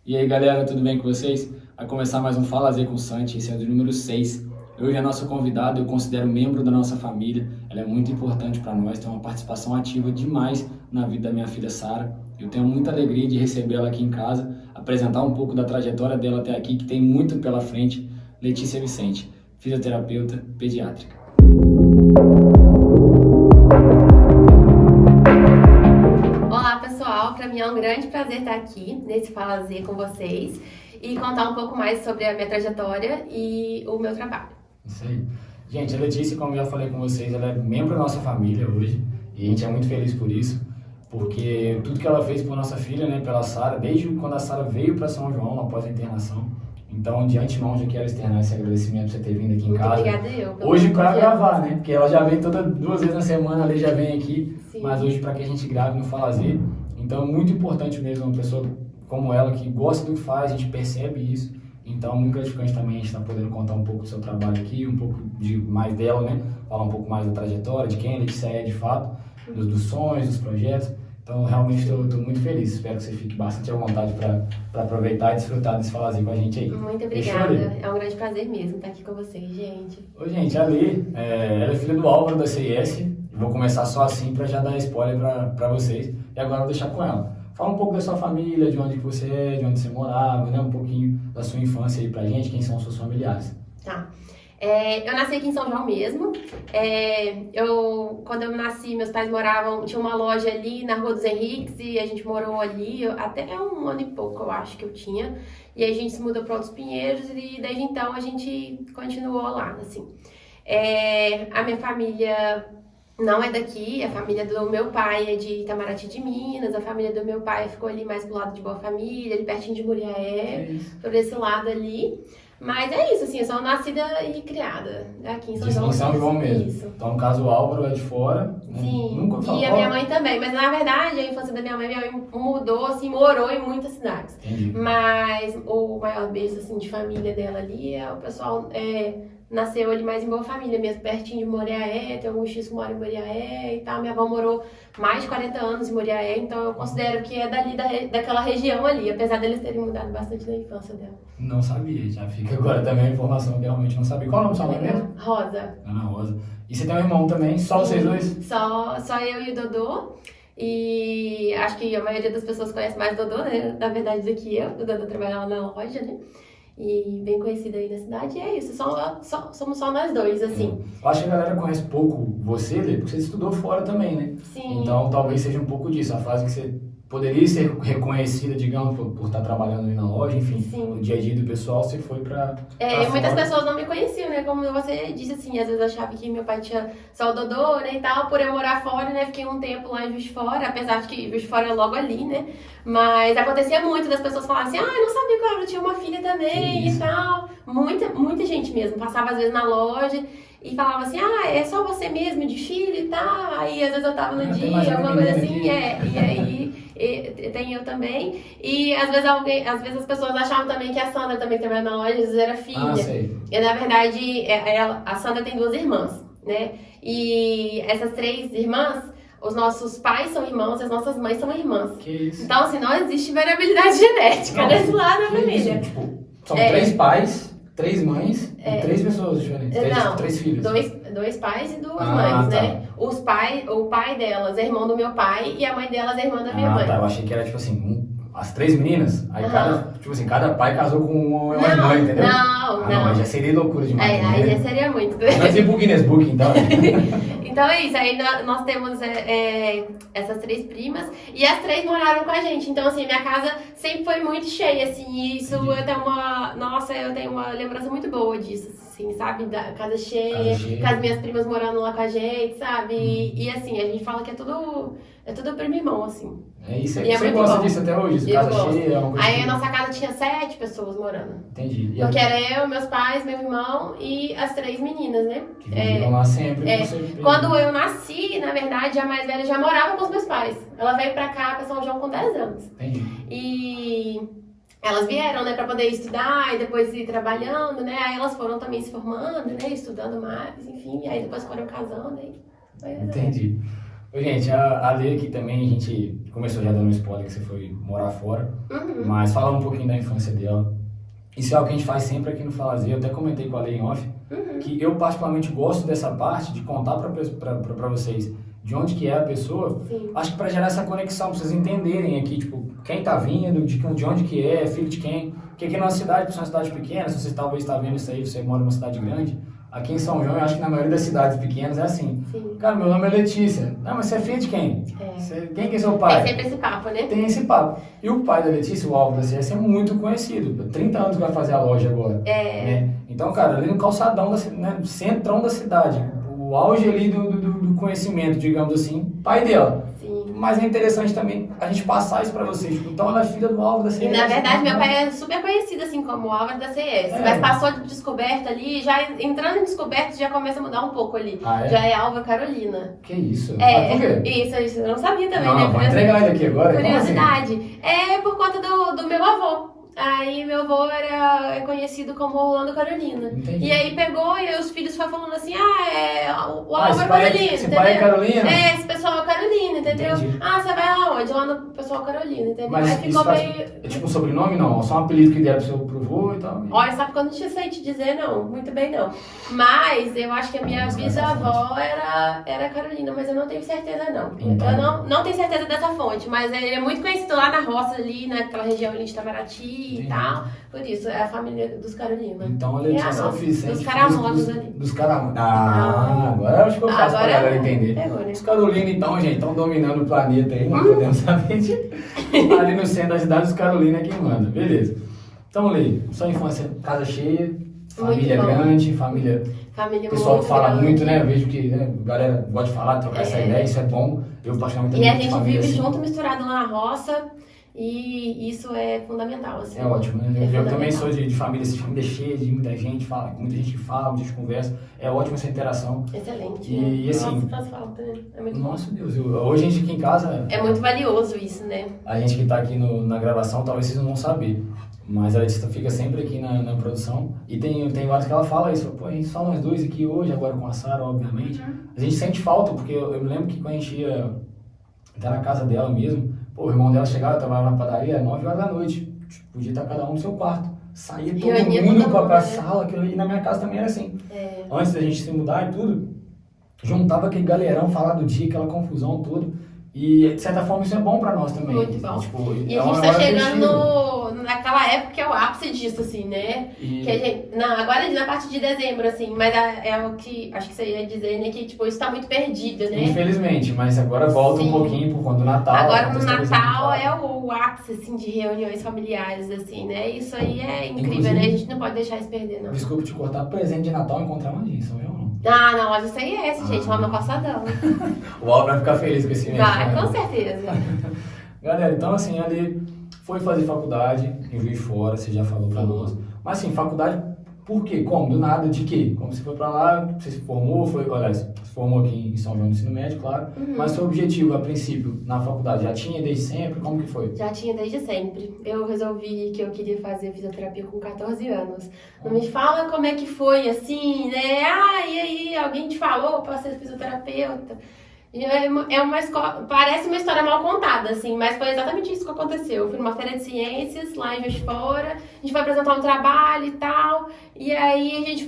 E aí galera, tudo bem com vocês? Vai começar mais um Fala Z com o Santi, esse é o de número 6. Hoje a nossa convidada eu considero membro da nossa família, ela é muito importante para nós, tem uma participação ativa demais na vida da minha filha Sara. Eu tenho muita alegria de recebê-la aqui em casa, apresentar um pouco da trajetória dela até aqui, que tem muito pela frente. Letícia Vicente, fisioterapeuta pediátrica. Olá pessoal, para mim é um grande prazer estar aqui nesse Fala Z com vocês e contar um pouco mais sobre a minha trajetória e o meu trabalho. Isso aí. Gente, a Letícia, como eu já falei com vocês, ela é membro da nossa família hoje e a gente é muito feliz por isso, porque tudo que ela fez por nossa filha, né, pela Sara, desde quando a Sara veio para São João após a internação. Então, de antemão, já quero externar esse agradecimento por você ter vindo aqui em Muito casa. Obrigada eu. Hoje para gravar, né? Porque ela já vem toda 2 vezes na semana, ela já vem aqui. Sim. Mas hoje para que a gente grave no Fala Z. Então, é muito importante mesmo uma pessoa como ela, que gosta do que faz, a gente percebe isso. Então, muito gratificante também a gente estar podendo contar um pouco do seu trabalho aqui, um pouco mais dela, né? Falar um pouco mais da trajetória, de quem a Letícia é de fato, dos sonhos, dos projetos. Então, realmente estou muito feliz. Espero que você fique bastante à vontade para aproveitar e desfrutar desse falazinho com a gente aí. Muito Fechou, obrigada. Lê? É um grande prazer mesmo estar aqui com vocês, gente. Oi, gente, a Lê, ela é filha do Álvaro da CIS. Vou começar só assim para já dar spoiler para vocês. E agora eu vou deixar com ela. Fala um pouco da sua família, de onde você é, de onde você morava, né? Um pouquinho da sua infância aí pra gente, quem são os seus familiares. Tá. Eu nasci aqui em São João mesmo. Quando eu nasci, meus pais tinha uma loja ali na Rua dos Henriques e a gente morou ali até 1 ano e pouco, eu acho que eu tinha. E aí a gente se mudou para Outros Pinheiros e desde então a gente continuou lá, assim. A minha família não é daqui, a família do meu pai é de Itamaraty de Minas, a família do meu pai ficou ali mais pro lado de Boa Família, ali pertinho de Muriaé, por esse lado ali. Mas é isso, assim, eu sou nascida e criada aqui em São João. Em São João mesmo. Isso. Então, no caso, o Álvaro é de fora. Né? Sim, Nunca falou. e a minha mãe também, mas na verdade a infância da minha mãe mudou, assim, morou em muitas cidades. Entendi. Mas o maior berço, assim, de família dela ali, o pessoal nasceu ali mais em Boa Família mesmo, pertinho de Moriaé, tem alguns tios que moram em Moriaé e tal. Minha avó morou mais de 40 anos em Moriaé, então eu considero que é dali, daquela região ali, apesar deles terem mudado bastante na infância dela. Não sabia, já fica agora também a informação que eu realmente não sabia. Qual é o nome da sua mãe mesmo? Rosa. Ana Rosa. E você tem um irmão também? Só vocês dois? Só eu e o Dodô. E acho que a maioria das pessoas conhece mais o Dodô, né? Na verdade, do que eu. O Dodô trabalha lá na loja, né? E bem conhecido aí na cidade. E é isso, somos só nós dois, assim. Eu acho que a galera conhece pouco você, Lê, porque você estudou fora também, né? Sim. Então, talvez seja um pouco disso. A fase que você poderia ser reconhecida, digamos, por estar trabalhando ali na loja, enfim, Sim. no dia a dia do pessoal, você foi pra Muitas fora. pessoas não me conheciam, né? Como você disse, assim, às vezes achava que meu pai tinha só o Dodô, né, e tal. Por eu morar fora, né, fiquei um tempo lá em Juiz de Fora, apesar de que Juiz de Fora é logo ali, né? Mas acontecia muito das pessoas falarem assim, eu não sabia que o Álvaro tinha uma filha também e tal. Muita gente mesmo, passava às vezes na loja e falava assim, é só você mesmo de filho e tal. Aí às vezes eu tava no dia, alguma coisa assim, e aí tem eu também. E às vezes as pessoas achavam também que a Sandra também trabalhava na loja, às vezes era filha. Sei. E na verdade, a Sandra tem 2 irmãs, né? E essas 3 irmãs, os nossos pais são irmãos e as nossas mães são irmãs. Que isso? Então, assim, não existe variabilidade genética desse lado da família. Isso? Tipo, são 3 pais, 3 mães e 3 pessoas diferentes. Não, 3 filhos. 2 pais e 2 mães, tá. né? O pai delas é irmão do meu pai e a mãe delas é irmã da minha mãe. Tá, eu achei que era tipo assim, as 3 meninas, aí cada pai casou com uma irmã, entendeu? Não. Mas já seria loucura demais. Aí já seria muito. Nós ir pro Guinness Book, então. Então é isso, aí nós temos essas 3 primas e as 3 moraram com a gente. Então, assim, minha casa sempre foi muito cheia, assim, e isso eu tenho uma lembrança muito boa disso, assim, sabe? Da casa cheia, com as minhas primas morando lá com a gente, sabe? E assim, a gente fala que é tudo primo irmão, assim. É isso aí, E você gosta disso até hoje, casa cheia, é uma coisa Aí a que... nossa casa tinha 7 pessoas morando. Entendi. Porque era eu, meus pais, meu irmão e as 3 meninas, né? Que viviam lá sempre. Quando eu nasci, na verdade, a mais velha já morava com os meus pais. Ela veio pra cá, pra São João, com 10 anos. Entendi. E elas vieram, né, pra poder estudar e depois ir trabalhando, né? Aí elas foram também se formando, né? Estudando mais, enfim. E aí depois foram casando, aí... Entendi. Ô, gente, a Lê aqui também, a gente começou já dando um spoiler que você foi morar fora, mas fala um pouquinho da infância dela. Isso é algo que a gente faz sempre aqui no Falazer, eu até comentei com a Lê em off, que eu particularmente gosto dessa parte de contar para vocês de onde que é a pessoa, Sim. acho que para gerar essa conexão, para vocês entenderem aqui, tipo, quem tá vindo, de onde que é, filho de quem, porque aqui na nossa cidade, por ser uma cidade pequena, se você talvez está vendo isso aí, você mora numa cidade grande, aqui em São João, eu acho que na maioria das cidades pequenas é assim. Sim. Cara, meu nome é Letícia. Não, mas você é filho de quem? Quem que é seu pai? Tem sempre esse papo, né? Tem esse papo. E o pai da Letícia, o Álvaro da CS, é muito conhecido. 30 anos que vai fazer a loja agora. Né? Então, cara, ali no calçadão, né, centrão da cidade, o auge ali do conhecimento, digamos assim, pai dela. Sim. Mas é interessante também a gente passar isso pra vocês. Então, ela é filha do Álvaro da CS. E na verdade, meu pai é super conhecido assim como o Álvaro da CS. Mas passou de descoberta ali, já entrando em descoberta, já começa a mudar um pouco ali. Ah, é? Já é Álvaro Carolina. Que isso? É, Por quê? isso eu não sabia também, Não, né? vou entregar ele aqui agora. Curiosidade. É por conta do meu avô. Aí meu avô é conhecido como Orlando Carolina. Entendi. E aí pegou e os filhos foram falando assim, o esse Álvaro pai é- Carolina, esse entendeu? pai é Carolina? É, esse pessoal é Carolina, entendeu? Entendi. Você vai aonde? Lá no pessoal Carolina, entendeu? Mas aí isso ficou faz, meio... é tipo um sobrenome, não? Só um apelido que deram pro vô e tal? Olha, sabe que eu não sei te dizer, não. Muito bem, não. Mas eu acho que a minha bisavó era Carolina, mas eu não tenho certeza, não. Então. Eu não tenho certeza dessa fonte, mas ele é muito conhecido lá na roça, ali, naquela região ali de Itamaraty e tal. Por isso, é a família dos Carolina. Então, olha, tinha só Dos caramodos ali. Dos caramodos. Agora eu acho que eu faço pra galera entender. Pegou, né? Os Carolina, então, gente, estão dominando o planeta aí, não podemos saber ali no centro da cidade, os Carolina é quem manda. Beleza. Então, Lei, sua infância, casa cheia, família bom. grande, família... Família pessoal muito fala grande. muito, né? Eu vejo que a galera gosta de falar, trocar essa ideia, isso é bom. Eu, particularmente, E tenho a muita gente família vive assim. junto, misturado lá na roça. E isso é fundamental, assim. É ótimo, né? É Eu fundamental. também sou de família, assim, família cheia, de muita gente que fala, muita gente conversa. É ótimo essa interação. Excelente. E, né? assim... Nossa, faz falta, né? É muito bom. Nossa, Deus. Hoje a gente aqui em casa... É muito valioso isso, né? A gente que tá aqui na gravação, talvez vocês não vão saber. Mas a Letícia fica sempre aqui na produção. E tem vários que ela fala isso. Pô, a gente só nós dois aqui hoje, agora com a Sara, obviamente. A gente sente falta, porque eu me lembro que quando a gente ia até na casa dela mesmo, pô, o irmão dela chegava, trabalhava na padaria, 9 horas da noite. Podia estar cada um no seu quarto. Saía todo Reunia mundo todo pra mundo, né? sala, aquilo ali. E na minha casa também era assim. É. Antes da gente se mudar e tudo, juntava aquele galerão, falar do dia, aquela confusão toda. E, de certa forma, isso é bom pra nós também. Muito bom. Tipo, E é a uma gente tá hora chegando naquela época que é o ápice disso, assim, né? E- Que a gente, não, agora na parte de dezembro, assim, mas é o que acho que você ia dizer, né? Que tipo, isso tá muito perdido, né? Infelizmente, mas agora volta Sim. um pouquinho por conta do Natal. Agora no acontece todo Natal esse é o ápice, assim, de reuniões familiares, assim, né? Isso aí é incrível, Inclusive- né? A gente não pode deixar isso perder, não. Desculpa te cortar, presente de Natal encontrar onde? Em São João, não? Não, mas isso aí é esse, gente, lá no calçadão. O Álvaro vai ficar feliz com esse mês. Vai, né? com certeza. Galera, então assim, ali foi fazer faculdade em Juiz de Fora, você já falou pra Sim. nós. Mas assim, faculdade, por quê? Como? Do nada, de quê? Como você foi pra lá, você se formou, se formou aqui em São João no ensino médio, claro. Mas seu objetivo, a princípio, na faculdade, já tinha desde sempre? Como que foi? Já tinha desde sempre. Eu resolvi que eu queria fazer fisioterapia com 14 anos. Não me fala como é que foi, assim, né? E aí, alguém te falou pra ser fisioterapeuta? É uma escola, parece uma história mal contada, assim, mas foi exatamente isso que aconteceu. Eu fui numa feira de ciências, lá em Juiz de Fora, a gente foi apresentar um trabalho e tal, e aí a gente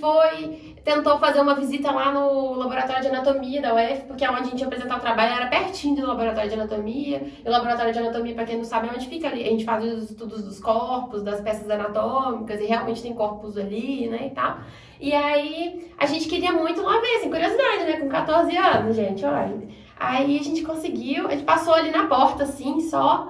tentou fazer uma visita lá no laboratório de anatomia da UF, porque onde a gente ia apresentar o trabalho era pertinho do laboratório de anatomia, e o laboratório de anatomia, pra quem não sabe, é onde fica ali. A gente faz os estudos dos corpos, das peças anatômicas, e realmente tem corpos ali, né, e tal. E aí, a gente queria muito lá ver, assim, curiosidade, né, com 14 anos, gente, olha. Aí a gente conseguiu, a gente passou ali na porta, assim, só,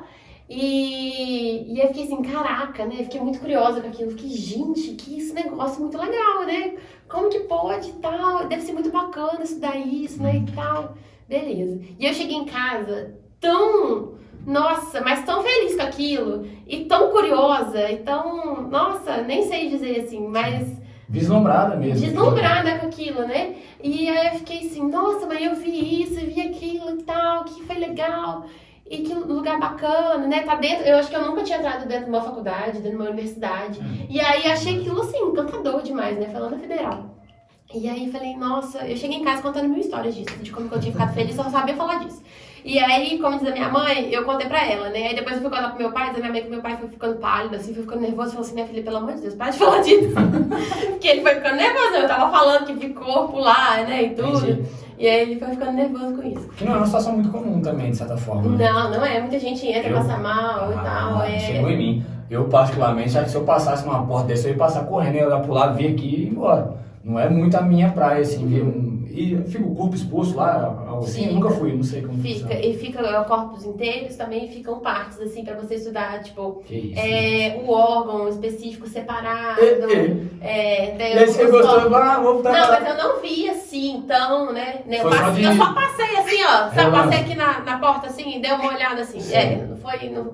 e eu fiquei assim, caraca, né, fiquei muito curiosa com aquilo, fiquei, gente, que esse negócio muito legal, né, como que pode e tal, deve ser muito bacana estudar isso, né, e tal, beleza. E eu cheguei em casa nossa, mas tão feliz com aquilo, e tão curiosa, e tão, nossa, nem sei dizer assim, mas... Vislumbrada mesmo. Deslumbrada com aquilo, né? E aí eu fiquei assim, nossa, mas eu vi isso, vi aquilo e tal, que foi legal, e que lugar bacana, né? Tá dentro, eu acho que eu nunca tinha entrado dentro de uma faculdade, dentro de uma universidade. E aí achei aquilo assim, encantador demais, né? Falando na Federal. E aí falei, nossa, eu cheguei em casa contando mil histórias disso, de como que eu tinha ficado feliz, só sabia falar disso. E aí, como diz a minha mãe, eu contei pra ela, né? Aí depois eu fui contar pro meu pai, diz a minha mãe que meu pai foi ficando pálido, assim, foi ficando nervoso, falou assim, minha filha, pelo amor de Deus, para de falar disso. Porque ele foi ficando nervoso, eu tava falando que de corpo lá, né, e tudo. Entendi. E aí ele foi ficando nervoso com isso. Que não é uma situação muito comum também, de certa forma. Né? Não é, muita gente entra, passa mal e tal, Chegou em mim. Eu, particularmente, acho que se eu passasse numa porta dessa, eu ia passar correndo, eu ia olhar pro lado, vir aqui e ir embora. Não é muito a minha praia, assim, ver e fica o corpo exposto lá, algo assim, eu nunca fui, não sei como fica. funciona. E fica corpos inteiros, também ficam partes, assim, pra você estudar, tipo, o órgão específico separado. E aí você gostou? Vou Não, mas eu não vi assim, então, né? Eu só passei assim, ó. Só passei aqui na porta, assim, e dei uma olhada assim.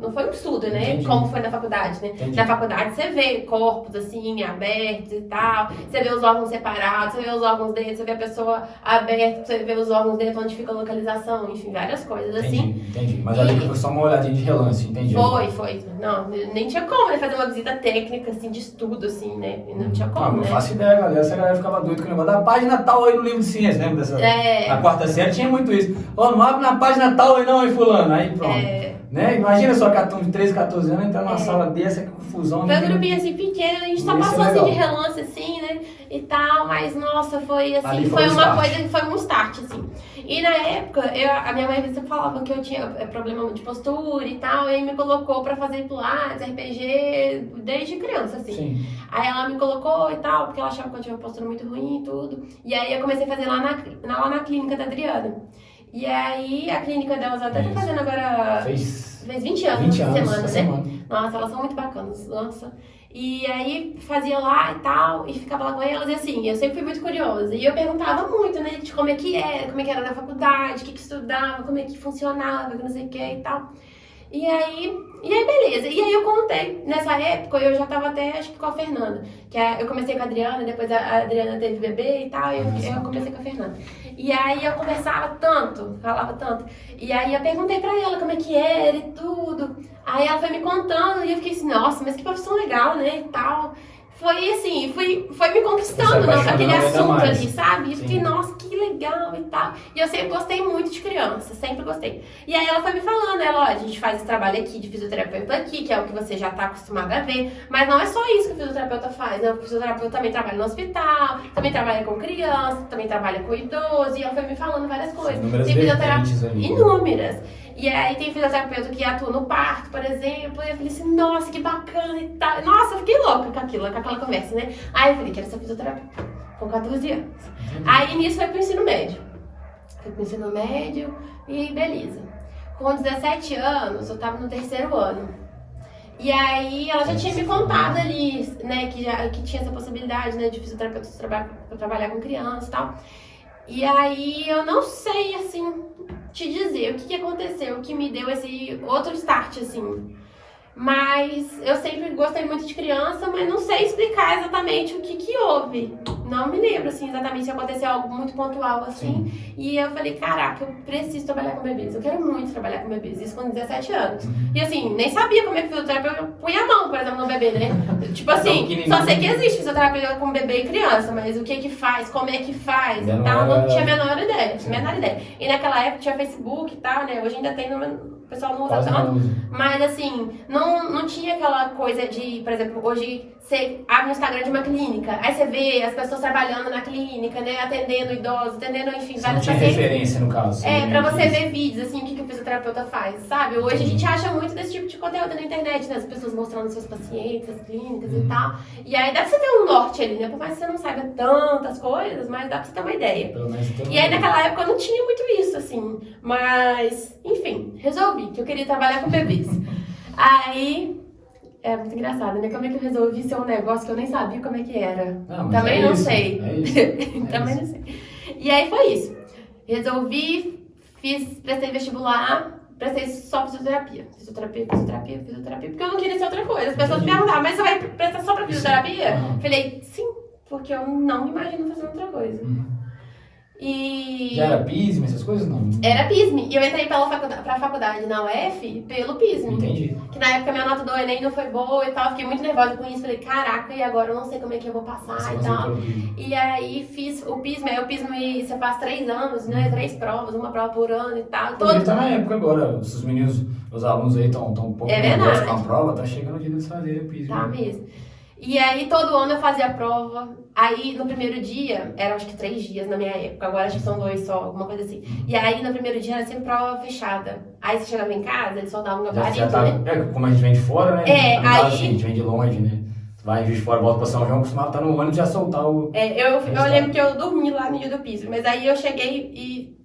Não foi um estudo, né? Entendi. Como foi na faculdade, né? Entendi. Na faculdade você vê corpos, assim, abertos e tal. Você vê os órgãos separados, você vê os órgãos dentro, você vê a pessoa aberta, você vê os órgãos dentro, onde fica a localização, enfim, várias coisas assim. Entendi. Mas ali foi só uma olhadinha de relance, entendi. Foi. Não, nem tinha como, né? Fazer uma visita técnica, assim, de estudo, assim, né? Não tinha como, Não né? faço ideia, galera. Essa galera ficava doida com o negócio da página tal aí no livro de ciência, lembra dessa? Na quarta série tinha muito isso. Ó, não abre na página tal aí não, aí fulano. Aí pronto. Né? Imagina só de 13, 14 anos entrar numa sala dessa, que confusão. Foi um grupinho assim pequeno, a gente só passou assim de relance assim, né? E tal, mas nossa, foi assim, foi uma coisa que foi um start, assim. E na época, a minha mãe sempre falava que eu tinha problema de postura e tal, e aí me colocou pra fazer Pilates, RPG, desde criança, assim. Sim. Aí ela me colocou e tal, porque ela achava que eu tinha uma postura muito ruim e tudo. E aí eu comecei a fazer lá na clínica da Adriana. E aí a clínica delas até tá fazendo agora. Fez 20 anos essa semana, né? Nossa, elas são muito bacanas, nossa. E aí fazia lá e tal, e ficava lá com elas, e assim, eu sempre fui muito curiosa. E eu perguntava muito, né, de como é que era na faculdade, o que estudava, como é que funcionava, não sei o que e tal. E aí, beleza. E aí eu contei. Nessa época eu já tava até, acho que com a Fernanda. Eu comecei com a Adriana, depois a Adriana teve bebê e tal, e eu comecei com a Fernanda. E aí eu conversava tanto, falava tanto. E aí eu perguntei pra ela como é que era e tudo. Aí ela foi me contando e eu fiquei assim, nossa, mas que profissão legal, né, e tal. Foi assim, foi me conquistando aquele assunto ali, sabe? E fiquei, nossa, que legal e tal. E eu sempre gostei muito de criança, sempre gostei. E aí ela foi me falando, ó, a gente faz esse trabalho aqui de fisioterapeuta aqui, que é o que você já tá acostumado a ver. Mas não é só isso que o fisioterapeuta faz, né? O fisioterapeuta também trabalha no hospital, também trabalha com criança, também trabalha com idoso. E ela foi me falando várias coisas. Tem fisioterapeutas ali. Inúmeras. E aí tem fisioterapeuta que atua no parto, por exemplo, e eu falei assim, nossa, que bacana e tal. Nossa, eu fiquei louca com aquela conversa, né? Aí eu falei, quero ser fisioterapeuta, com 14 anos. Aí nisso foi pro ensino médio. E aí beleza. Com 17 anos, eu tava no 3º ano. E aí ela já tinha me contado ali, né, que tinha essa possibilidade, né, de fisioterapeuta trabalhar com criança e tal. E aí eu não sei, assim, te dizer o que aconteceu, o que me deu esse outro start, assim. Mas eu sempre gostei muito de criança, mas não sei explicar exatamente o que houve. Não me lembro, assim, exatamente se aconteceu algo muito pontual, assim. Sim. E eu falei, caraca, eu preciso trabalhar com bebês. Eu quero muito trabalhar com bebês, isso com 17 anos. E assim, nem sabia como é que fisioterapeuta punha a mão, por exemplo, no bebê, né? Tipo assim, só sei que existe fisioterapia com bebê e criança, mas o que faz, como é que faz e tal, não tinha a menor ideia. E naquela época tinha Facebook e tal, né? Hoje ainda tem, o pessoal não usa tanto. Mas assim, não tinha aquela coisa de, por exemplo, hoje você abre o Instagram de uma clínica, aí você vê as pessoas trabalhando na clínica, né, atendendo idosos, atendendo, enfim, vários pacientes. Não tinha referência, no caso. Pra você ver vídeos, assim, o que o fisioterapeuta faz, sabe? Hoje a gente acha muito desse tipo de conteúdo na internet, né, as pessoas mostrando seus pacientes, as clínicas e tal. E aí dá pra você ter um norte ali, né, por mais que você não saiba tantas coisas, mas dá pra você ter uma ideia. E aí naquela época eu não tinha muito isso, assim, mas, enfim, resolvi que eu queria trabalhar com bebês. Aí... É muito engraçado, né? Como é que eu resolvi ser um negócio que eu nem sabia como é que era? Também não sei. Também não sei. E aí foi isso. Resolvi, prestei vestibular, prestei só fisioterapia. Fisioterapia, porque eu não queria ser outra coisa. As pessoas me perguntavam, mas você vai prestar só pra fisioterapia? Falei, sim, porque eu não me imagino fazendo outra coisa. E... Já era PISM, essas coisas? Não. Era PISM. E eu entrei pra faculdade na UF pelo PISM. Entendi. Que na época minha nota do Enem não foi boa e tal. Fiquei muito nervosa com isso. Falei, caraca, e agora eu não sei como é que eu vou passar Você e conseguiu tal. pelo PISM. E aí fiz o PISM. Aí o PISM você faz 3 anos, né? 3 provas, uma prova por ano e tal. Inclusive tá na época agora. Os meninos, os alunos aí estão um pouco nervosos com a prova. Tá chegando o dia deles fazerem o PISM. Tá mesmo. E aí todo ano eu fazia a prova. Aí no primeiro dia, eram acho que 3 dias na minha época, agora acho que são 2 só, alguma coisa assim. E aí no primeiro dia era sempre prova fechada. Aí você chegava em casa, eles só davam um gabarito, Já tá, né? como a gente vem de fora, né? É, No caso, aí- assim, a gente vem de longe, né? Vai em Juiz de Fora, volta pra São João, costumava estar no ônibus e já soltar o... Eu lembro que eu dormi lá no dia do piso, mas aí eu cheguei e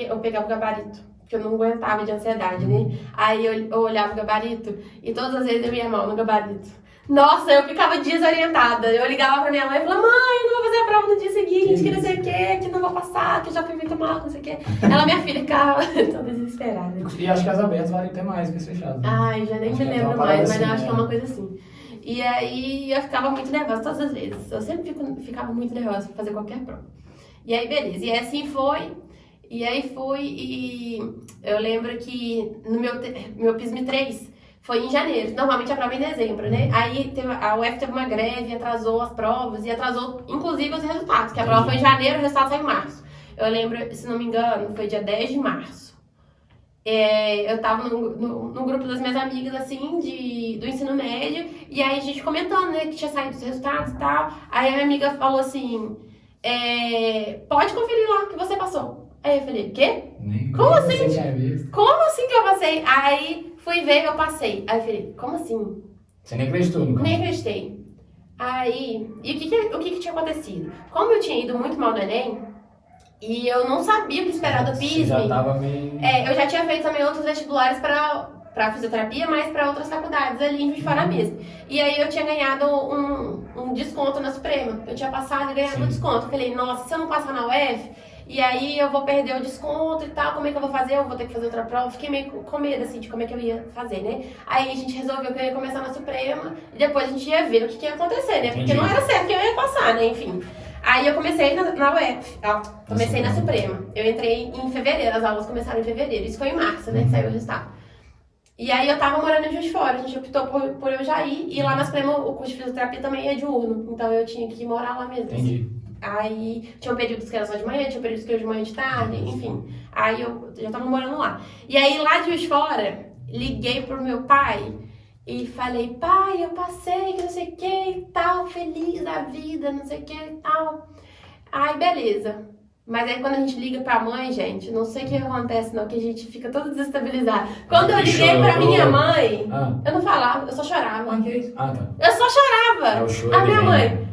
eu pegava o gabarito, porque eu não aguentava de ansiedade, né? Aí eu olhava o gabarito e todas as vezes eu ia mal no gabarito. Nossa, eu ficava desorientada. Eu ligava pra minha mãe e falava, mãe, eu não vou fazer a prova no dia seguinte, que não sei o quê, que não vou passar, que eu já fui muito mal, não sei o quê. Ela, minha filha, ficava toda desesperada. E acho que as abertas valem até mais que as fechadas. Né? Ai, já nem Acho me que é lembro uma parada mais, mas assim, eu acho que é né? uma coisa assim. E aí eu ficava muito nervosa todas as vezes. Eu sempre ficava muito nervosa pra fazer qualquer prova. E aí, beleza. E assim foi. E aí fui e eu lembro que no meu PISM 3 foi em janeiro. Normalmente a prova é em dezembro, né? Aí a UF teve uma greve, atrasou as provas e atrasou inclusive os resultados. Que a prova foi em janeiro, o resultado saiu em março. Eu lembro, se não me engano, foi dia 10 de março. Eu tava num grupo das minhas amigas, assim, do ensino médio, e aí a gente comentando, né, que tinha saído os resultados e tal. Aí a minha amiga falou assim, pode conferir lá que você passou. Aí eu falei, quê? Como nem assim? Você tinha visto. Como assim que eu passei? Aí fui ver e eu passei. Aí eu falei, como assim? Você nem acreditou no caso. Nem acreditei. Aí, e o que tinha acontecido? Como eu tinha ido muito mal no Enem, e eu não sabia o que esperar do Você PISM, já tava meio... eu já tinha feito também outros vestibulares pra fisioterapia, mas pra outras faculdades ali em Juiz de Fora mesmo. E aí eu tinha ganhado um desconto na Suprema. Eu tinha passado e ganhado um desconto. Eu falei, nossa, se eu não passar na UF, e aí eu vou perder o desconto e tal, como é que eu vou fazer? Eu vou ter que fazer outra prova. Fiquei meio com medo, assim, de como é que eu ia fazer, né? Aí a gente resolveu que eu ia começar na Suprema e depois a gente ia ver o que ia acontecer, né? Porque Entendi. não era certo que eu ia passar, né? Enfim. Aí eu comecei na UF, comecei na Suprema. Eu entrei em fevereiro, as aulas começaram em fevereiro. Isso foi em março, né, que saiu o resultado. E aí eu tava morando em Juiz de Fora, a gente optou por eu já ir. E lá na Suprema o curso de fisioterapia também é diurno, então eu tinha que morar lá mesmo. Entendi. Aí tinha períodos que era só de manhã, tinha períodos que era de manhã e de tarde, enfim. Aí eu já tava morando lá. E aí lá de Juiz de Fora, liguei pro meu pai e falei, pai, eu passei, que não sei o que e tal, feliz da vida, não sei o que e tal. Aí beleza. Mas aí quando a gente liga pra mãe, gente, não sei o que acontece não, que a gente fica todo desestabilizado. Quando eu liguei pra minha mãe, eu não falava, eu só chorava. Que é isso? Tá. Eu só chorava. O choro, A minha ele mãe.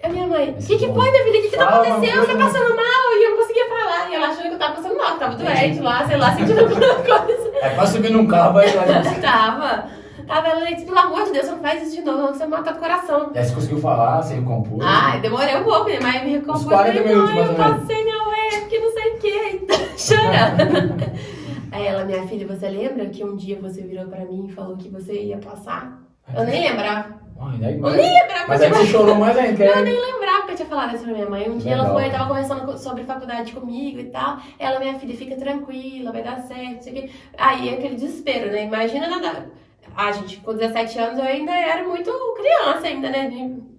A minha mãe, o que bom. foi, minha filha? O que tá Fala acontecendo? uma Você tá coisa. passando mal? E eu não conseguia falar. E ela achando que eu tava passando mal, que tava doente lá, sei lá, sentindo alguma coisa. É quase subir num carro, vai lá. Tava ela disse, pelo amor de Deus, não faz isso de novo, não, que você mata o coração. E aí você conseguiu falar, você recompôs. Ai, demorei um pouco, né? Mas me recompôs. Uns 40 falei, minutos, mãe, mais eu ou menos. passei na UF, que não sei o que. Chorando. Aí ela, minha filha, você lembra que um dia você virou pra mim e falou que você ia passar? Eu nem lembrava. Ai, daí- Eu nem lembrava. Mas aí você chorou mais ainda. Eu nem lembrava que eu tinha falado isso pra minha mãe. Um dia Legal. ela tava conversando sobre faculdade comigo e tal. Ela, minha filha, fica tranquila, vai dar certo, não sei o quê. Aí aquele desespero, né? Imagina nada. Gente, com 17 anos eu ainda era muito criança ainda, né?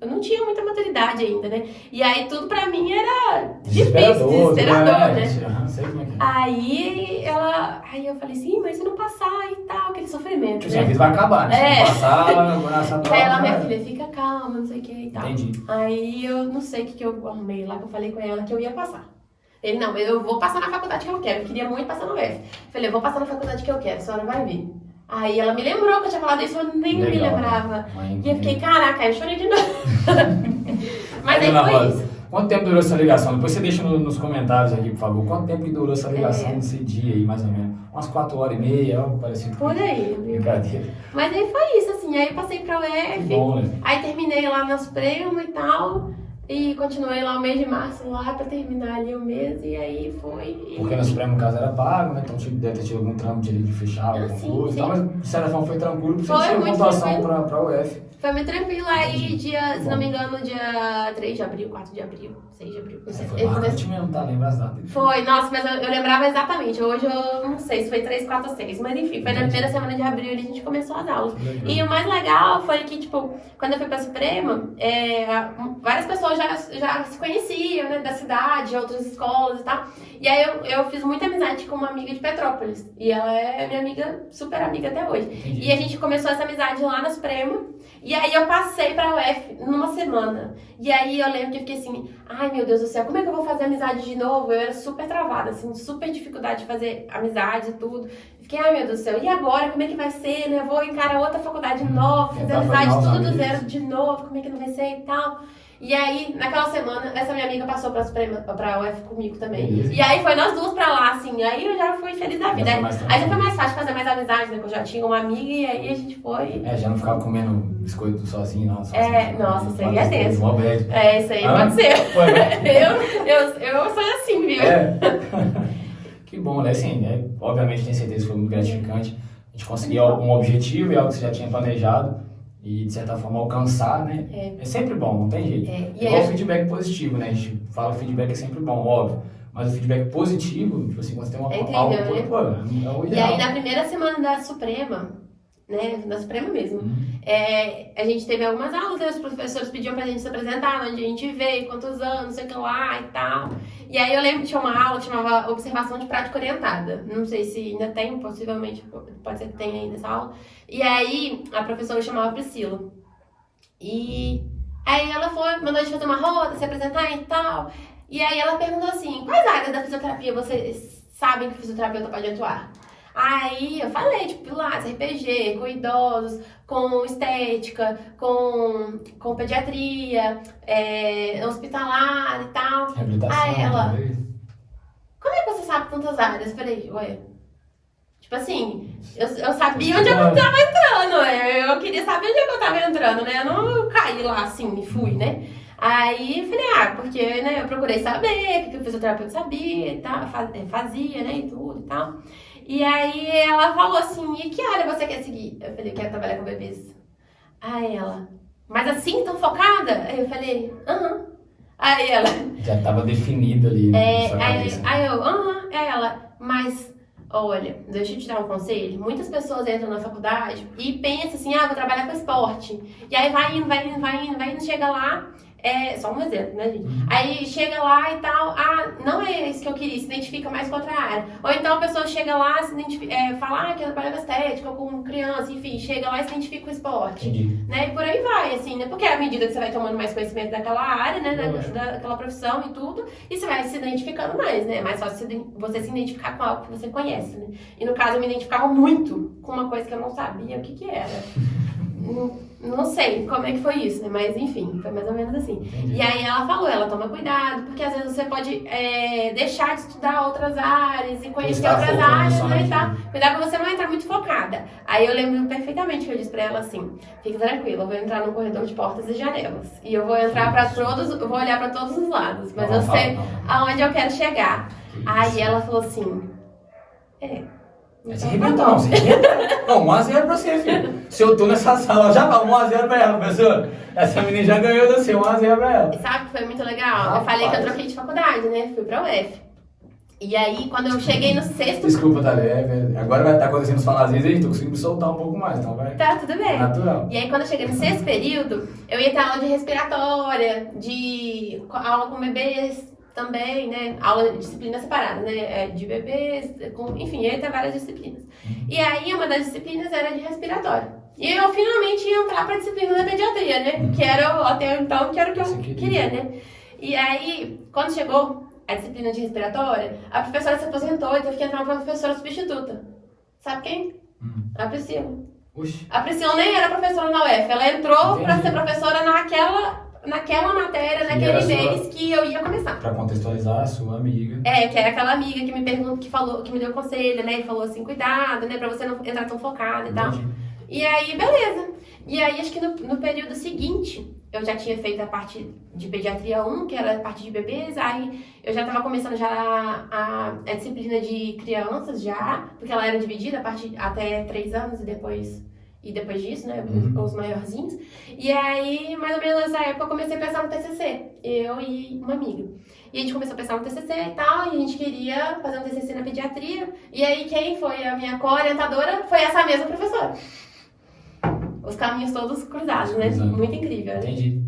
Eu não tinha muita maturidade ainda, né? E aí tudo pra mim era difícil, desesperador, né? Aham, sei como é que é. Aí eu falei assim, mas se não passar e tal, aquele sofrimento, Tipo assim, a né? vida vai acabar, né? Se É. não passar, agora essa E prova. aí ela, minha vai. filha, fica calma, não sei o que e tal. Entendi. Aí eu não sei o que eu arrumei lá, que eu falei com ela que eu ia passar. Ele, não, eu vou passar na faculdade que eu quero. Eu queria muito passar no UF. Falei, eu vou passar na faculdade que eu quero, a senhora vai ver. Aí ela me lembrou que eu tinha falado isso, eu nem me Legal. lembrava. Mãe, E eu fiquei, caraca, aí eu chorei de novo. Mas aí Dona foi Rosa, isso. quanto tempo durou essa ligação? Depois você deixa nos comentários aqui, por favor. Quanto tempo que durou essa ligação nesse dia aí, mais ou menos? Umas 4h30, algo parecido. Por aí, viu? Brincadeira. Mas aí foi isso, assim. Aí eu passei pra Que UF. bom, né? Aí terminei lá na Suprema e tal. E continuei lá o mês de março, lá pra terminar ali o mês, e aí foi. Porque no Supremo, no caso, era pago, né? Então deve ter tido algum trâmite ali de fechar alguma sim, coisa. sim. Então, mas de certa forma foi tranquilo, porque Foi você tinha muito pontuação tranquilo. pra UF. Foi muito tranquilo. Aí, dia, se Bom. não me engano, dia 3 de abril, 4 de abril, 6 de abril. Não sei. Foi marcante mesmo, tá? Lembra as datas? Foi, nossa, mas eu lembrava exatamente. Hoje eu não sei se foi 3, 4 ou 6. Mas enfim, foi na primeira semana de abril ali a gente começou as aulas. E o mais legal foi que, tipo, quando eu fui pra Suprema, várias pessoas já se conheciam, né, da cidade, de outras escolas e tal. E aí eu fiz muita amizade com uma amiga de Petrópolis. E ela é minha amiga, super amiga até hoje. Entendi. E a gente começou essa amizade lá na Suprema. E aí eu passei pra UF numa semana. E aí eu lembro que eu fiquei assim, ai meu Deus do céu, como é que eu vou fazer amizade de novo? Eu era super travada, assim, super dificuldade de fazer amizade e tudo. Fiquei, ai meu Deus do céu, e agora? Como é que vai ser, né? Eu vou encarar outra faculdade nova, fazer amizade tudo do zero de novo, como é que não vai ser e tal. E aí, naquela semana, essa minha amiga passou pra UF comigo também. Beleza. E aí foi nós duas pra lá, assim. Aí eu já fui feliz da vida. Aí já foi mais fácil fazer mais amizade, né? Que eu já tinha uma amiga e aí a gente foi. Já não ficava comendo biscoito sozinho, não. Nossa, isso aí é tenso. Isso aí Ah, pode ser. foi, né? Eu sou assim, viu? Que bom, né? Assim, obviamente tenho certeza que foi muito gratificante. A gente conseguir algum objetivo e algo que você já tinha planejado. E, de certa forma, alcançar, né? É sempre bom, não tem jeito. Igual o feedback positivo, né? A gente fala que feedback é sempre bom, óbvio. Mas o feedback positivo, tipo assim, quando você tem algo, né? pô, é o ideal. E aí, na primeira semana da Suprema, né? Da Suprema mesmo, a gente teve algumas aulas, né? Os professores pediam pra gente se apresentar, onde a gente veio, quantos anos, sei o que lá e tal. E aí eu lembro que tinha uma aula que chamava Observação de Prática Orientada. Não sei se ainda tem, possivelmente, pode ser que tenha ainda essa aula. E aí a professora chamava Priscila. E aí ela mandou a gente fazer uma roda, se apresentar e tal. E aí ela perguntou assim, quais áreas da fisioterapia vocês sabem que o fisioterapeuta pode atuar? Aí eu falei, tipo, Pilates, RPG, com idosos, com estética, com pediatria, hospitalar e tal. Reabilitação, Aí ela, talvez. como é que você sabe tantas áreas? Eu falei, ué, tipo assim, eu sabia onde é que eu tava entrando, eu queria saber onde é que eu tava entrando, né? Eu não caí lá assim e fui, né? Aí eu falei, porque, né, eu procurei saber o que o fisioterapeuta sabia e tal, fazia, né, e tudo e tal. E aí ela falou assim, e que área você quer seguir? Eu falei, quero trabalhar com bebês. Aí ela, mas assim, tão focada? Aí eu falei, aham. Aí ela... Já tava definido ali, né, na sua cabeça. Aí eu, aham. Aí ela, mas... Olha, deixa eu te dar um conselho. Muitas pessoas entram na faculdade e pensam assim, vou trabalhar com esporte. E aí vai indo, chega lá, só um exemplo, né, gente? Aí chega lá e tal, não é isso que eu queria, se identifica mais com outra área. Ou então a pessoa chega lá, fala, quer trabalhar com estética, ou com criança, enfim, chega lá e se identifica com esporte. Entendi. Né? E por aí vai, assim, né? Porque à medida que você vai tomando mais conhecimento daquela área, né, daquela profissão e tudo, e você vai se identificando mais, né? É mais fácil você se identificar com algo que você conhece, né? E no caso eu me identificava muito com uma coisa que eu não sabia o que era. Não sei como é que foi isso, né? Mas enfim, foi mais ou menos assim. Entendi. E aí ela falou, toma cuidado, porque às vezes você pode deixar de estudar outras áreas e conhecer outras áreas, né? E tal. Cuidado pra você não entrar muito focada. Aí eu lembro perfeitamente que eu disse pra ela assim, fique tranquila, eu vou entrar num corredor de portas e janelas. E eu vou entrar eu vou olhar pra todos os lados, mas eu sei aonde eu quero chegar. Aí ela falou assim, Mas você arrebentou, não, você arrebentou. Não, 1x0 pra você, filho. Se eu tô nessa sala, já tá 1x0 pra ela, professor. Essa menina já ganhou de você, 1x0 pra ela. E sabe que foi muito legal? Eu falei que eu troquei de faculdade, né? Fui pra UF. E aí, quando eu cheguei no sexto... Desculpa, Thalia, agora vai estar acontecendo os falazinhos aí, tô conseguindo me soltar um pouco mais, então vai... Tá, tudo bem. Natural. E aí, quando eu cheguei no sexto período, eu ia ter aula de respiratória, de aula com bebês também, né? Aula de disciplina separada, né? De bebês, enfim, ia ter várias disciplinas. E aí, uma das disciplinas era de respiratória. E eu finalmente ia entrar pra disciplina da pediatria, né? Que era, até então, que era o que eu queria, né? E aí, quando chegou a disciplina de respiratória, a professora se aposentou e teve que entrar uma professora substituta. Sabe quem? A Priscila. Oxi. A Priscila nem era professora na UF, ela entrou pra ser professora naquela matéria, naquele mês que eu ia começar. Pra contextualizar a sua amiga. Que era aquela amiga que me perguntou, que me deu conselho, né? E falou assim, cuidado, né? Pra você não entrar tão focada e tal. E aí, beleza. E aí, acho que no período seguinte, eu já tinha feito a parte de pediatria 1, que era a parte de bebês, aí eu já estava começando já a disciplina de crianças já, porque ela era dividida a parte até 3 anos e depois disso, né, os maiorzinhos. E aí, mais ou menos nessa época, eu comecei a pensar no TCC, eu e uma amiga. E a gente começou a pensar no TCC e tal, e a gente queria fazer um TCC na pediatria. E aí, quem foi a minha co-orientadora foi essa mesma professora. Os caminhos todos cruzados, né? Muito incrível. Né? Entendi.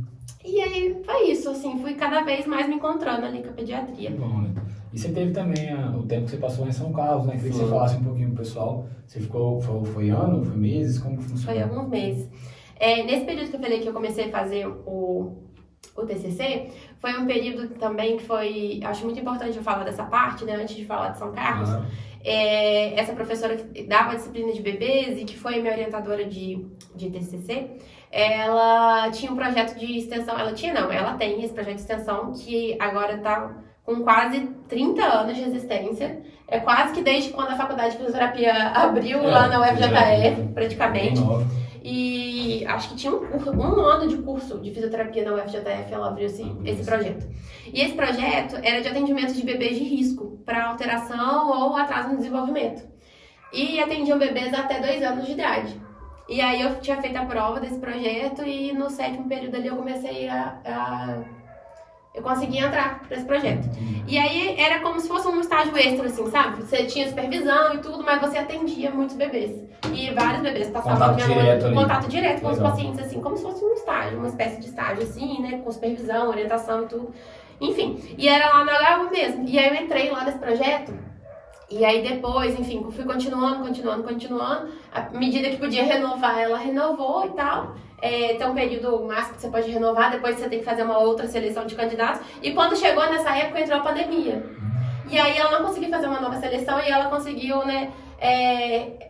E aí, foi isso, assim, fui cada vez mais me encontrando ali com a pediatria. Bom, né? E você teve também o tempo que você passou lá em São Carlos, né? Queria que você falasse um pouquinho pro pessoal. Você ficou, foi ano, foi meses? Como que funcionou? Foi alguns meses. Nesse período que eu falei que eu comecei a fazer o TCC, foi um período também que foi, acho muito importante eu falar dessa parte, né, antes de falar de São Carlos. Essa professora que dava disciplina de bebês e que foi minha orientadora de TCC, ela tinha um projeto de extensão, ela tem esse projeto de extensão que agora está com quase 30 anos de existência, quase que desde quando a faculdade de fisioterapia abriu lá na UFJF, praticamente. E acho que tinha um ano de curso de fisioterapia na UFJF, ela abriu esse projeto. E esse projeto era de atendimento de bebês de risco para alteração ou atraso no desenvolvimento. E atendiam bebês até 2 anos de idade. E aí eu tinha feito a prova desse projeto e no 7º período ali eu comecei eu consegui entrar para esse projeto. E aí era como se fosse um estágio extra, assim, sabe? Você tinha supervisão e tudo, mas você atendia muitos bebês. E vários bebês passavam contato direto com os pacientes, assim, como se fosse um estágio, uma espécie de estágio, assim, né? Com supervisão, orientação e tudo. Enfim, e era lá na HU mesmo. E aí eu entrei lá nesse projeto. E aí depois, enfim, fui continuando. À medida que podia renovar, ela renovou e tal. Tem um período máximo que você pode renovar, depois você tem que fazer uma outra seleção de candidatos. E quando chegou nessa época, entrou a pandemia. E aí ela não conseguiu fazer uma nova seleção e ela conseguiu, né,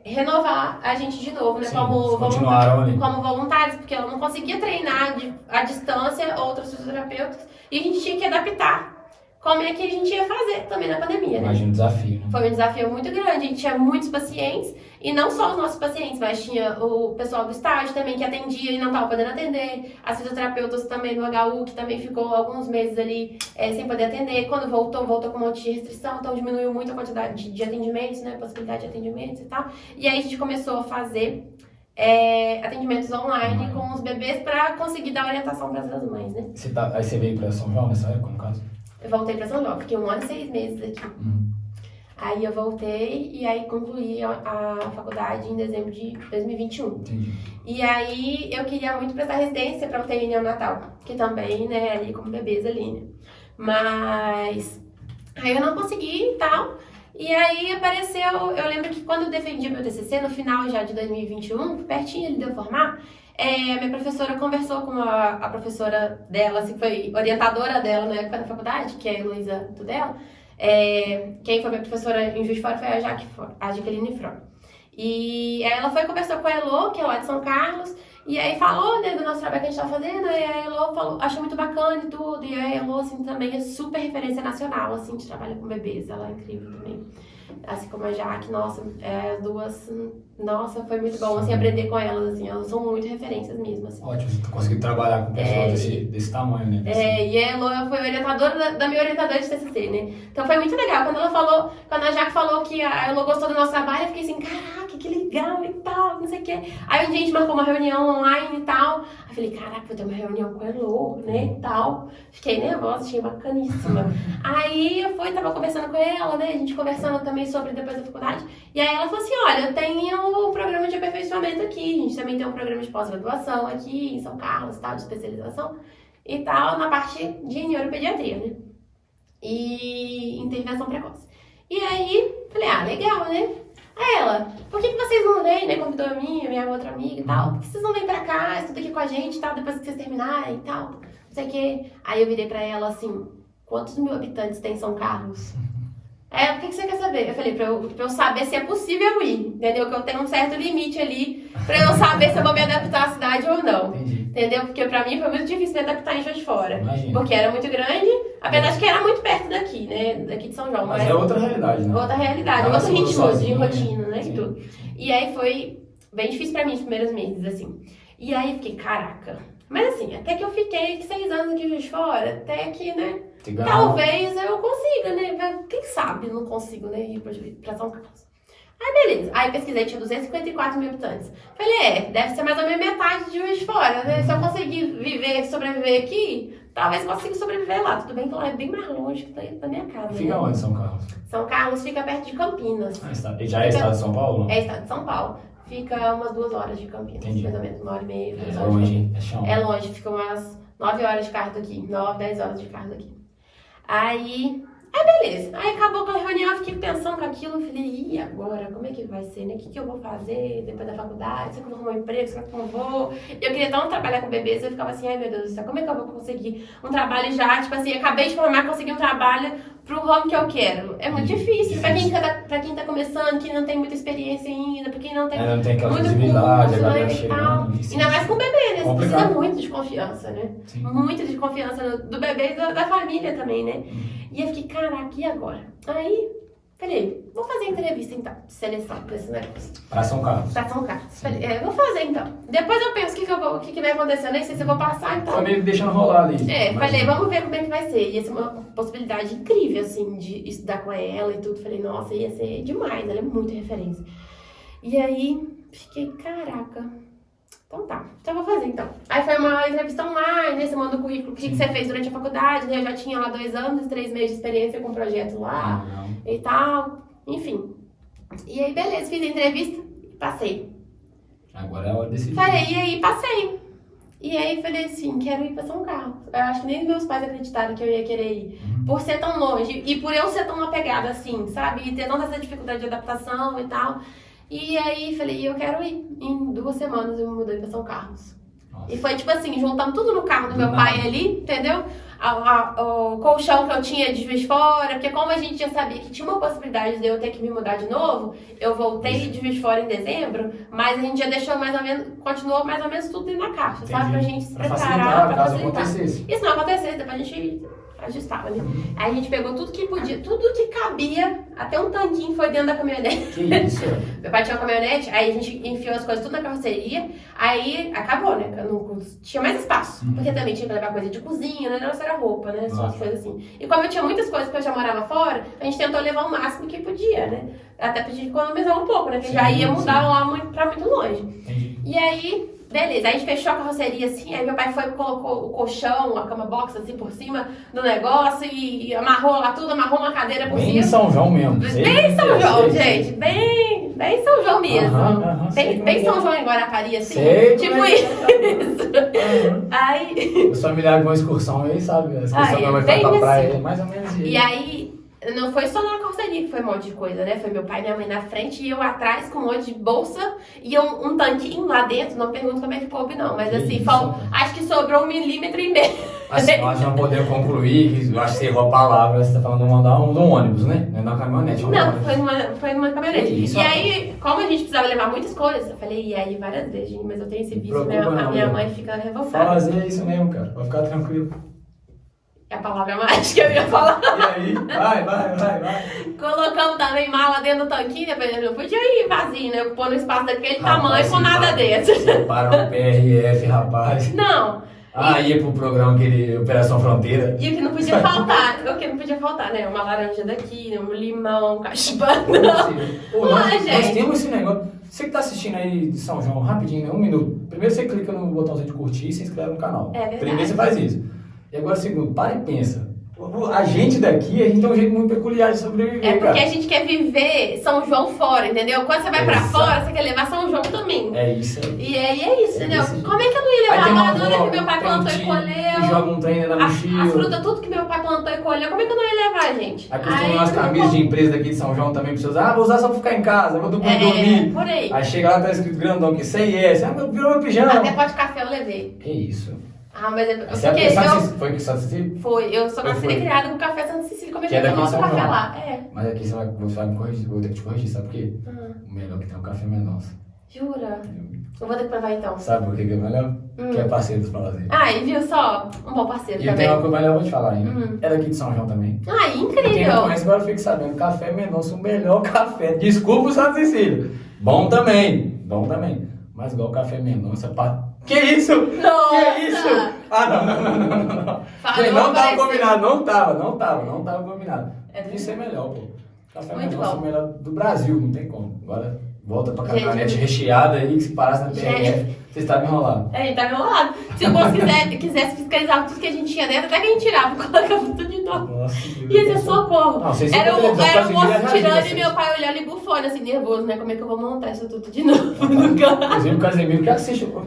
renovar a gente de novo, né, Sim, como voluntários, porque ela não conseguia treinar à distância outros fisioterapeutas e a gente tinha que adaptar como é que a gente ia fazer também na pandemia, né? Imagina um desafio, né? Foi um desafio muito grande, a gente tinha muitos pacientes, e não só os nossos pacientes, mas tinha o pessoal do estágio também que atendia e não estava podendo atender, as fisioterapeutas também do HU, que também ficou alguns meses ali sem poder atender, quando voltou com um monte de restrição, então diminuiu muito a quantidade de atendimentos, né, possibilidade de atendimentos e tal, e aí a gente começou a fazer atendimentos online com os bebês para conseguir dar orientação para as mães, né? Aí você veio para São João nessa época, no caso? Eu voltei para São João, fiquei 1 ano e 6 meses aqui. Aí eu voltei e aí concluí a faculdade em dezembro de 2021. Entendi. E aí eu queria muito prestar residência para UTI neonatal, que também, né, ali como bebês ali, né? Mas aí eu não consegui e tal. E aí apareceu, eu lembro que quando eu defendi meu TCC, no final já de 2021, pertinho ali de eu formar, a minha professora conversou com a professora dela, assim, foi orientadora dela na época da faculdade, que é a Heloísa Tudela. Quem foi minha professora em Juiz de Fora foi a Jaqueline Fron. E aí ela foi conversar com a Elo, que é lá de São Carlos, e aí falou, né, do nosso trabalho que a gente estava fazendo, e a Elo falou, achou muito bacana e tudo, e a Elo, assim, também é super referência nacional, assim, de trabalho com bebês, ela é incrível também. Assim como a Jaque, nossa, as duas, nossa, foi muito bom, assim, aprender com elas, assim, elas são muito referências mesmo, assim. Ótimo, você conseguiu trabalhar com pessoas desse tamanho, né? E a Elo foi orientadora da minha orientadora de TCC, né? Então foi muito legal, quando a Jaque falou que a Elo gostou do nosso trabalho, eu fiquei assim, caraca, que legal e tal, não sei o quê. Aí um dia a gente marcou uma reunião online e tal, aí falei, caraca, vou ter uma reunião com a Elo, né, e tal. Fiquei nervosa, achei bacaníssima. Aí eu tava conversando com ela, né, a gente conversando também sobre depois da faculdade, e aí ela falou assim, olha, eu tenho um programa de aperfeiçoamento aqui, a gente também tem um programa de pós-graduação aqui em São Carlos, tal, de especialização e tal, na parte de neuropediatria, né, e intervenção precoce. E aí, falei, legal, né? Aí ela, por que vocês não vêm, né? Convidou a minha outra amiga e tal. Por que vocês não vêm pra cá, estuda aqui com a gente e tal, depois que vocês terminarem e tal, não sei o quê. Aí eu virei pra ela assim, quantos mil habitantes tem São Carlos? O que você quer saber? Eu falei, pra eu saber se é possível ir, entendeu? Que eu tenho um certo limite ali pra eu saber se eu vou me adaptar à cidade ou não. Entendi. Entendeu? Porque pra mim foi muito difícil me adaptar em Juiz de Fora. Imagina. Porque era muito grande, apesar de que era muito perto daqui, né? Daqui de São João. Mas é outra realidade, né? Outra realidade, outro ritmo de rotina, né? E tudo. E aí foi bem difícil pra mim os primeiros meses, assim. E aí fiquei, caraca. Mas assim, até que eu fiquei 6 anos aqui em Juiz de Fora, até que, né, talvez eu consiga, né, mas quem sabe não consigo, né, ir pra São Carlos. Aí beleza, aí pesquisei, tinha 254 mil habitantes. Falei, deve ser mais ou menos metade de Juiz de Fora, né, se eu conseguir sobreviver aqui, talvez consiga sobreviver lá. Tudo bem que lá é bem mais longe que da minha casa. Fica né? onde, São Carlos? São Carlos fica perto de Campinas. Já é estado de São Paulo? É estado de São Paulo. Fica umas 2 horas de Campinas, Entendi. mais ou menos, 1h30, 2 É horas. longe, é chão. É longe, fica umas 9 horas de carro daqui, 9, 10 horas de carro daqui. Aí beleza. Aí acabou com a reunião, eu fiquei pensando com aquilo, eu falei, e agora? Como é que vai ser, né? O que eu vou fazer depois da faculdade? Será que eu vou arrumar um emprego? Será que eu não vou? Eu queria tanto trabalhar com bebês, eu ficava assim, ai meu Deus do céu, como é que eu vou conseguir um trabalho já? Tipo assim, acabei de formar, consegui um trabalho pro ramo que eu quero. É muito difícil. Pra quem tá começando, quem não tem muita experiência ainda, pra quem não tem não tem aquela muito visibilidade, curso, a galera né, e chegando. tal. Ainda mais com o bebê, né? Você precisa muito de confiança, né? Sim. Muito de confiança do bebê e da família também, né? E eu fiquei, caraca, e agora? Aí, falei, vou fazer entrevista então, de seleção pra esse negócio. Pra São Carlos. Pra São Carlos. Falei, vou fazer então. Depois eu penso o que vai acontecer, eu nem sei se eu vou passar então. Foi meio que deixando rolar ali. Falei, vamos ver como é que vai ser. Ia ser uma possibilidade incrível, assim, de estudar com ela e tudo. Falei, nossa, ia ser demais, ela é muito referência. E aí, fiquei, caraca. Então tá, então eu vou fazer então. Aí foi uma entrevista online, né? Você manda o currículo, o que você fez durante a faculdade, né? Eu já tinha lá 2 anos e 3 meses de experiência com projeto lá e tal, enfim. E aí, beleza, fiz a entrevista e passei. Agora é a hora de decidir. Falei, e aí, passei. E aí, falei assim, quero ir pra São Carlos. Eu acho que nem meus pais acreditaram que eu ia querer ir. Por ser tão longe e por eu ser tão apegada assim, sabe? E ter tanta essa dificuldade de adaptação e tal. E aí, falei, eu quero ir. Em 2 semanas eu me mudei pra São Carlos. Nossa. E foi tipo assim, juntando tudo no carro do meu pai ali, entendeu? O colchão que eu tinha de Juiz de Fora, porque como a gente já sabia que tinha uma possibilidade de eu ter que me mudar de novo, eu voltei de Juiz de Fora em dezembro, mas a gente já deixou mais ou menos, continuou mais ou menos tudo dentro da caixa, sabe? Pra gente se preparar, pra caso facilitar. acontecesse. Isso não acontecesse, depois a gente ajustava, né? Aí a gente pegou tudo que podia, tudo que cabia, até um tanquinho foi dentro da caminhonete. Que isso? Meu pai tinha uma caminhonete, aí a gente enfiou as coisas tudo na carroceria, aí acabou, né? Não tinha mais espaço, porque também tinha que levar coisa de cozinha, né? Não era roupa, né? Só as coisas assim. E como eu tinha muitas coisas, porque eu já morava fora, a gente tentou levar o máximo que podia, né? Até pra gente economizar um pouco, né? Porque já ia mudar lá pra muito longe. Entendi. E aí, beleza, aí a gente fechou a carroceria assim, aí meu pai foi e colocou o colchão, a cama box assim por cima do negócio e amarrou lá tudo, amarrou uma cadeira por cima. Bem São João mesmo. Bem São João, gente, bem São João mesmo. Bem São João em Guarapari, assim. Tipo isso. Aí... Os familiares vão excursão aí, sabe? A excursão não vai ficar pra praia, mais ou menos isso. E aí... Não foi só na carroceria que foi um monte de coisa, né? Foi meu pai e minha mãe na frente e eu atrás com um monte de bolsa e um tanquinho lá dentro. Não pergunto como é que coube, não. Mas assim, acho que sobrou 1,5 milímetros. Assim, nós não podemos concluir, eu acho que você errou a palavra, você tá falando de mandar um ônibus, né? Não é na caminhonete. Não, foi numa caminhonete. E aí, como a gente precisava levar muitas coisas, eu falei, e aí várias vezes, gente, mas eu tenho esse vício, a minha mãe fica revoltada. Fazer isso mesmo, cara, pra ficar tranquilo. É a palavra mágica que eu ia falar. E aí? Vai. Colocamos também mala dentro do tanquinho, depois eu não podia ir vazio, né? Ocupando espaço daquele tamanho com nada dentro. Para o PRF, rapaz. Não. Ia pro programa aquele Operação Fronteira. E o que não podia faltar, né? Uma laranja daqui, um limão, um cachibana. Nós temos esse negócio. Você que tá assistindo aí de São João, rapidinho, né? 1 minuto. Primeiro você clica no botãozinho de curtir e se inscreve no canal. É verdade. Primeiro você faz isso. E agora, segundo, para e pensa. A gente daqui, a gente tem um jeito muito peculiar de sobreviver, É porque a gente quer viver São João fora, entendeu? Quando você vai pra fora, você quer levar São João também. É isso aí. E aí é isso, entendeu? Como é que eu não ia levar a madura que meu pai plantou e colheu? E joga um trem na mochila. As frutas, tudo que meu pai plantou e colheu, como é que eu não ia levar, gente? Aí costumam umas camisas de empresa daqui de São João também pra você usar. Vou usar só pra ficar em casa, vou dormir. Por aí. Aí chega lá, tá escrito grandão que CIS. Virou meu pijama. Até pó de café eu levei. Que isso? Mas Foi que Santa Cecília? Foi, eu sou nascida e criada com café Santa Cecília, como é que eu tomo café João. lá? Mas aqui você vai me corrigir, vou ter que te corrigir, sabe por quê? O melhor que tem é o café Mendonça. Jura? Eu vou ter que provar então. Sabe por que é melhor? Que é parceiro dos Palazeiros. E viu só? Um bom parceiro também. E tem uma coisa melhor, eu vou te falar ainda. É daqui de São João também. Incrível! Quem não conhece agora fique sabendo, café Mendonça, o melhor café. Desculpa o Santa Cecília. Bom também. bom também. Mas igual café Mendonça, que isso? Nossa! Que isso? Ah, não. Falou, Não tava parece- combinado, não tava combinado. Isso é melhor, pô. Café Muito Mendonça é o bom. melhor do Brasil, não tem como. Agora volta pra Gente, caminhonete recheada aí, que se parasse na Gente. PRF, você estava enrolado. É, tá meu lado. Se o povo quisesse fiscalizar tudo que a gente tinha dentro, até que a gente tirava, colocava tudo de novo. Nossa, Ia ser socorro. Não, vocês Era o sempre televisão, moço quase tirando vira e meu pai olhando e bufando, assim, nervoso, né? Como é que eu vou montar isso tudo de novo no carro? Inclusive o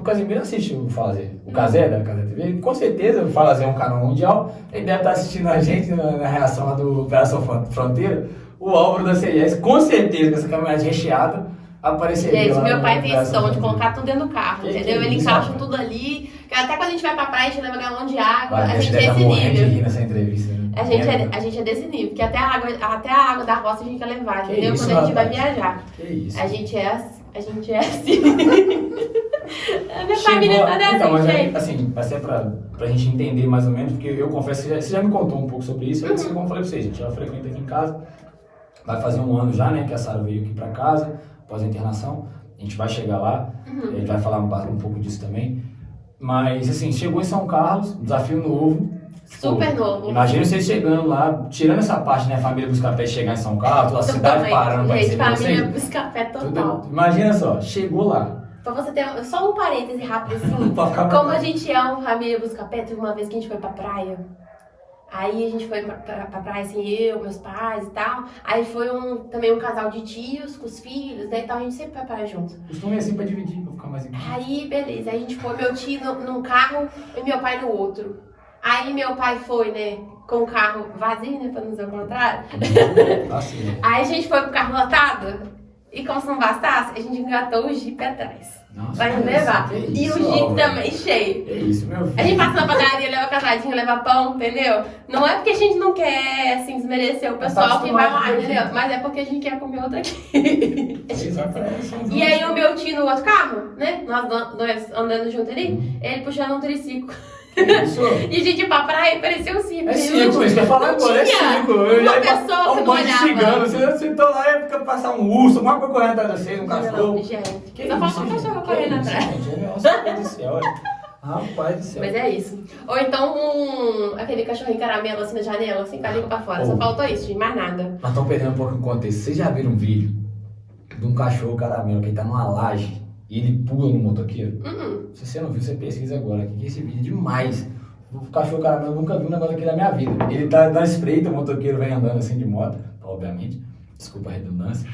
Casemiro assiste o Fazer. O Casé da Casé TV, com certeza o Fazer é um canal mundial. Ele deve estar assistindo a gente na reação lá do Operação Fronteira. O Álvaro da CIS, com certeza, com essa caminhonete recheada, apareceria Gente, lá meu no pai tem esse Operação dom de Fronteira. colocar tudo dentro do carro, Que entendeu? Ele isso, encaixa rapaz? tudo ali. Até quando a gente vai pra praia, a gente leva galão de água. Vai, A você gente deve é estar esse morrendo de nível. rir nessa entrevista. Né? A gente é desse nível, porque até a água da roça a gente quer levar, Que entendeu? isso, Quando a gente vai rapaz? viajar. Que isso. A gente é assim. A minha família tá dessa, Então, mas gente. assim, vai ser pra gente entender mais ou menos, porque eu confesso que você já me contou um pouco sobre isso, antes, como eu falei pra vocês, gente, ela frequenta aqui em casa, vai fazer um ano já, né, que a Sara veio aqui pra casa, após a internação, a gente vai chegar lá, ele vai falar um pouco disso também, mas assim, chegou em São Carlos, desafio novo, Super novo. imagina vocês chegando lá, tirando essa parte, né, a família Buscapé chegar em São Carlos, a cidade parando pra Gente, receber família vocês. Buscapé total. Imagina só, chegou lá. Pra você ter só um parêntese rápido assim, Pra ficar como a gente é uma família Buscapé, teve uma vez que a gente foi pra praia. Aí a gente foi pra praia, assim, eu, meus pais e tal. Aí foi também um casal de tios com os filhos, né? Então a gente sempre vai pra praia junto. Costuma ir assim pra dividir, pra ficar mais em casa. Aí, beleza. Aí a gente foi, meu tio num carro e meu pai no outro. Aí meu pai foi, né, com o carro vazio, né, pra não dizer o contrário. Assim, né? Aí a gente foi com o carro lotado. E como se não bastasse, a gente engatou o Jeep atrás. Nossa, Vai que levar. isso, que E o isso, Jeep ó, também cheio. É isso, meu filho. A gente passa na padaria, leva casadinho, leva pão, entendeu? Não é porque a gente não quer, assim, desmerecer o pessoal que vai lá, entendeu? Mas é porque a gente quer comer outra aqui. E aí o meu tio no outro carro, né? Nós andando junto ali, ele puxando um triciclo. Isso. E a gente ia pra praia, parecia um circo. É circo, isso que eu ia falar agora, é tinha circo. uma pessoa que um não bando olhava. cigano, você tá lá e fica passar um urso, alguma coisa correndo atrás de vocês, um cachorro. Não, gente. Que Só isso, falta um gente? cachorro Que correndo isso, atrás. gente? Nossa, meu Deus do céu, olha. Rapaz do céu. Mas é isso. Ou então aquele cachorrinho caramelo assim na janela, assim, com a língua pra fora. Só Oh. faltou isso, gente, mais nada. Nós estamos perdendo um pouco o contexto. Vocês já viram um vídeo de um cachorro caramelo que ele tá numa laje e ele pula no motoqueiro? Se você não viu, você pesquisa agora. Que esse vídeo é demais. O cachorro caramelo, eu nunca vi um negócio daquele na minha vida. Ele tá na espreita, o motoqueiro vem andando assim de moto, obviamente. Desculpa a redundância.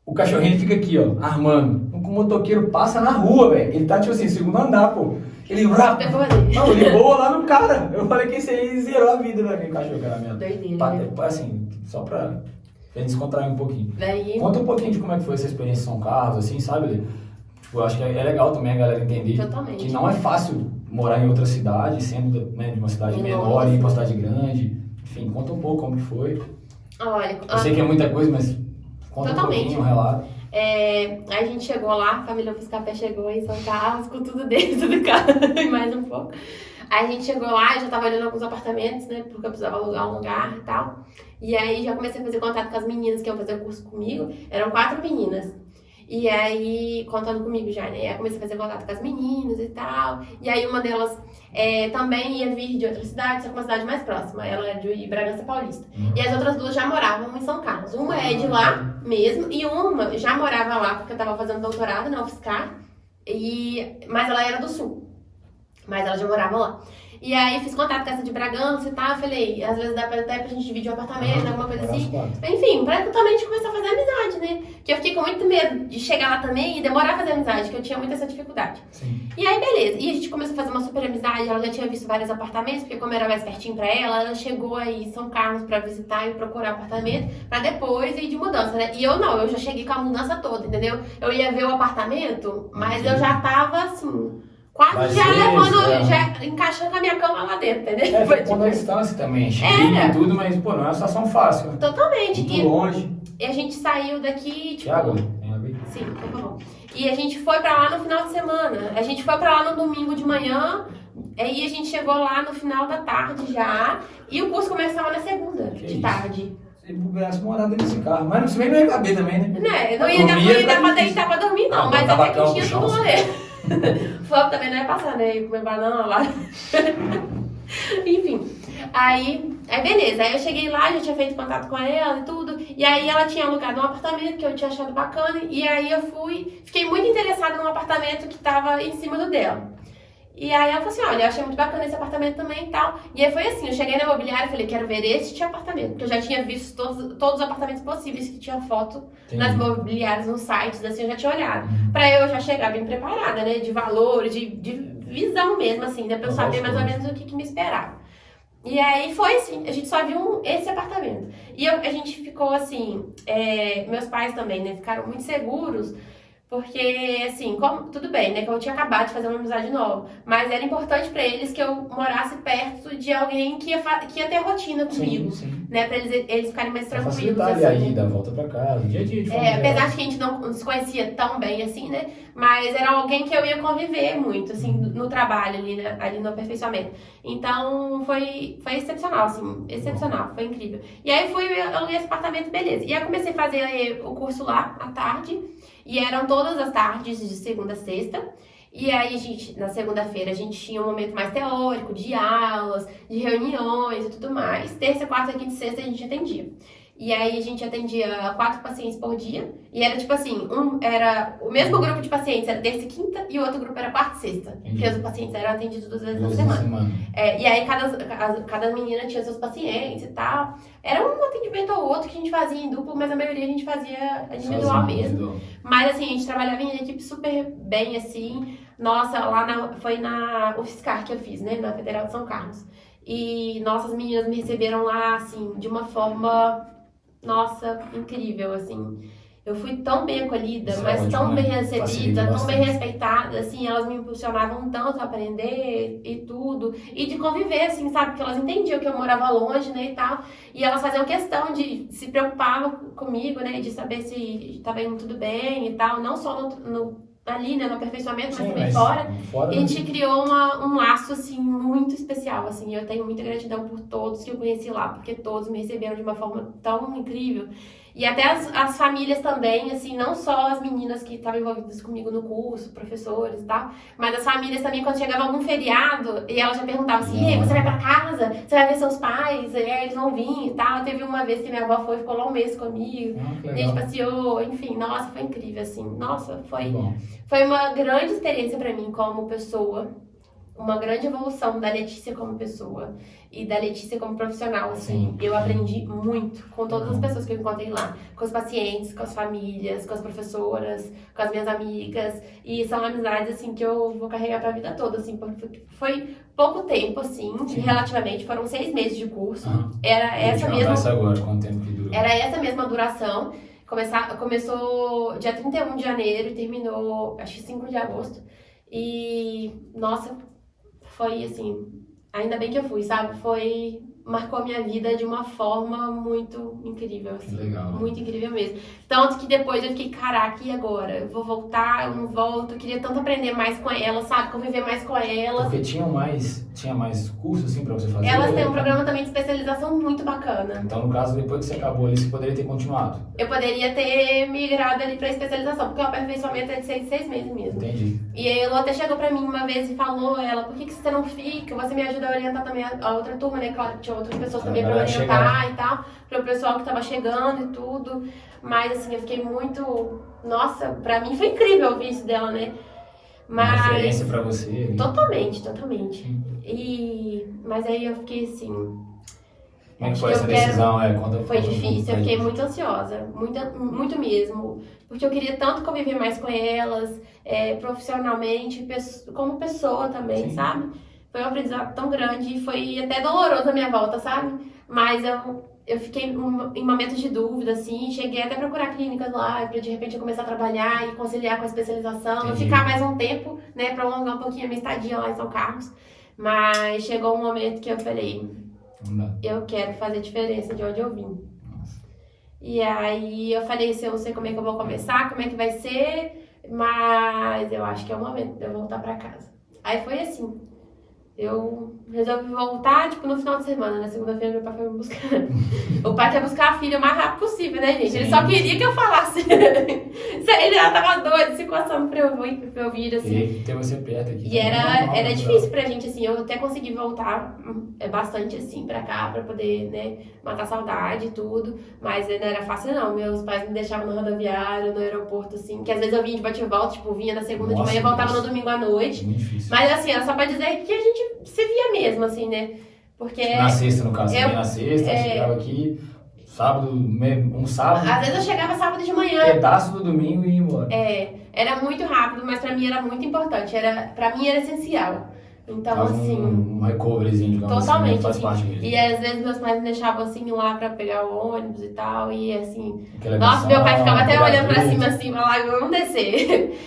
O cachorrinho fica aqui, ó, armando. O motoqueiro passa na rua, velho. Ele tá, tipo assim, segundo andar, pô. Ele... Não, ele voa lá no cara. Eu falei que esse aí zerou a vida daquele cachorro caramelo. Doideira, né? Assim, só pra gente descontrair um pouquinho. Daí, Conta um pouquinho de como é que foi essa experiência em São Carlos, assim, sabe? Tipo, eu acho que é legal também a galera entender Totalmente. que não é fácil morar em outra cidade, sendo, né, de uma cidade menor e ir pra uma cidade grande. Enfim, conta um pouco como que foi. olha, Eu sei que é muita coisa, mas conta Totalmente. um pouquinho, um relato. aí a gente chegou lá, a família Buscapé chegou em São Carlos com tudo dentro do carro e mais um pouco. Aí a gente chegou lá, já tava olhando alguns apartamentos, né, porque eu precisava alugar um lugar e tal. E aí já comecei a fazer contato com as meninas que iam fazer o curso comigo. Eram 4 meninas. E aí, contando comigo já, né? Aí comecei a fazer contato com as meninas e tal. E aí uma delas também ia vir de outra cidade, só que uma cidade mais próxima. Ela é de Bragança Paulista. E as outras duas já moravam em São Carlos. Uma é de lá mesmo e uma já morava lá, porque eu tava fazendo doutorado na UFSCar. Mas ela era do Sul. Mas ela já morava lá. E aí fiz contato com essa de Bragança e tal. Falei, às vezes dá até pra gente dividir um apartamento, alguma coisa assim. Enfim, pra totalmente começar a fazer amizade, né? Que eu fiquei com muito medo de chegar lá também e demorar a fazer amizade, que eu tinha muita essa dificuldade. Sim. E aí, beleza. E a gente começou a fazer uma super amizade. Ela já tinha visto vários apartamentos, porque como era mais pertinho pra ela chegou aí em São Carlos pra visitar e procurar apartamento, pra depois ir de mudança, né? E eu não, eu já cheguei com a mudança toda, entendeu? Eu ia ver o apartamento, mas eu já tava assim... Quase já levando, já encaixando a minha cama lá dentro, entendeu? Foi tipo a distância também, chique e tudo, mas, pô, não é uma situação fácil. Né? Totalmente. Muito longe. E a gente saiu daqui, tipo... Thiago, tem a ver? Sim, por favor. E a gente foi pra lá no final de semana. A gente foi pra lá no domingo de manhã, aí a gente chegou lá no final da tarde já, e o curso começava na segunda de tarde. se pudesse morar dentro desse carro. Mas se bem não ia caber também, né? Né? Não ia dar pra deitar pra dormir, não. Mas tava até que cama tinha pro chão, tudo rolê. Fogo também não ia passar, né? Ia comer banana lá. Enfim. Aí beleza. Aí eu cheguei lá, já tinha feito contato com ela e tudo. E aí ela tinha alugado um apartamento que eu tinha achado bacana. E aí eu fiquei muito interessada num apartamento que tava em cima do dela. E aí ela falou assim, olha, eu achei muito bacana esse apartamento também e tal. E aí foi assim, eu cheguei na imobiliária e falei, quero ver este apartamento. Porque eu já tinha visto todos os apartamentos possíveis que tinha foto nas imobiliárias, nos sites, assim, eu já tinha olhado. Pra eu já chegar bem preparada, né, de valor, de visão mesmo, assim, né, pra eu saber mais ou menos o que me esperava. E aí foi assim, a gente só viu esse apartamento. E a gente ficou assim, meus pais também, né, ficaram muito seguros. Porque, assim, tudo bem, né? Que eu tinha acabado de fazer uma amizade nova. Mas era importante pra eles que eu morasse perto de alguém que ia ter rotina comigo. Sim. Né? Pra eles ficarem mais Pra tranquilos. facilitar Assim, ali a né? ida, volta pra casa, dia a dia de forma Apesar geral. de que a gente não se conhecia tão bem assim, né? Mas era alguém que eu ia conviver muito, assim, no trabalho ali, né? Ali no aperfeiçoamento. Então foi excepcional, assim, excepcional, foi incrível. E aí eu aluguei esse apartamento, beleza. E aí eu comecei a fazer o curso lá à tarde. E eram todas as tardes, de segunda a sexta. E aí, na segunda-feira, a gente tinha um momento mais teórico, de aulas, de reuniões e tudo mais. Terça, quarta, quinta e sexta a gente atendia. E aí a gente atendia 4 pacientes por dia. E era tipo assim, era o mesmo grupo de pacientes era terça e quinta, e o outro grupo era quarta e sexta. Porque os pacientes eram atendidos 2 vezes na semana. E aí cada menina tinha seus pacientes e tal. Era um atendimento ou outro que a gente fazia em duplo, mas a maioria a gente fazia individual mesmo. Mas assim, a gente trabalhava em equipe super bem, assim. Nossa, foi na UFSCar que eu fiz, né? Na Federal de São Carlos. E nossas meninas me receberam lá, assim, de uma forma... Nossa, incrível, assim. Eu fui tão bem acolhida, mas tão bem recebida, tão bem respeitada, assim, elas me impulsionavam tanto a aprender e tudo. E de conviver, assim, sabe? Porque elas entendiam que eu morava longe, né, e tal. E elas faziam questão de se preocupavam comigo, né, de saber se estava indo tudo bem e tal. Não só ali, né, no aperfeiçoamento, mas também fora. E a gente criou um laço, assim, muito especial, assim. Eu tenho muita gratidão por todos que eu conheci lá, porque todos me receberam de uma forma tão incrível. E até as famílias também, assim, não só as meninas que estavam envolvidas comigo no curso, professores e tal, mas as famílias também, quando chegava algum feriado, e elas já perguntavam assim, ei, você vai pra casa? Você vai ver seus pais? E aí eles vão vir e tal. Teve uma vez que minha avó ficou lá um mês comigo, a gente passeou, enfim, nossa, foi incrível, assim. Nossa, foi uma grande experiência pra mim como pessoa, uma grande evolução da Letícia como pessoa e da Letícia como profissional, assim. Eu aprendi muito com todas as pessoas que eu encontrei lá, com os pacientes, com as famílias, com as professoras, com as minhas amigas, e são amizades, assim, que eu vou carregar pra vida toda, assim, porque foi pouco tempo, assim, relativamente, foram 6 meses de curso, era essa mesma duração. Começou dia 31 de janeiro e terminou, acho que 5 de agosto. E, nossa, foi assim, ainda bem que eu fui, sabe? Marcou a minha vida de uma forma muito incrível, assim. Legal. Muito incrível mesmo. Tanto que depois eu fiquei, caraca, e agora? Eu vou voltar, eu não volto? Eu queria tanto aprender mais com ela, sabe? Conviver mais com ela. Porque tinha mais cursos, assim, pra você fazer? Elas têm um programa também de especialização muito bacana. Então, no caso, depois que você acabou ali, você poderia ter continuado? Eu poderia ter migrado ali pra especialização, porque o aperfeiçoamento é de 6 meses mesmo. Entendi. E aí, ela até chegou pra mim uma vez e falou, por que você não fica? Você me ajuda a orientar também a outra turma, né? Claro que tinha outras pessoas também pra orientar e tal, pro pessoal que tava chegando e tudo. Mas, assim, eu fiquei muito... Nossa, pra mim foi incrível ouvir isso dela, né? Uma referência pra você? Totalmente. Mas aí eu fiquei assim... Como é que foi essa decisão? Foi difícil, eu fiquei muito ansiosa, muito mesmo. Porque eu queria tanto conviver mais com elas, profissionalmente, como pessoa também, sabe? Foi um aprendizado tão grande e foi até doloroso a minha volta, sabe? Mas eu fiquei em momentos de dúvida, assim, cheguei até a procurar clínicas lá, pra de repente eu começar a trabalhar e conciliar com a especialização, ficar mais um tempo, né, prolongar um pouquinho a minha estadia lá em São Carlos. Mas chegou um momento que eu falei, eu quero fazer diferença de onde eu vim. E aí eu falei, eu não sei como é que eu vou começar, como é que vai ser, mas eu acho que é o momento de eu voltar pra casa. Aí foi assim. Eu resolvi voltar, tipo, no final de semana, na segunda-feira meu pai foi me buscar. O pai quer buscar a filha o mais rápido possível, né, gente? Ele Sim. só queria que eu falasse. Ele já tava doido, se coçando pra eu vir, assim. Queria ter você perto aqui. E era difícil pra gente, assim, eu até consegui voltar bastante, assim, pra cá, pra poder, né, matar a saudade e tudo, mas não era fácil, não. Meus pais me deixavam no rodoviário, no aeroporto, assim, que às vezes eu vinha de bate-volta, tipo, vinha na segunda de manhã e voltava no domingo à noite. Muito difícil. Mas, assim, era só pra dizer que a gente se via mesmo, assim, né, porque... Na sexta, no caso, você eu- vinha na sexta, chegava aqui, sábado, um sábado, Às vezes eu chegava sábado de manhã, pedaço do domingo e ia embora. era muito rápido, mas pra mim era muito importante, pra mim era essencial. Então, Faz assim... um recoveryzinho, digamos Totalmente, assim, faz assim. parte mesmo. E às vezes meus pais me deixavam assim lá pra pegar o ônibus e tal, e assim. Aquela Nossa, emoção, meu pai ficava até aquele olhando pra atrito. cima assim, falava, vamos descer.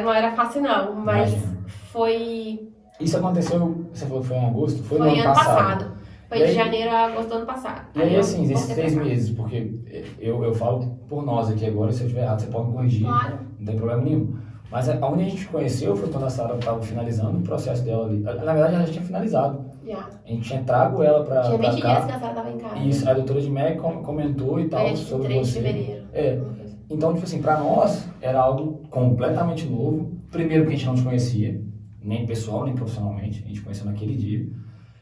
Não era fácil não, mas Imagina. foi Isso aconteceu, você falou que foi em agosto? Foi no ano ano passado. Foi E de aí- janeiro a agosto do ano passado. E aí, eu assim, esses voltei 3 pra cá. meses, porque eu falo por nós aqui agora, se eu estiver errado, você pode me corrigir, Claro. não tem problema nenhum. Mas onde a gente se conheceu foi quando a Sara estava finalizando o processo dela ali. Na verdade, ela já tinha finalizado. Já. A gente tinha trago ela pra Tinha 20 dias cá. que a Sara tava em casa. Isso, a doutora de MEC comentou e tal Foi tipo sobre 3 de você. fevereiro. É. Então, tipo assim, pra nós era algo completamente novo. Primeiro que a gente não te conhecia, nem pessoal, nem profissionalmente. A gente conheceu naquele dia.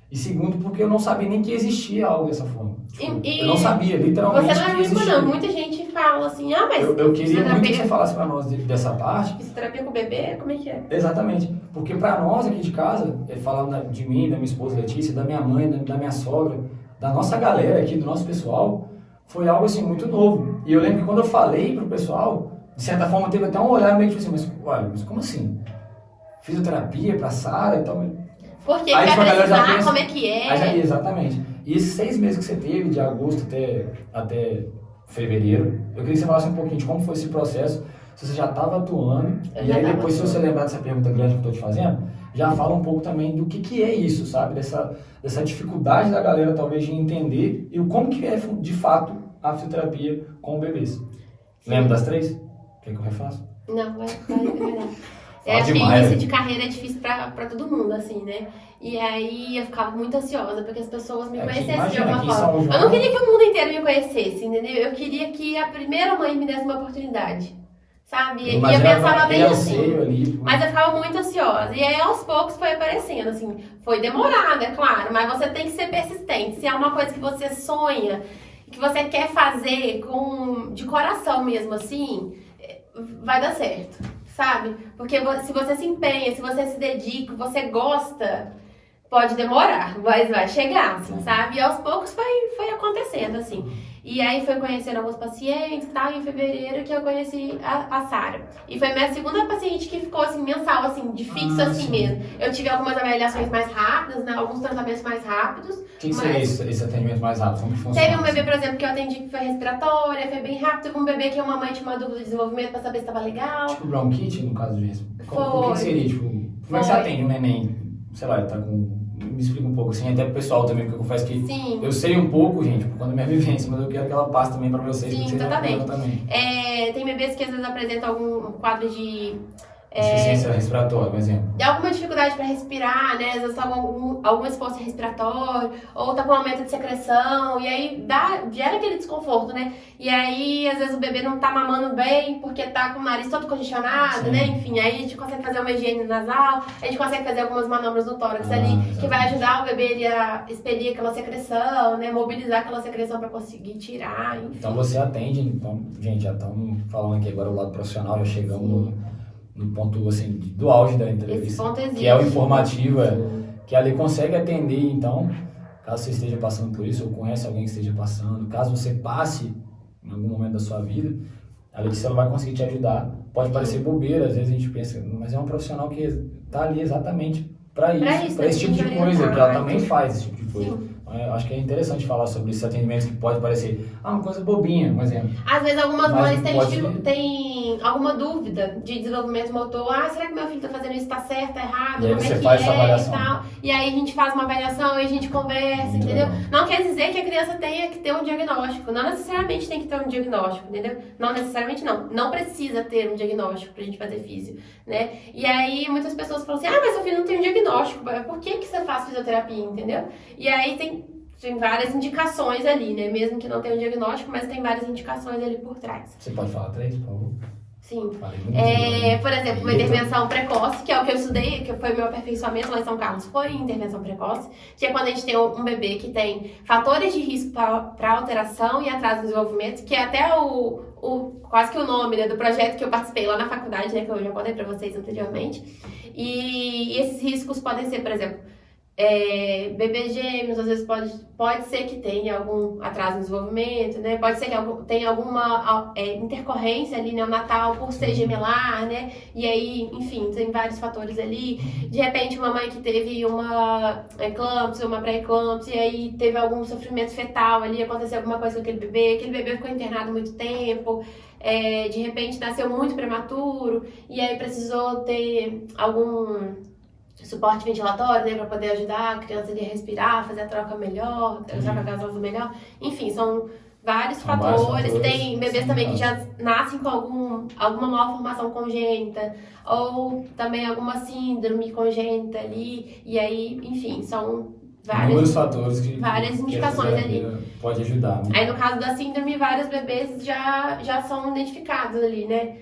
E segundo, porque eu não sabia nem que existia algo dessa forma. Tipo, E- eu não sabia, literalmente, Você não é que único, existia. não. Muita gente fala assim, ah, mas Eu queria muito que fisioterapia- você falasse pra nós dessa parte. fisioterapia com bebê, como é que é? Exatamente. Porque pra nós aqui de casa, falando de mim, da minha esposa Letícia, da minha mãe, da minha sogra, da nossa galera aqui, do nosso pessoal, foi algo assim muito novo. E eu lembro que quando eu falei pro pessoal, de certa forma teve até um olhar meio tipo assim, mas olha, mas como assim? Fisioterapia pra Sara e tal. Porque Aí, quer tipo, a galera já precisar, pensa- como é que é? Aí já- exatamente. E esses 6 meses que você teve, de agosto até fevereiro, eu queria que você falasse um pouquinho de como foi esse processo, se você já estava atuando, Eu e já aí tava depois, se você atuando. lembrar dessa pergunta grande que eu estou te fazendo, já fala um pouco também do que é isso, sabe? Dessa dificuldade da galera, talvez, de entender e o como que é, de fato, a fisioterapia com bebês. Lembra das 3? Quer que eu refaça? Não, vai dar. Fala Acho que demais, início né? de carreira é difícil pra todo mundo, assim, né? E aí eu ficava muito ansiosa porque as pessoas me Aqui, conhecessem de imagina, alguma aqui em forma. São João- Eu não queria que o mundo inteiro me conhecesse, entendeu? Eu queria que a primeira mãe me desse uma oportunidade, sabe? E eu pensava bem assim. Ali, Mas eu ficava muito ansiosa. E aí, aos poucos, foi aparecendo, assim. Foi demorado, é claro, mas você tem que ser persistente. Se é uma coisa que você sonha, que você quer fazer de coração mesmo, assim, vai dar certo, sabe? Porque se você se empenha, se você se dedica, você gosta, pode demorar, mas vai chegar, assim, sabe? E aos poucos foi acontecendo, assim. E aí foi conhecendo alguns pacientes e tal, e em fevereiro que eu conheci a Sara. E foi minha segunda paciente que ficou, assim, mensal, assim, de fixo, assim sim. mesmo. Eu tive algumas avaliações mais rápidas, né? Alguns tratamentos mais rápidos. O que seria esse atendimento mais rápido? Como que funciona? Teve um bebê, por exemplo, que eu atendi que foi respiratória, foi bem rápido. Teve um bebê que uma mãe tinha uma dúvida de desenvolvimento pra saber se tava legal. Tipo bronquite, no caso de o Foi. que seria? Tipo, como é que você Foi. atende um neném? Sei lá, tá com... Me explica um pouco, assim, até pro pessoal também, porque eu confesso que Sim. eu sei um pouco, gente, por conta da minha vivência, mas eu quero que ela passe também pra vocês, Sim, porque vocês totalmente. aprendam também. Tem bebês que às vezes apresentam algum quadro de Insuficiência respiratória, por exemplo. alguma dificuldade para respirar, né? Às vezes tá com algum esforço respiratório, ou tá com aumento de secreção, e aí gera aquele desconforto, né? E aí, às vezes, o bebê não tá mamando bem porque tá com o nariz todo congestionado, Sim. né? Enfim, aí a gente consegue fazer uma higiene nasal, a gente consegue fazer algumas manobras no tórax ali, exatamente. que vai ajudar o bebê ele a expelir aquela secreção, né? Mobilizar aquela secreção para conseguir tirar, enfim. Então você atende, então, gente, já estamos falando aqui agora o lado profissional, já chegamos no ponto, assim, do auge da Esse entrevista, ponto existe. que é o informativo, Sim. que ali consegue atender, então, caso você esteja passando por isso, ou conhece alguém que esteja passando, caso você passe em algum momento da sua vida, a Letícia ela vai conseguir te ajudar. Pode parecer bobeira, às vezes a gente pensa, mas é um profissional que está ali exatamente para Pra isso, isso, para esse tipo de pra coisa, orientar, que ela também então. faz esse tipo de coisa. Sim. Acho que é interessante falar sobre esses atendimentos que pode parecer uma coisa bobinha, um exemplo. Às vezes algumas Mas mães têm alguma dúvida de desenvolvimento motor. Será que meu filho tá fazendo isso, tá certo, tá errado? E aí Como você é que faz essa é avaliação. e tal. E aí a gente faz uma avaliação e a gente conversa, Muito entendeu? legal. Não quer dizer que a criança tenha que ter um diagnóstico. Não necessariamente tem que ter um diagnóstico, entendeu? Não necessariamente não. Não precisa ter um diagnóstico pra gente fazer físio, né? E aí muitas pessoas falam assim, mas seu filho não tem um diagnóstico. Por que você faz fisioterapia, entendeu? E aí tem várias indicações ali, né? Mesmo que não tenha um diagnóstico, mas tem várias indicações ali por trás. Você pode falar 3, por favor? Sim. Por exemplo, uma intervenção precoce, que é o que eu estudei, que foi o meu aperfeiçoamento lá em São Carlos, foi intervenção precoce, que é quando a gente tem um bebê que tem fatores de risco para alteração e atraso no desenvolvimento, que é até quase que o nome, né, do projeto que eu participei lá na faculdade, né, que eu já contei para vocês anteriormente. E esses riscos podem ser, por exemplo, bebês gêmeos, às vezes pode ser que tenha algum atraso no desenvolvimento, né? Pode ser que tenha alguma intercorrência ali neonatal por ser gemelar, né? E aí, enfim, tem vários fatores ali. De repente, uma mãe que teve uma eclâmpsia, uma pré-eclâmpsia, e aí teve algum sofrimento fetal ali, aconteceu alguma coisa com aquele bebê ficou internado muito tempo. De repente, nasceu muito prematuro, e aí precisou ter algum suporte ventilatório, né, para poder ajudar a criança a respirar, fazer a troca melhor, a troca gasosa melhor. Enfim, são vários fatores. Tem bebês também que já nascem com alguma malformação congênita, ou também alguma síndrome congênita ali, e aí, enfim, são vários fatores várias indicações ali. Pode ajudar, né? Aí no caso da síndrome, vários bebês já são identificados ali, né?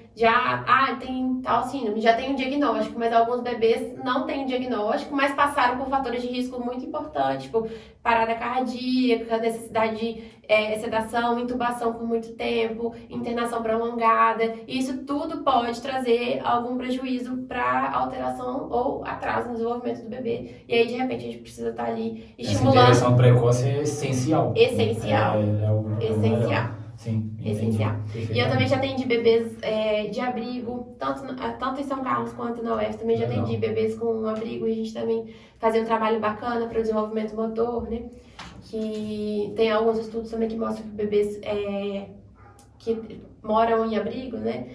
Tem tal síndrome, já tem um diagnóstico, mas alguns bebês não têm diagnóstico, mas passaram por fatores de risco muito importantes, tipo parada cardíaca, necessidade de sedação, intubação por muito tempo, internação prolongada. Isso tudo pode trazer algum prejuízo para alteração ou atraso no desenvolvimento do bebê. E aí, de repente, a gente precisa estar ali estimulando. Essa intervenção precoce é essencial. Essencial. Essencial. Sim, essencial. E eu também já atendi bebês de abrigo, tanto em São Carlos quanto na UF. Também já atendi bebês com abrigo e a gente também fazia um trabalho bacana para o desenvolvimento motor, né? Que tem alguns estudos também que mostram que bebês que moram em abrigo, né?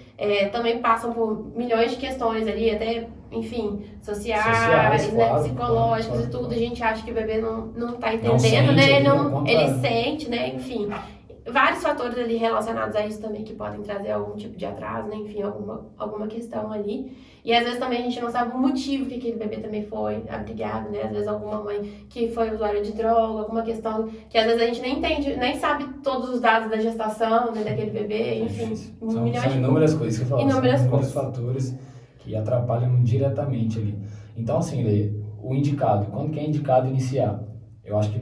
Também passam por milhões de questões ali, até, enfim, sociais, né? Claro, psicológicos claro. E tudo. A gente acha que o bebê não tá entendendo, não sente, né? Ele Sente, né? Enfim. Vários fatores ali relacionados a isso também que podem trazer algum tipo de atraso, né? Enfim, alguma questão ali. E às vezes também a gente não sabe o motivo que aquele bebê também foi abrigado, né? Às vezes alguma mãe que foi usuária de droga, alguma questão que às vezes a gente nem entende, nem sabe todos os dados da gestação, né, daquele bebê, enfim. São inúmeras coisas que você falou. Inúmeros fatores que atrapalham diretamente ali. Então, assim, Lê, o indicado, quando que é indicado iniciar? Eu acho que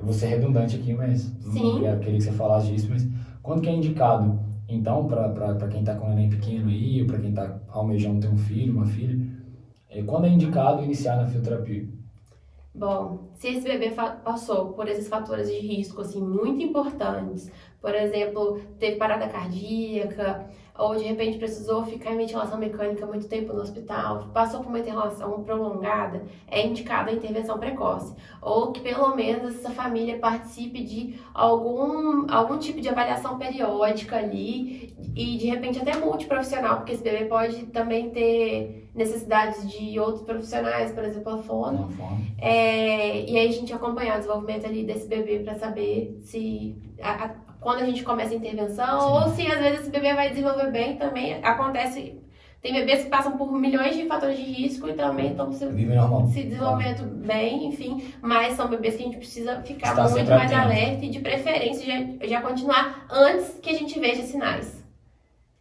vou ser redundante aqui, mas queria que você falasse disso, mas quando que é indicado, então, para quem está com um neném pequeno aí, ou para quem está almejando ter um filho, uma filha, quando é indicado iniciar na fisioterapia? Bom, se esse bebê passou por esses fatores de risco, assim, muito importantes, por exemplo, teve parada cardíaca, ou de repente precisou ficar em ventilação mecânica muito tempo no hospital, passou por uma internação prolongada, é indicada a intervenção precoce. Ou que pelo menos essa família participe de algum tipo de avaliação periódica ali, e de repente até multiprofissional, porque esse bebê pode também ter necessidades de outros profissionais, por exemplo, a fono. E aí a gente acompanhar o desenvolvimento ali desse bebê para saber se quando a gente começa a intervenção, ou se às vezes esse bebê vai desenvolver bem, também acontece. Tem bebês que passam por milhões de fatores de risco e também estão se desenvolvendo bem, enfim, mas são bebês que a gente precisa ficar muito mais alerta e de preferência já continuar antes que a gente veja sinais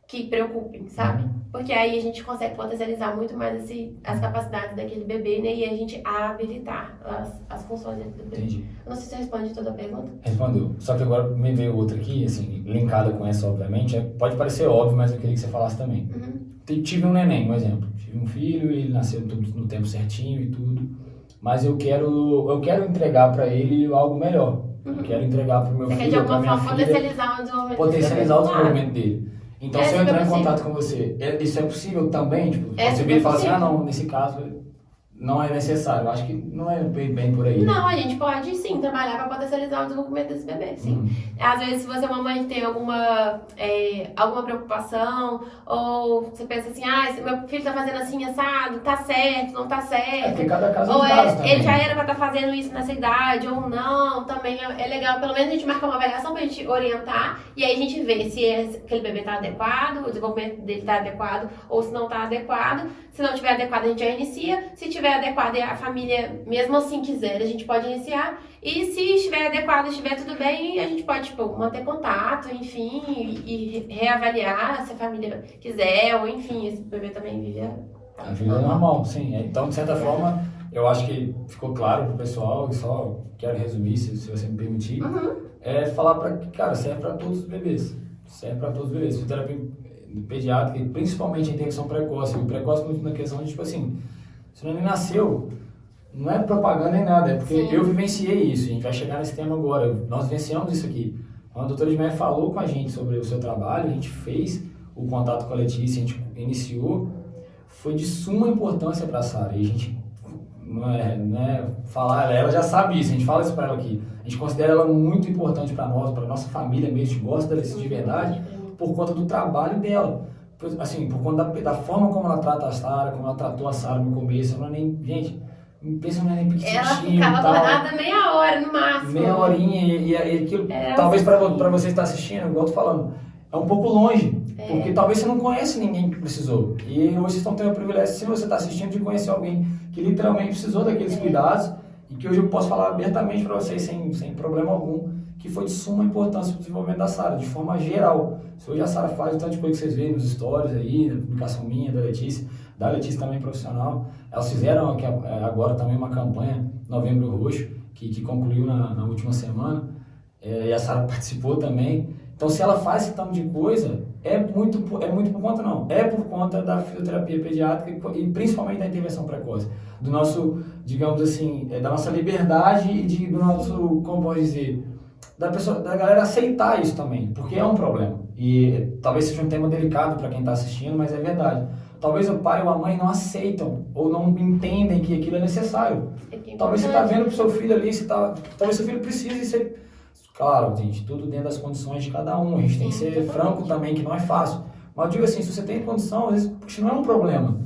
que preocupem, sabe? Porque aí a gente consegue potencializar muito mais as capacidades daquele bebê, né? E a gente habilitar as funções do bebê. Entendi. Eu não sei se você responde toda a pergunta. Respondeu. Só que agora me veio outra aqui, assim, linkada com essa, obviamente. Pode parecer óbvio, mas eu queria que você falasse também. Tive um neném, um exemplo. Tive um filho, ele nasceu tudo no tempo certinho e tudo. Mas eu quero entregar para ele algo melhor. Eu quero entregar para o meu filho, para minha filha. Potencializar o desenvolvimento dele. Então, se eu entrar em contato com você, isso é possível também? Tipo, você vira e fala assim, não, nesse caso, não é necessário. Eu acho que não é bem por aí. Não, a gente pode sim trabalhar para potencializar o desenvolvimento desse bebê, sim. Às vezes, se você é uma mãe que tem alguma preocupação, ou você pensa assim, se meu filho tá fazendo assim, assado, tá certo, não tá certo. Porque cada caso é Ou um caso também. ele já era para estar fazendo isso nessa idade, ou não, também é legal, pelo menos a gente marcar uma avaliação pra gente orientar, e aí a gente vê se aquele bebê tá adequado, o desenvolvimento dele tá adequado, ou se não tá adequado. Se não tiver adequado, a gente já inicia. Se tiver adequado e a família, mesmo assim, quiser, a gente pode iniciar. E se estiver adequado, estiver tudo bem, a gente pode, manter contato, enfim, e reavaliar se a família quiser, ou enfim, esse bebê também vive a vida é normal, sim. Então, de certa forma, eu acho que ficou claro pro pessoal, e só quero resumir, se você me permitir, falar para que, cara, serve para todos os bebês. Serve para todos os bebês. Fisioterapia pediátrica, principalmente a intervenção precoce. E precoce muito na questão de, tipo assim, se o neném nasceu, não é propaganda nem nada, é porque eu vivenciei isso. A gente vai chegar nesse tema agora. Nós vivenciamos isso aqui. Quando a doutora Edmeia falou com a gente sobre o seu trabalho, a gente fez o contato com a Letícia, a gente iniciou, foi de suma importância para a Sara. E a gente não é falar, ela já sabe isso, a gente fala isso para ela aqui. A gente considera ela muito importante para nós, para nossa família mesmo, a gente gosta da Letícia de verdade, por conta do trabalho dela. Assim, por conta da forma como ela trata a Sara, como ela tratou a Sara no começo. Ela nem, gente, pensa numa neném pequitinho. Ela ficava acordada meia hora no máximo. Meia horinha, e aquilo, talvez para você estar assistindo, igual eu tô falando, é um pouco longe. Porque talvez você não conhece ninguém que precisou. E hoje vocês estão tendo o privilégio, se você está assistindo, de conhecer alguém que literalmente precisou daqueles cuidados. E que hoje eu posso falar abertamente para vocês, sem problema algum, que foi de suma importância para o desenvolvimento da Sara, de forma geral. Se hoje a Sara faz o tanto de coisa que vocês veem nos stories aí, na publicação minha, da Letícia também profissional. Elas fizeram aqui, agora também uma campanha, Novembro Roxo, que concluiu na última semana. E a Sara participou também. Então, se ela faz esse tanto de coisa, é muito por conta, não. É por conta da fisioterapia pediátrica e principalmente da intervenção precoce. Do nosso, digamos assim, da nossa liberdade e do nosso, como pode dizer, da galera aceitar isso também, porque é um problema. E talvez seja um tema delicado para quem está assistindo, mas é verdade. Talvez o pai ou a mãe não aceitam ou não entendem que aquilo é necessário. Talvez você está vendo pro seu filho ali, talvez seu filho precise ser... Claro, gente, tudo dentro das condições de cada um. A gente tem que ser franco também, que não é fácil. Mas eu digo assim, se você tem condição, às vezes isso não é um problema.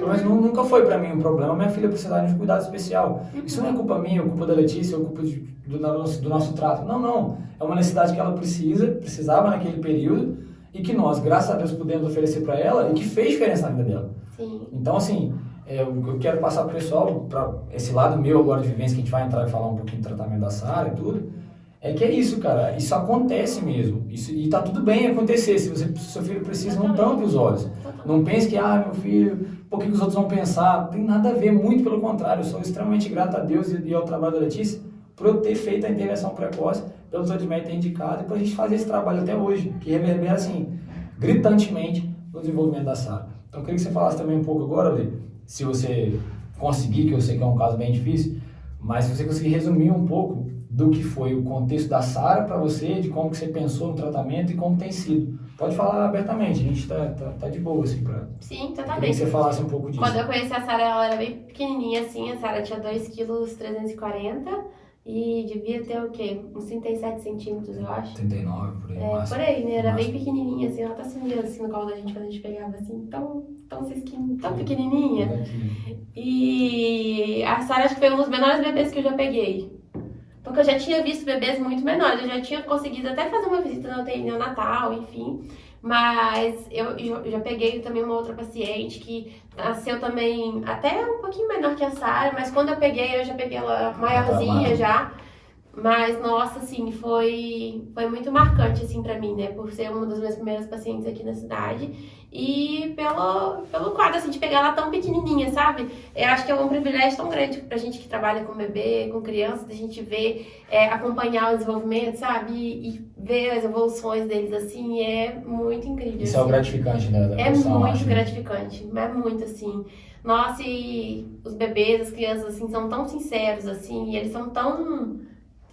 Mas nunca foi pra mim um problema. Minha filha precisava de um cuidado especial. Isso não é culpa minha, é culpa da Letícia, é culpa do nosso trato. Não. É uma necessidade que ela precisava naquele período e que nós, graças a Deus, pudemos oferecer pra ela e que fez diferença na vida dela. Sim. Então, assim, eu quero passar pro pessoal, pra esse lado meu agora de vivência, que a gente vai entrar e falar um pouquinho do tratamento da Sara e tudo. É que é isso, cara. Isso acontece mesmo. E tá tudo bem acontecer. Se seu filho precisa, não tampe os olhos. Não pense que, meu filho, por que os outros vão pensar? Não tem nada a ver, muito pelo contrário. Eu sou extremamente grato a Deus e ao trabalho da Letícia por eu ter feito a intervenção precoce, pelo Dr. Edmeia ter indicado, e por a gente fazer esse trabalho até hoje, que reverbera, assim, gritantemente no desenvolvimento da Sara. Então, eu queria que você falasse também um pouco agora, Lê, se você conseguir, que eu sei que é um caso bem difícil, mas se você conseguir resumir um pouco do que foi o contexto da Sara para você, de como que você pensou no tratamento e como tem sido. Pode falar abertamente, a gente tá de boa, assim, pra... Sim, totalmente. Queria que você falasse um pouco disso. Quando eu conheci a Sara, ela era bem pequenininha, assim, a Sara tinha 2,340 kg e devia ter o quê? Uns 37 centímetros, eu acho. 39, por aí. Por aí, né? Era bem pequenininha, assim, ela tá se mirando assim no colo da gente quando a gente pegava, assim, tão cisquinha, tão pequenininha. E a Sara acho que foi um dos menores bebês que eu já peguei. Porque eu já tinha visto bebês muito menores, eu já tinha conseguido até fazer uma visita na UTI neonatal, enfim. Mas eu já peguei também uma outra paciente que nasceu também até um pouquinho menor que a Sara, mas quando eu já peguei ela maiorzinha já. Mas, nossa, assim, foi muito marcante, assim, pra mim, né? Por ser uma das minhas primeiras pacientes aqui na cidade. E pelo quadro, assim, de pegar ela tão pequenininha, sabe? Eu acho que é um privilégio tão grande pra gente que trabalha com bebê, com criança, da gente ver, acompanhar o desenvolvimento, sabe? E ver as evoluções deles, assim, é muito incrível. Isso assim. É o gratificante, né? Da É profissão, muito acho, gratificante, é muito, assim. Nossa, e os bebês, as crianças, assim, são tão sinceros, assim, e eles são tão...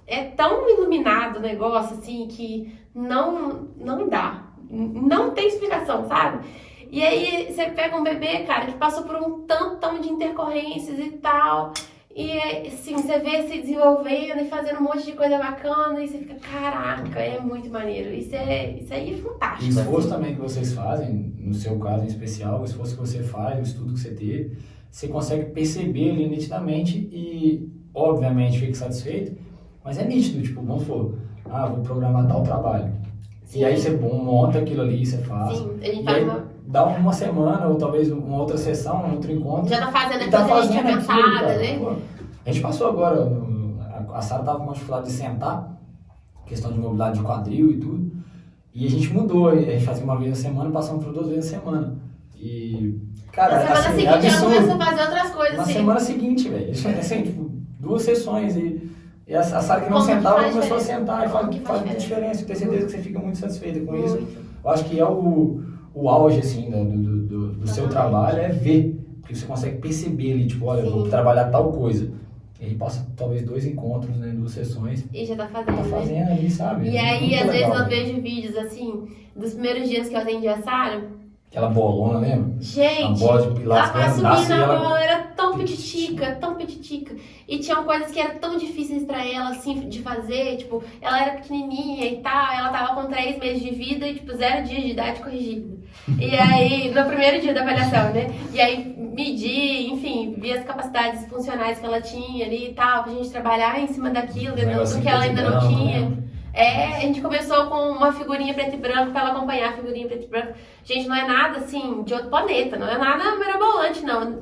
É tão iluminado o negócio, assim, que não dá. Não tem explicação, sabe? E aí você pega um bebê, cara, que passou por um tantão de intercorrências e tal. E assim, você vê se desenvolvendo e fazendo um monte de coisa bacana e você fica, caraca, é muito maneiro. Isso aí é fantástico. O esforço assim. também que vocês fazem, no seu caso em especial, o esforço que você faz, o estudo que você teve, você consegue perceber ali nitidamente e, obviamente, fica satisfeito, mas é nítido, tipo, vamos supor, vou programar tal trabalho. Sim. E aí você monta aquilo ali, você faz. Sim, a gente e faz aí, uma... dá uma semana, ou talvez uma outra sessão, um outro encontro. Já tá fazendo e a tá coisa que a gente tinha fazendo aquilo, pensado, cara. né? Pô, a gente passou agora, a Sara tava com uma dificuldade de sentar, questão de mobilidade de quadril e tudo, e a gente mudou, a gente fazia uma vez a semana, passamos por 2 vezes a semana. E, cara, Na semana assim, seguinte é ela absurdo. começou a fazer outras coisas, Na assim. semana seguinte, velho, isso é assim, tipo, 2 sessões e a Sara que não Como que sentava faz começou a diferença? sentar e Como que faz faz diferença. Eu tenho certeza que você fica muito satisfeita com isso. Muito. Eu acho que é o auge, assim, do seu trabalho, é ver, porque você consegue perceber ali, tipo, olha, eu vou Sim. trabalhar tal coisa. E aí passa talvez 2 encontros, né, 2 sessões, E já tá fazendo, tá né? fazendo ali, sabe? E aí, Muito às vezes, legal, eu né? vejo vídeos, assim, dos primeiros dias que eu atendi a Sara. Aquela bolona, lembra? A Gente, bola de pilates, ela que nasce subir e na ela... bola era tão petitica. E tinham coisas que eram tão difíceis pra ela, assim, de fazer. Tipo, ela era pequenininha e tal, ela tava com 3 meses de vida e, tipo, 0 dias de idade corrigida. E aí, no primeiro dia da avaliação, né? E aí, medir, enfim, ver as capacidades funcionais que ela tinha ali e tal, pra gente trabalhar em cima daquilo, do que ela ainda não tinha. A gente começou com uma figurinha preto e branco pra ela acompanhar a figurinha preto e branco. Gente, não é nada assim de outro planeta, não é nada mirabolante, não.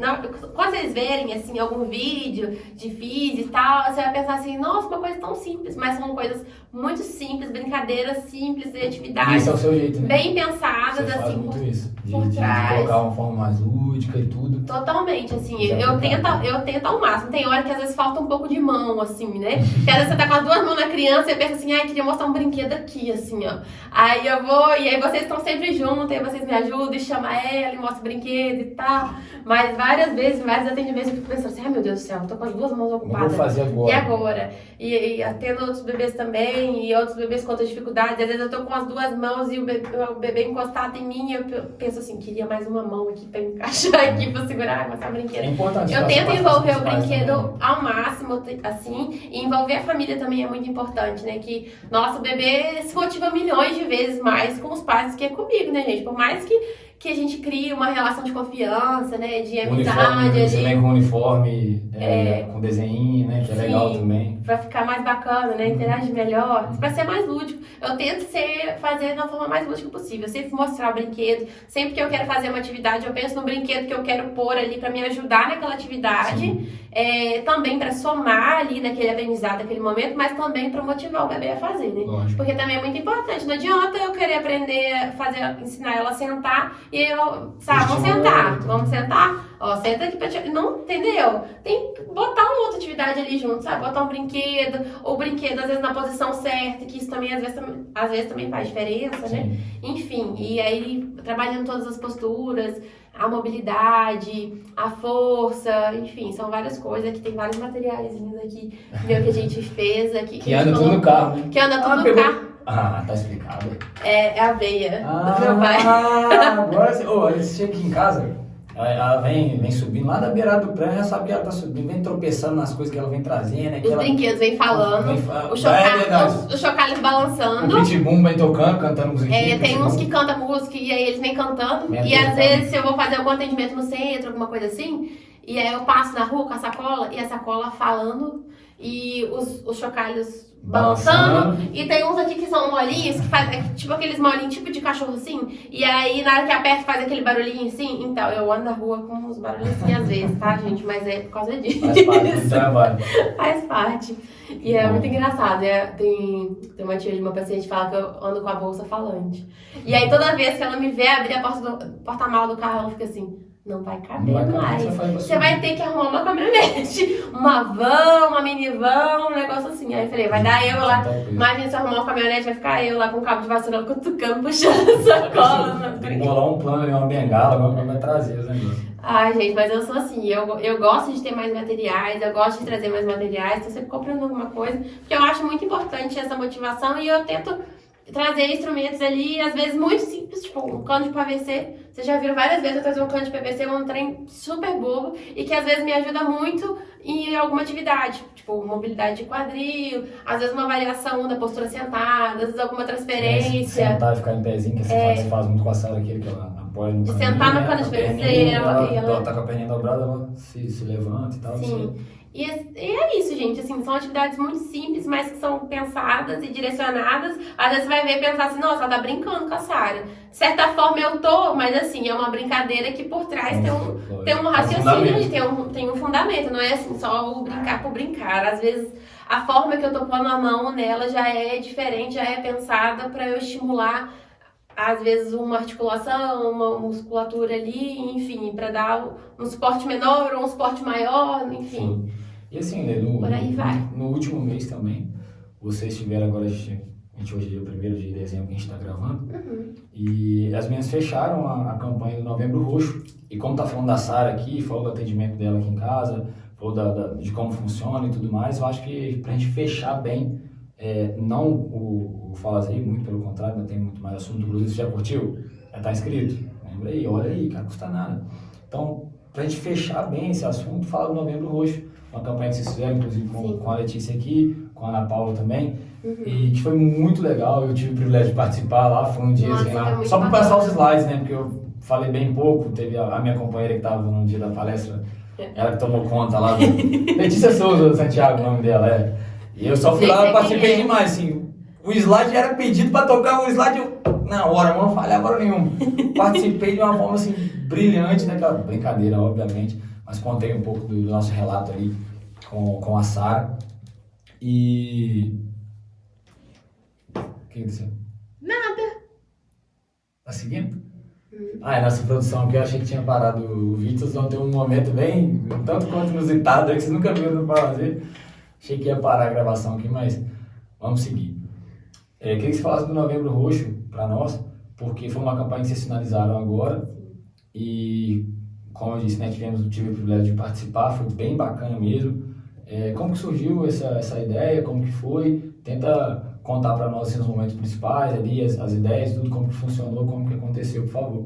Quando vocês verem assim algum vídeo de física e tal, você vai pensar assim, nossa, uma coisa tão simples, mas são coisas muito simples, brincadeiras simples e atividades Esse é o seu jeito, né? bem pensadas, Você faz assim, muito isso, por de trás. colocar uma forma mais lúdica e tudo. Totalmente, assim, Já eu tá. tento ao máximo. Tem hora que às vezes falta um pouco de mão, assim, né? Que às vezes você tá com as 2 mãos na criança e pensa assim, queria mostrar um brinquedo aqui, assim, ó. Aí eu vou, e aí vocês estão sempre juntos, aí vocês me ajudam e chama ela e mostra o brinquedo e tal. Mas várias vezes, em vários atendimentos, eu fico pensando assim, meu Deus do céu, eu tô com as 2 mãos Eu ocupadas. vou fazer agora. E agora? E atendo outros bebês também, e outros bebês com outras dificuldades. Às vezes eu tô com as 2 mãos e o bebê encostado em mim, e eu penso assim, queria mais uma mão aqui pra encaixar aqui, pra segurar, mostrar o brinquedo. É importante. Eu essa tento parte envolver dos o pais brinquedo também. ao máximo, assim, e envolver a família também é muito importante, né? Que nosso bebê se motiva milhões de vezes mais com os pais do que comigo, né, gente? Por mais que a gente crie uma relação de confiança, né? De amizade Você ali. vem com uniforme, com desenho, né? Que é legal Sim, também. pra ficar mais bacana, né? Interagir melhor, pra ser mais lúdico. Eu tento fazer da forma mais lúdica possível. Eu sempre mostrar o brinquedo. Sempre que eu quero fazer uma atividade, eu penso no brinquedo que eu quero pôr ali pra me ajudar naquela atividade. Também pra somar ali naquele aprendizado, naquele momento, mas também pra motivar o bebê a fazer, né? Lógico. Porque também é muito importante. Não adianta eu querer aprender a fazer, ensinar ela a sentar e eu, sabe, vamos sentar. Ó, senta aqui pra te... Não, entendeu? Tem que botar uma outra atividade ali junto, sabe? Botar um brinquedo, ou brinquedo às vezes na posição certa, que isso também às vezes também faz diferença, né? Sim. Enfim, e aí trabalhando todas as posturas, a mobilidade, a força, enfim, são várias coisas, que tem vários materiaizinhos aqui, meu, que a gente fez aqui. Que anda tudo no carro, né? Que anda tudo no pegou. carro. Tá explicado. É a veia do meu pai. Agora você... você chega aqui em casa, ela vem subindo lá da beirada do prédio, já sabe que ela tá subindo, vem tropeçando nas coisas que ela vem trazendo. Os brinquedos vem falando, os chocalhos balançando. O pitbull vem tocando, cantando musiquinha. Tem uns que cantam música e aí eles vem cantando. E às vezes se eu vou fazer algum atendimento no centro, alguma coisa assim, e aí eu passo na rua com a sacola, e a sacola falando, e os chocalhos balançando. E tem uns aqui que são molinhos, que faz tipo aqueles molinhos, tipo de cachorro assim. E aí na hora que aperta faz aquele barulhinho assim. Então eu ando na rua com uns barulhos assim às vezes, tá, gente? Mas é por causa disso. Faz parte do trabalho. Faz parte. E é muito engraçado, né? Tem uma tia de uma paciente que fala que eu ando com a bolsa falante. E aí toda vez que ela me vê abrir a porta-mala do carro, ela fica assim, não vai caber mais. Você vai ter que arrumar uma caminhonete, uma van, uma minivan, um negócio assim. Aí eu falei, vai dar eu lá. Imagina se eu arrumar uma caminhonete, vai ficar eu lá com um cabo de vassoura cutucando, puxando a sacola. Tem que bolar um plano ali, uma bengala, alguma coisa pra trazer os negócios. Ai, gente, mas eu sou assim, eu gosto de ter mais materiais, eu gosto de trazer mais materiais, tô sempre comprando alguma coisa, porque eu acho muito importante essa motivação e eu tento trazer instrumentos ali, às vezes muito simples, tipo um cano de PVC. Vocês já viram várias vezes eu trazer um cano de PVC, um trem super bobo, e que às vezes me ajuda muito em alguma atividade, tipo mobilidade de quadril, às vezes uma variação da postura sentada, às vezes alguma transferência. Sentar e ficar em pezinho, que você faz muito com a Sara aqui, que ela apoia no De caninho, sentar no né? cano de A PVC, perninha, ela ela tá com a perninha dobrada, ela se levanta e tal. sim. E é isso, gente, assim, são atividades muito simples, mas que são pensadas e direcionadas. Às vezes você vai ver e pensar assim, nossa, ela tá brincando com a Sara. De certa forma eu tô, mas assim, é uma brincadeira que por trás tem um raciocínio, tem um fundamento, não é assim, só o brincar por brincar. Às vezes a forma que eu tô pondo a mão nela já é diferente, já é pensada para eu estimular às vezes uma articulação, uma musculatura ali, enfim, para dar um suporte menor ou um suporte maior, enfim. Sim. E assim, né, Por aí vai. no último mês também, vocês tiveram agora, a gente hoje é dia 1º de dezembro que a gente está gravando, e as meninas fecharam a campanha do Novembro Roxo, e como tá falando da Sara aqui, falou do atendimento dela aqui em casa, falou de como funciona e tudo mais, eu acho que pra gente fechar bem, não o Falazer, muito pelo contrário, ainda tem muito mais assunto, inclusive você já curtiu? Já tá inscrito? Lembra aí, olha aí, cara, custa nada. Então, pra gente fechar bem esse assunto, fala do Novembro Roxo, uma campanha que vocês fizeram, inclusive com a Letícia aqui, com a Ana Paula também, e que foi muito legal, eu tive o privilégio de participar lá, foi um dia assim lá, só para passar os slides, né, porque eu falei bem pouco, teve a minha companheira que estava no dia da palestra, ela que tomou conta lá, Letícia Souza do Santiago, o nome dela, e eu só fui lá e participei demais, assim, o slide era pedido para tocar o slide, na hora, não falhava hora nenhuma, participei de uma forma assim, brilhante, naquela brincadeira, obviamente, mas contei um pouco do nosso relato ali com a Sara. E... O que aconteceu? Nada. Tá seguindo? É nossa produção aqui, eu achei que tinha parado o vídeo, vocês vão ter um momento bem, um tanto quanto inusitado, que vocês nunca viram no fazer. Achei que ia parar a gravação aqui, mas vamos seguir. Queria que você falasse do Novembro Roxo para nós, porque foi uma campanha que vocês finalizaram agora. E, como eu disse, né, tive o privilégio de participar, foi bem bacana mesmo. Como que surgiu essa ideia, como que foi? Tenta contar para nós assim, os momentos principais ali, as ideias, tudo, como que funcionou, como que aconteceu, por favor.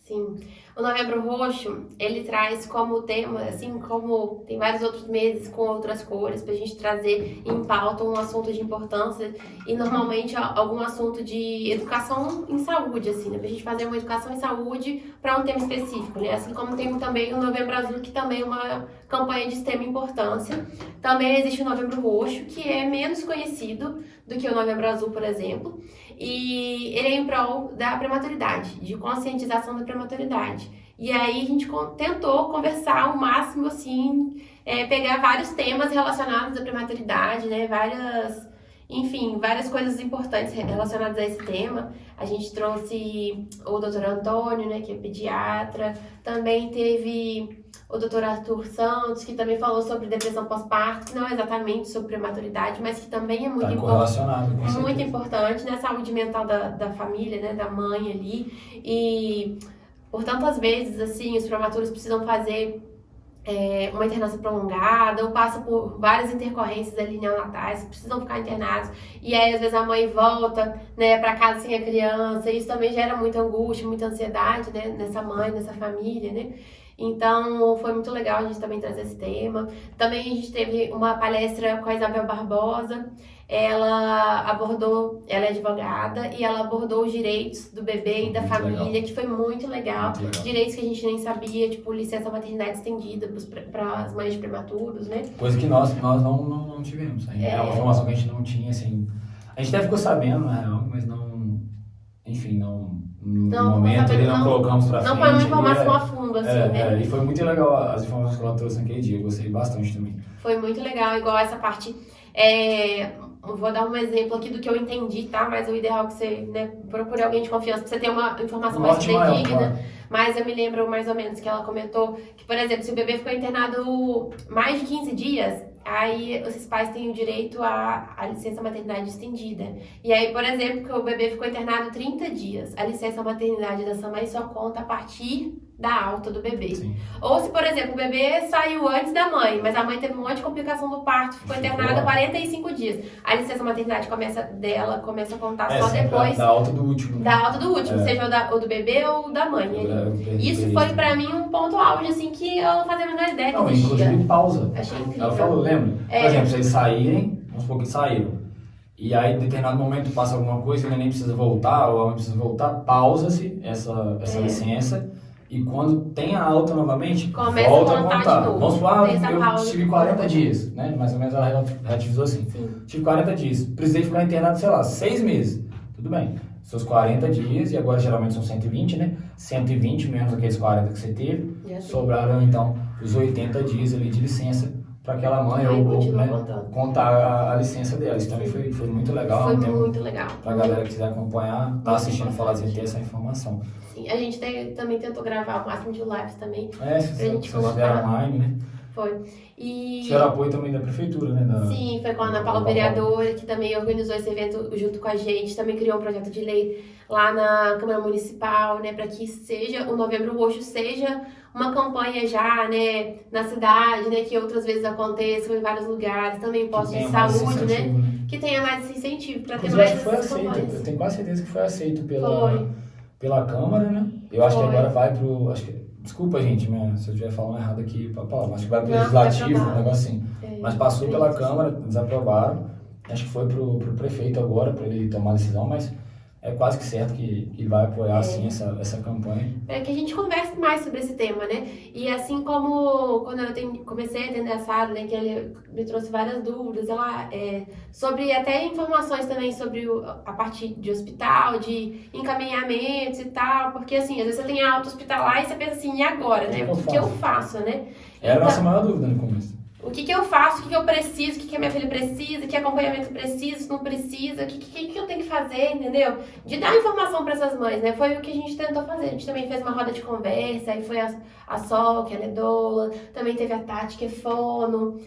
Sim. O Novembro Roxo, ele traz como tema, assim como tem vários outros meses com outras cores, pra gente trazer em pauta um assunto de importância e normalmente algum assunto de educação em saúde, assim, né? Pra gente fazer uma educação em saúde para um tema específico, né? Assim como tem também o Novembro Azul, que também é uma campanha de extrema importância. Também existe o Novembro Roxo, que é menos conhecido do que o Novembro Azul, por exemplo. E ele é em prol da prematuridade, de conscientização da prematuridade. E aí a gente tentou conversar ao máximo, assim, pegar vários temas relacionados à prematuridade, né? Várias coisas importantes relacionadas a esse tema. A gente trouxe o Dr. Antônio, né, que é pediatra. Também teve o Dr. Arthur Santos, que também falou sobre depressão pós-parto, que não é exatamente sobre prematuridade, mas que também é muito importante, né? Saúde mental da família, né, da mãe ali. E por tantas vezes, assim, os prematuros precisam fazer uma internação prolongada, ou passa por várias intercorrências ali neonatais, precisam ficar internados, e aí às vezes a mãe volta, né, para casa sem a criança, e isso também gera muita angústia, muita ansiedade, né, nessa mãe, nessa família, né. Então foi muito legal a gente também trazer esse tema. Também a gente teve uma palestra com a Isabel Barbosa. Ela é advogada e ela abordou os direitos do bebê e da família, que foi muito legal. Direitos que a gente nem sabia, tipo licença maternidade estendida para as mães de prematuros, né? Coisa que nós não tivemos. É uma informação que a gente não tinha, assim. A gente até ficou sabendo, na real, mas não. Enfim, no momento ele não colocamos pra frente. Não foi uma informação a fundo, assim, né? E foi muito legal as informações que ela trouxe naquele dia, eu gostei bastante também. Foi muito legal, igual essa parte. Eu vou dar um exemplo aqui do que eu entendi, tá? Mas o ideal é que você, né, procure alguém de confiança pra você ter uma informação mais fidedigna. Mas eu me lembro mais ou menos que ela comentou que, por exemplo, se o bebê ficou internado mais de 15 dias, aí os pais têm o direito à licença maternidade estendida. E aí, por exemplo, que o bebê ficou internado 30 dias, a licença maternidade dessa mãe só conta a partir da alta do bebê. Sim. Ou se, por exemplo, o bebê saiu antes da mãe, mas a mãe teve um monte de complicação do parto, ficou internada 45 dias. A licença maternidade começa a contar só depois da alta do último. Né? Da alta do último, seja o do bebê ou o da mãe. Isso foi pra mim um ponto auge, assim, que eu não fazia a menor ideia que não, existia. Inclusive pausa. Achei incrível. Ela falou, lembra? Por exemplo, se eles saírem, vamos supor que saíram. E aí, em determinado momento, passa alguma coisa, o neném precisa voltar, ou a mãe precisa voltar, pausa-se essa licença. E quando tem a alta novamente, começa volta a contar. de novo. Vamos supor, eu tive 40 dias, né? Mais ou menos ela relativizou assim. Sim. Tive 40 dias. Precisei ficar internado, sei lá, 6 meses. Tudo bem. Seus 40 dias, e agora geralmente são 120, né? 120 menos aqueles 40 que você teve. Sobraram, então, os 80 dias ali de licença para aquela mãe ou né, contar a licença dela. Isso também foi muito legal. Foi muito legal. Pra galera que quiser acompanhar, tá assistindo o Falazinho ter essa informação. Sim, a gente também tentou gravar o máximo de lives também. Pra gente colocar online, né? Foi. E... Tiveram apoio também da prefeitura, né? Sim, foi com a Ana Paula Vereadora, que também organizou esse evento junto com a gente. Também criou um projeto de lei lá na Câmara Municipal, né? Para que seja, o Novembro Roxo seja uma campanha já, né? Na cidade, né? Que outras vezes aconteçam em vários lugares. Também posto de saúde, né? Que tenha mais esse incentivo para ter mais essas campanhas. Eu tenho quase certeza que foi aceito pela Câmara, né? Eu acho que agora vai pro... Desculpa, gente, se eu estiver falando errado aqui pra palavra, acho que vai pro Legislativo, um negócio assim. Mas passou pela Câmara, eles aprovaram. Acho que foi pro prefeito agora, para ele tomar a decisão, mas é quase que certo que vai apoiar, sim, essa campanha. É que a gente converse mais sobre esse tema, né? E assim como quando eu comecei a atender a Sara, né, que ele me trouxe várias dúvidas, sobre até informações também sobre a parte de hospital, de encaminhamentos e tal, porque assim, às vezes você tem a alta hospitalar e você pensa assim, e agora, né? O que eu faço, né? Era a nossa maior dúvida no começo. O que eu faço, o que eu preciso, o que a minha filha precisa, que acompanhamento precisa, se não precisa, o que eu tenho que fazer, entendeu? De dar informação para essas mães, né? Foi o que a gente tentou fazer. A gente também fez uma roda de conversa, aí foi a Sol, que ela é doula, também teve a Tati, que é fono,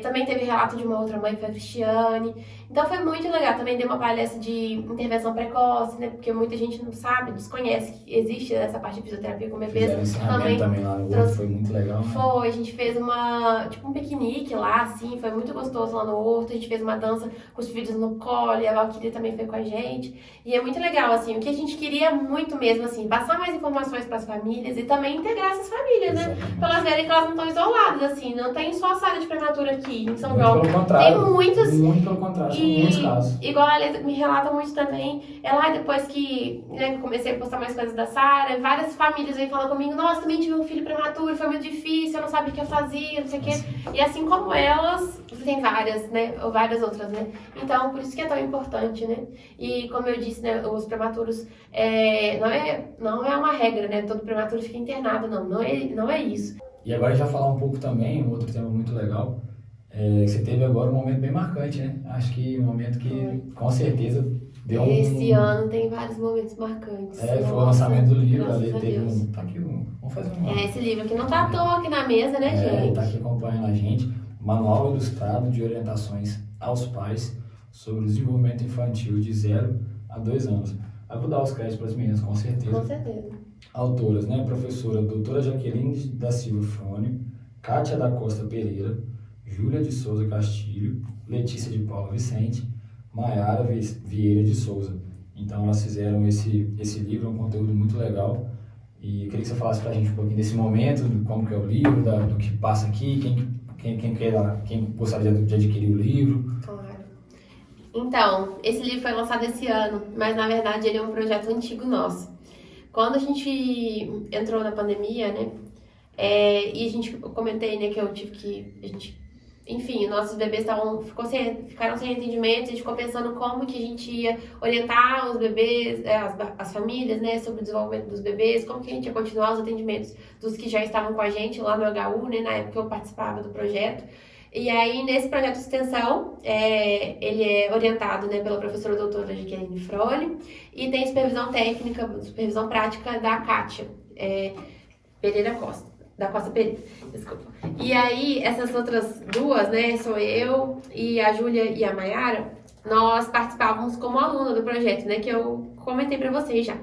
também teve relato de uma outra mãe, que foi a Cristiane. Então foi muito legal. Também deu uma palestra de intervenção precoce, né? Porque muita gente não sabe, desconhece que existe essa parte de fisioterapia com bebês. Também lá no Horto, foi muito legal, né? Foi, a gente fez um piquenique lá, assim, foi muito gostoso lá no Horto. A gente fez uma dança com os filhos no colo, e a Valkyria também foi com a gente. E é muito legal, assim, o que a gente queria muito mesmo, assim, passar mais informações para as famílias e também integrar essas famílias, né? Para elas verem que elas não estão isoladas, assim, não tem só a sala de prematura aqui em São João. Pelo contrário. Tem muitos. Muito pelo contrário. Muitos casos. Igual a Alê me relata muito também, depois que eu comecei a postar mais coisas da Sara, várias famílias vêm falar comigo, nossa, também tive um filho prematuro, foi muito difícil, eu não sabia o que eu fazia, não sei o quê. E assim como elas, tem várias, né, ou várias outras, né. Então, por isso que é tão importante, né. E como eu disse, né, os prematuros, não é uma regra, né, todo prematuro fica internado, não é isso. E agora já falar um pouco também, um outro tema muito legal, você teve agora um momento bem marcante, né? Acho que um momento que com certeza deu Esse ano tem vários momentos marcantes. Foi o lançamento do livro, ali teve tá aqui vamos fazer esse livro aqui não tá à toa aqui na mesa, né, gente? Tá aqui acompanhando a gente. Manual Ilustrado de Orientações aos Pais sobre o Desenvolvimento Infantil de 0 a 2 anos. Eu vou dar os créditos para as meninas, com certeza. Com certeza. Autoras, né? Professora doutora Jaqueline da Silva Frone, Kátia da Costa Pereira, Júlia de Souza Castilho, Letícia de Paula Vicente, Maiara Vieira de Souza. Então elas fizeram esse livro, um conteúdo muito legal. E eu queria que você falasse pra gente um pouquinho desse momento, de como que é o livro, do que passa aqui, quem gostaria de adquirir o livro. Claro. Então, esse livro foi lançado esse ano, mas na verdade ele é um projeto antigo nosso. Quando a gente entrou na pandemia, né, e eu comentei, né, que eu tive que, enfim, nossos bebês ficaram sem entendimento, a gente ficou pensando como que a gente ia orientar os bebês, as famílias, né, sobre o desenvolvimento dos bebês, como que a gente ia continuar os atendimentos dos que já estavam com a gente lá no HU, né, na época que eu participava do projeto. E aí, nesse projeto de extensão, ele é orientado, né, pela professora doutora Jaqueline Frone e tem supervisão técnica, supervisão prática da Kátia da Costa Pereira, desculpa. E aí, essas outras duas, né, sou eu e a Júlia e a Maiara, nós participávamos como aluna do projeto, né? Que eu comentei pra vocês já.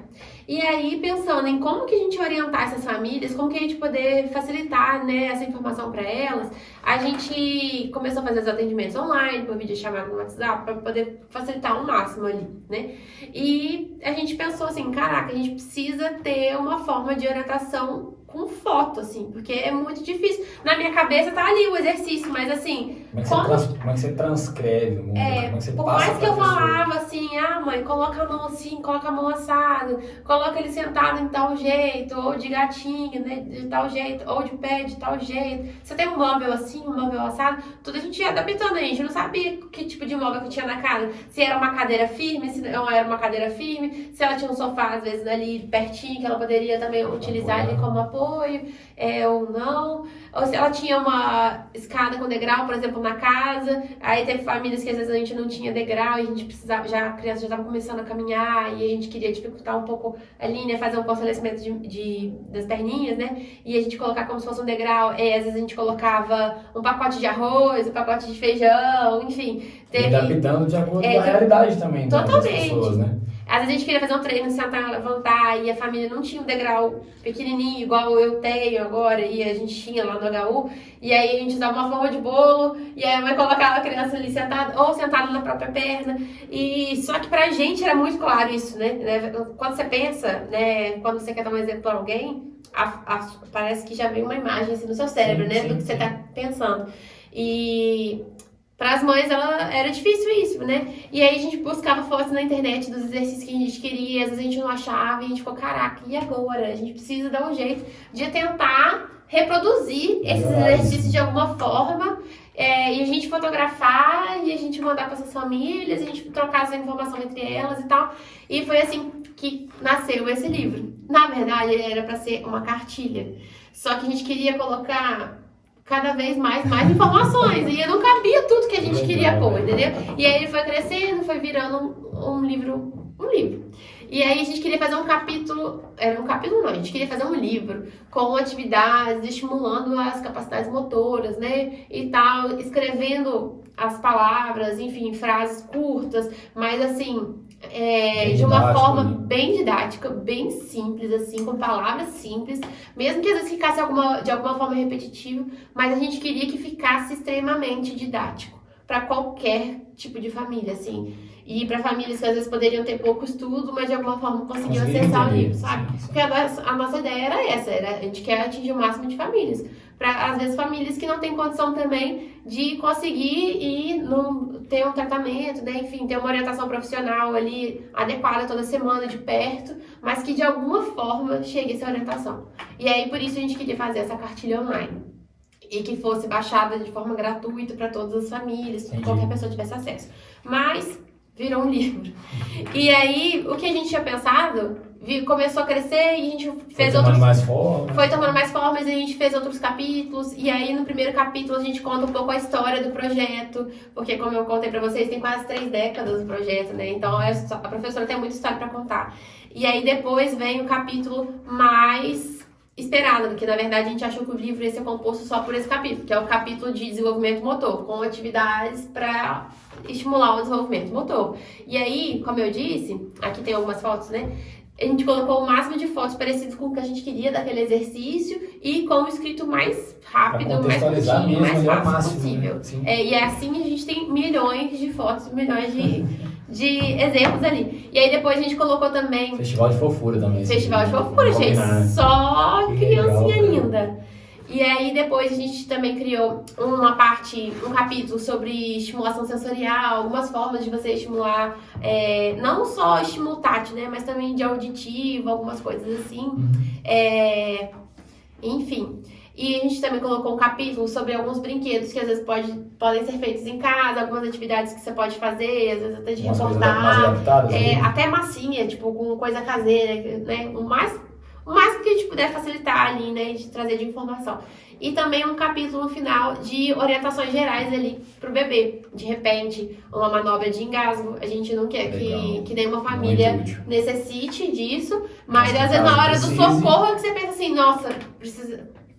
E aí, pensando em como que a gente orientar essas famílias, como que a gente poder facilitar, né, essa informação para elas, a gente começou a fazer os atendimentos online, por videochamada no WhatsApp, para poder facilitar ao máximo ali, né? E a gente pensou assim, caraca, a gente precisa ter uma forma de orientação com foto, assim, porque é muito difícil. Na minha cabeça tá ali o exercício, mas assim... Como é que você transcreve? Como é que você por passa mais que eu pra pessoa? falava assim, mãe, coloca a mão assim, coloca a mão assado, coloca ele sentado em tal jeito, ou de gatinho, né, de tal jeito, ou de pé de tal jeito. Você tem um móvel assim, um móvel assado, tudo a gente ia adaptando, a gente não sabia que tipo de móvel que tinha na casa. Se era uma cadeira firme, se não era uma cadeira firme, se ela tinha um sofá, às vezes, ali pertinho, que ela poderia também utilizar ali como apoio, ou não. Ou se ela tinha uma escada com degrau, por exemplo, na casa. Aí teve famílias que às vezes a gente não tinha degrau e a gente precisava, a criança já estava começando a caminhar e a gente queria dificultar um pouco ali, né? Fazer um fortalecimento das perninhas, né? E a gente colocar como se fosse um degrau. Às vezes a gente colocava um pacote de arroz, um pacote de feijão, enfim. E adaptando de acordo com a realidade também das pessoas, né? Às vezes a gente queria fazer um treino, sentar, levantar, e a família não tinha um degrau pequenininho, igual eu tenho agora, e a gente tinha lá no HU, e aí a gente usava uma forma de bolo, e aí a mãe colocava a criança ali sentada, ou sentada na própria perna, e só que pra gente era muito claro isso, né? Quando você pensa, né, quando você quer dar um exemplo pra alguém, parece que já vem uma imagem assim no seu cérebro, né, do que você tá pensando. E... para as mães era difícil isso, né? E aí a gente buscava fotos na internet dos exercícios que a gente queria, às vezes a gente não achava e a gente ficou, caraca, e agora? A gente precisa dar um jeito de tentar reproduzir esses exercícios de alguma forma, e a gente fotografar e a gente mandar para essas famílias, a gente trocar essa informação entre elas e tal. E foi assim que nasceu esse livro. Na verdade, ele era para ser uma cartilha, só que a gente queria colocar cada vez mais informações, e não cabia tudo que a gente queria pôr, entendeu? E aí ele foi crescendo, foi virando um livro. E aí a gente queria fazer um capítulo, não, a gente queria fazer um livro com atividades estimulando as capacidades motoras, né, e tal, escrevendo as palavras, enfim, frases curtas, mas assim, de uma forma bem didática, bem simples, assim, com palavras simples, mesmo que às vezes ficasse de alguma forma repetitivo, mas a gente queria que ficasse extremamente didático para qualquer tipo de família, assim. E para famílias que às vezes poderiam ter pouco estudo, mas de alguma forma conseguiam acessar o livro, sabe? Porque a nossa ideia era essa, a gente quer atingir o máximo de famílias. Para, às vezes, famílias que não têm condição também de conseguir e não ter um tratamento, né? Enfim, ter uma orientação profissional ali adequada toda semana, de perto, mas que de alguma forma chegue essa orientação. E aí, por isso, a gente queria fazer essa cartilha online. E que fosse baixada de forma gratuita para todas as famílias, para qualquer pessoa tivesse acesso. Mas virou um livro. E aí, o que a gente tinha pensado começou a crescer e a gente fez foi tomando mais formas e a gente fez outros capítulos. E aí, no primeiro capítulo, a gente conta um pouco a história do projeto, porque, como eu contei pra vocês, tem quase 3 décadas o projeto, né? Então, a professora tem muita história pra contar. E aí, depois vem o capítulo mais esperado, porque na verdade a gente achou que o livro ia ser composto só por esse capítulo, que é o capítulo de desenvolvimento motor, com atividades para estimular o desenvolvimento motor. E aí, como eu disse, aqui tem algumas fotos, né? A gente colocou o máximo de fotos parecidas com o que a gente queria daquele exercício e com o escrito mais rápido, mais curtinho, mais fácil possível. Né? E assim a gente tem milhões de fotos, milhões de exemplos ali. E aí depois a gente colocou também... Festival de fofura também. Festival de fofura, gente. Só criancinha linda. E aí depois a gente também criou um capítulo sobre estimulação sensorial, algumas formas de você estimular, não só estímulo tátil, né, mas também de auditivo, algumas coisas assim. Enfim. E a gente também colocou um capítulo sobre alguns brinquedos que às vezes podem ser feitos em casa, algumas atividades que você pode fazer, às vezes até de recortar, até massinha, tipo com coisa caseira, né, o máximo que a gente puder facilitar ali, né, de trazer de informação. E também um capítulo no final de orientações gerais ali pro bebê. De repente, uma manobra de engasgo. A gente não quer que nenhuma família necessite disso, mas às vezes na hora do socorro é que você pensa assim, nossa,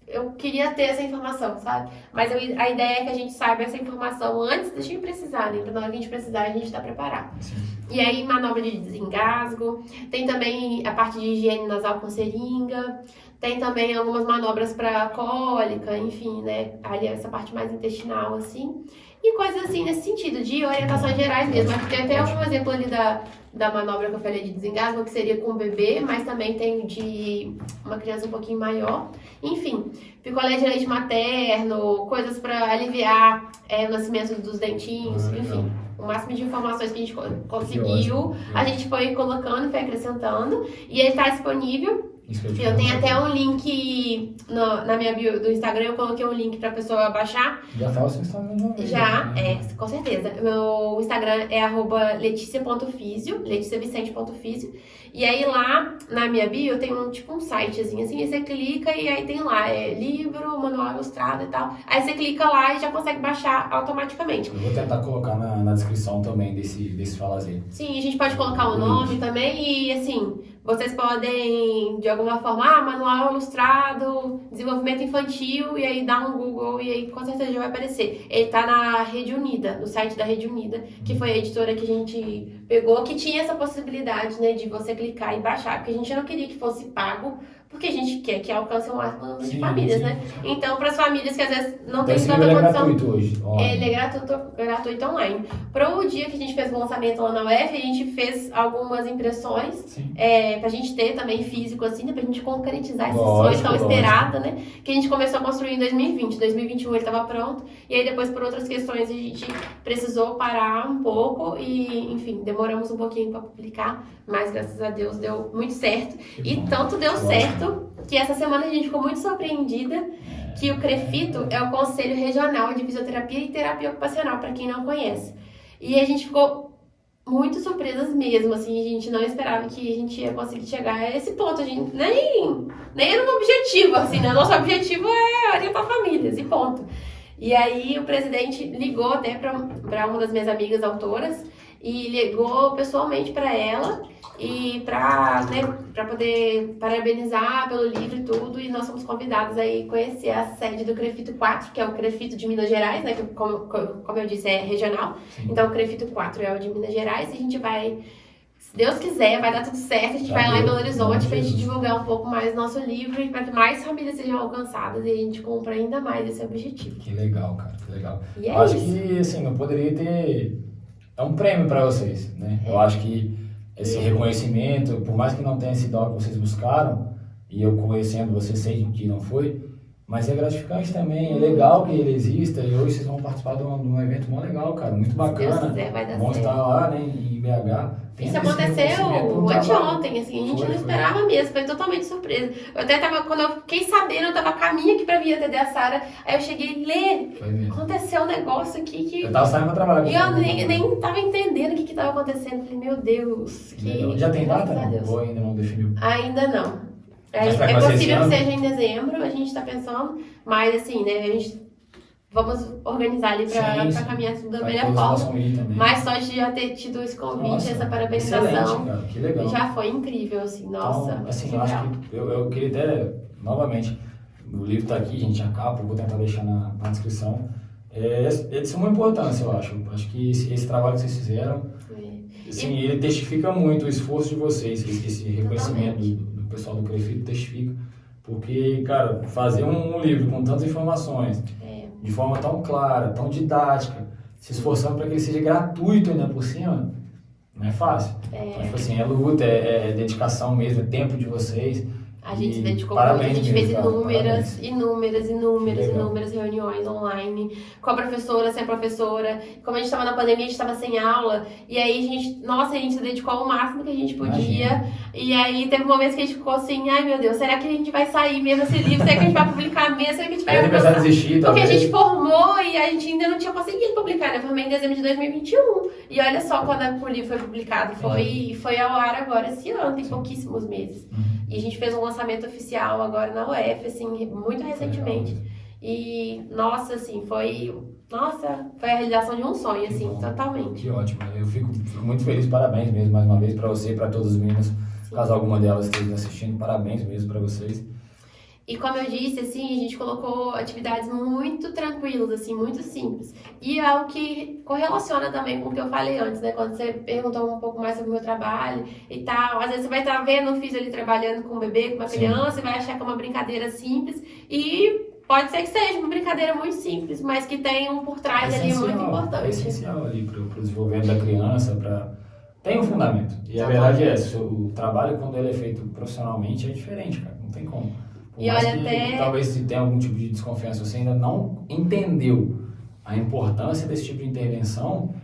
eu queria ter essa informação, sabe? Mas a ideia é que a gente saiba essa informação antes da gente precisar, né? Então, na hora que a gente precisar, a gente tá preparado. Sim. E aí, manobra de desengasgo, tem também a parte de higiene nasal com seringa, tem também algumas manobras para cólica, enfim, né? Ali essa parte mais intestinal, assim. E coisas assim nesse sentido, de orientações gerais mesmo. Acho que tem até algum exemplo ali da manobra que eu falei de desengasgo, que seria com o bebê, mas também tem de uma criança um pouquinho maior. Enfim, picolé de leite materno, coisas para aliviar o nascimento dos dentinhos, enfim. O máximo de informações que a gente conseguiu, a gente foi colocando, foi acrescentando. E ele está disponível. Eu tenho até um link na minha bio do Instagram, eu coloquei um link pra pessoa baixar. Já fala o seu Instagram já. Já, com certeza. Meu Instagram é @leticia.fisio, leticiavicente.fisio. E aí lá, na minha bio, tem um sitezinho assim, aí você clica e aí tem lá, livro, manual ilustrado e tal. Aí você clica lá e já consegue baixar automaticamente. Eu vou tentar colocar na descrição também desse Falazer. Sim, a gente pode colocar o nome também e assim, vocês podem, de alguma forma, manual ilustrado, desenvolvimento infantil, e aí dá um Google e aí com certeza já vai aparecer. Ele tá na Rede Unida, no site da Rede Unida, que foi a editora que a gente pegou, que tinha essa possibilidade, né, de você clicar e baixar, porque a gente não queria que fosse pago, porque a gente quer que alcance o máximo de famílias, né? Então, para as famílias que às vezes não tem tanta condição... Ele é gratuito hoje? Ele é gratuito online. Para o dia que a gente fez o lançamento lá na UF, a gente fez algumas impressões, pra gente ter também físico, assim, né? Pra gente concretizar esse sonho tão esperado, né? Que a gente começou a construir em 2020. 2021 ele estava pronto. E aí depois, por outras questões, a gente precisou parar um pouco e, enfim, demoramos um pouquinho para publicar. Mas, graças a Deus, deu muito certo. E tanto deu certo que essa semana a gente ficou muito surpreendida que o CREFITO é o Conselho Regional de Fisioterapia e Terapia Ocupacional, para quem não conhece. E a gente ficou muito surpresas mesmo, assim, a gente não esperava que a gente ia conseguir chegar a esse ponto. A gente nem era um objetivo, assim, né? Nosso objetivo é orientar famílias, e ponto. E aí o presidente ligou até para uma das minhas amigas autoras, e ligou pessoalmente para ela e para poder parabenizar pelo livro e tudo, e nós fomos convidados aí conhecer a sede do CREFITO 4, que é o CREFITO de Minas Gerais, né, que como eu disse é regional. Sim. Então o CREFITO 4 é o de Minas Gerais, e a gente vai, se Deus quiser, vai dar tudo certo, a gente vai lá em Belo Horizonte pra gente divulgar um pouco mais o nosso livro e para que mais famílias sejam alcançadas e a gente cumpra ainda mais esse objetivo. Que legal, cara, que legal. E eu acho que, assim, não poderia ter... É um prêmio para vocês, né? Eu acho que esse reconhecimento, por mais que não tenha sido algo que vocês buscaram, e eu conhecendo vocês sei que não foi, mas é gratificante também, é legal que ele exista, e hoje vocês vão participar de um evento muito legal, cara, muito bacana. Se Deus quiser, vai dar bom certo. estar lá, né, em BH. Isso aconteceu anteontem, assim, a gente não esperava mesmo, foi totalmente surpresa. Eu até tava, quando eu fiquei sabendo, eu tava a caminho aqui pra vir atender a Sara, aí eu cheguei e lê, aconteceu um negócio aqui que... Eu tava saindo pra trabalhar. E eu nem tava entendendo o que tava acontecendo, falei, meu Deus, que... Já tem data? Ou ainda não definiu? Ainda não. É possível que seja em dezembro, a gente tá pensando, mas assim, né, a gente... Vamos organizar ali pra caminhar tudo da melhor forma. Mas só de já ter tido esse convite, essa parabenização, cara, que legal. Já foi incrível, assim, nossa. Então, assim, eu acho que eu queria até, novamente, o livro tá aqui, gente, a capa, eu vou tentar deixar na descrição. É de suma importância, eu acho. Acho que esse trabalho que vocês fizeram, assim, ele testifica muito o esforço de vocês, esse reconhecimento do pessoal do CREFITO testifica. Porque, cara, fazer um livro com tantas informações, de forma tão clara, tão didática, se esforçando para que ele seja gratuito ainda por cima, não é fácil. Então, tipo assim, é luta, é dedicação mesmo, é tempo de vocês. A gente se dedicou muito, a gente fez inúmeras reuniões online, com a professora, sem a professora. Como a gente estava na pandemia, a gente estava sem aula, e aí a gente se dedicou ao máximo que a gente podia. Imagina. E aí teve momentos que a gente ficou assim, ai meu Deus, será que a gente vai sair mesmo esse livro? Será que a gente vai publicar mesmo? Será que a gente vai desistir, porque a gente formou e a gente ainda não tinha conseguido publicar, né? Eu formei em dezembro de 2021. E olha só quando o livro foi publicado, foi ao ar agora esse ano, tem pouquíssimos meses. E a gente fez um lançamento oficial agora na UF, assim, muito recentemente. E, nossa, assim, foi a realização de um sonho, assim, totalmente. Que ótimo. Eu fico muito feliz, parabéns mesmo, mais uma vez, para você e para todas as meninas. Caso alguma delas esteja assistindo, parabéns mesmo para vocês. E como eu disse, assim, a gente colocou atividades muito tranquilas, assim, muito simples. E é algo que correlaciona também com o que eu falei antes, né? Quando você perguntou um pouco mais sobre o meu trabalho e tal. Às vezes você vai estar vendo um filho ali trabalhando com um bebê, com uma criança, e vai achar que é uma brincadeira simples. E pode ser que seja uma brincadeira muito simples, mas que tem um por trás ali muito importante. É essencial ali para o desenvolvimento da criança, tem um fundamento. E a verdade é essa, o trabalho, quando ele é feito profissionalmente, é diferente, cara. Não tem como. Por E mais olha, que até... talvez se tenha algum tipo de desconfiança, você ainda não entendeu a importância desse tipo de intervenção,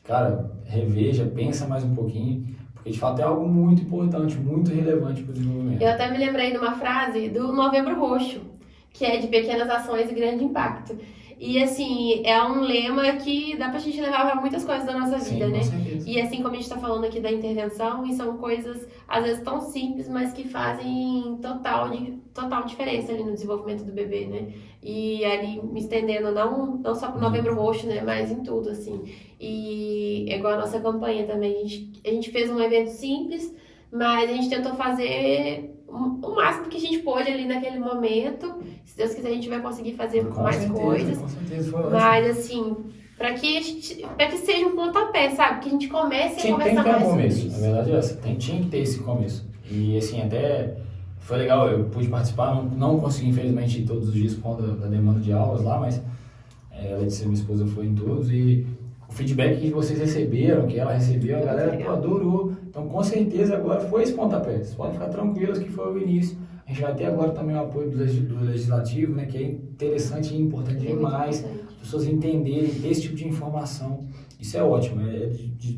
cara, reveja, pensa mais um pouquinho, porque de fato é algo muito importante, muito relevante para o desenvolvimento. Eu até me lembrei de uma frase do Novembro Roxo, que é de pequenas ações e grande impacto. E assim, é um lema que dá pra gente levar para muitas coisas da nossa vida, né? E assim como a gente tá falando aqui da intervenção, e são coisas às vezes tão simples, mas que fazem total diferença ali no desenvolvimento do bebê, né? E ali me estendendo não só pro Novembro Roxo, né? Mas em tudo, assim. E é igual a nossa campanha também. A gente fez um evento simples, mas a gente tentou fazer o máximo que a gente pôde ali naquele momento. Se Deus quiser, a gente vai conseguir fazer mais coisas. Com certeza, foi ótimo. Mas assim, para que seja um pontapé, sabe? Que a gente comece a conversar mais sobre começo. isso. Na verdade é essa. Tinha que ter esse começo. E assim, até foi legal, eu pude participar, não consegui infelizmente ir todos os dias por conta da demanda de aulas lá, mas a Letícia, minha esposa, foi em todos e o feedback que vocês receberam, que ela recebeu, a galera adorou. Então, com certeza, agora foi esse pontapé. Vocês podem ficar tranquilos que foi o início. A gente vai ter agora também o apoio do Legislativo, né, que é interessante e importante demais. As pessoas entenderem, ter esse tipo de informação. Isso é ótimo,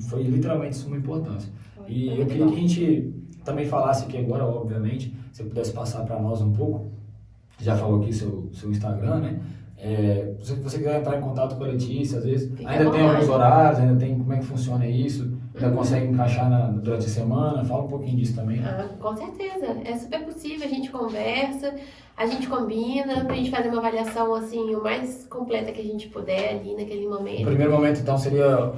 foi literalmente de suma importância. E eu queria que a gente também falasse aqui agora, obviamente, se você pudesse passar para nós um pouco. Já falou aqui seu Instagram, né? Se você quiser entrar em contato com a Letícia, às vezes, ainda tem alguns horários, ainda tem como é que funciona isso, ainda consegue encaixar durante a semana, fala um pouquinho disso também. Com certeza, é super possível, a gente conversa, a gente combina pra gente fazer uma avaliação assim, o mais completa que a gente puder ali naquele momento. O primeiro momento então seria,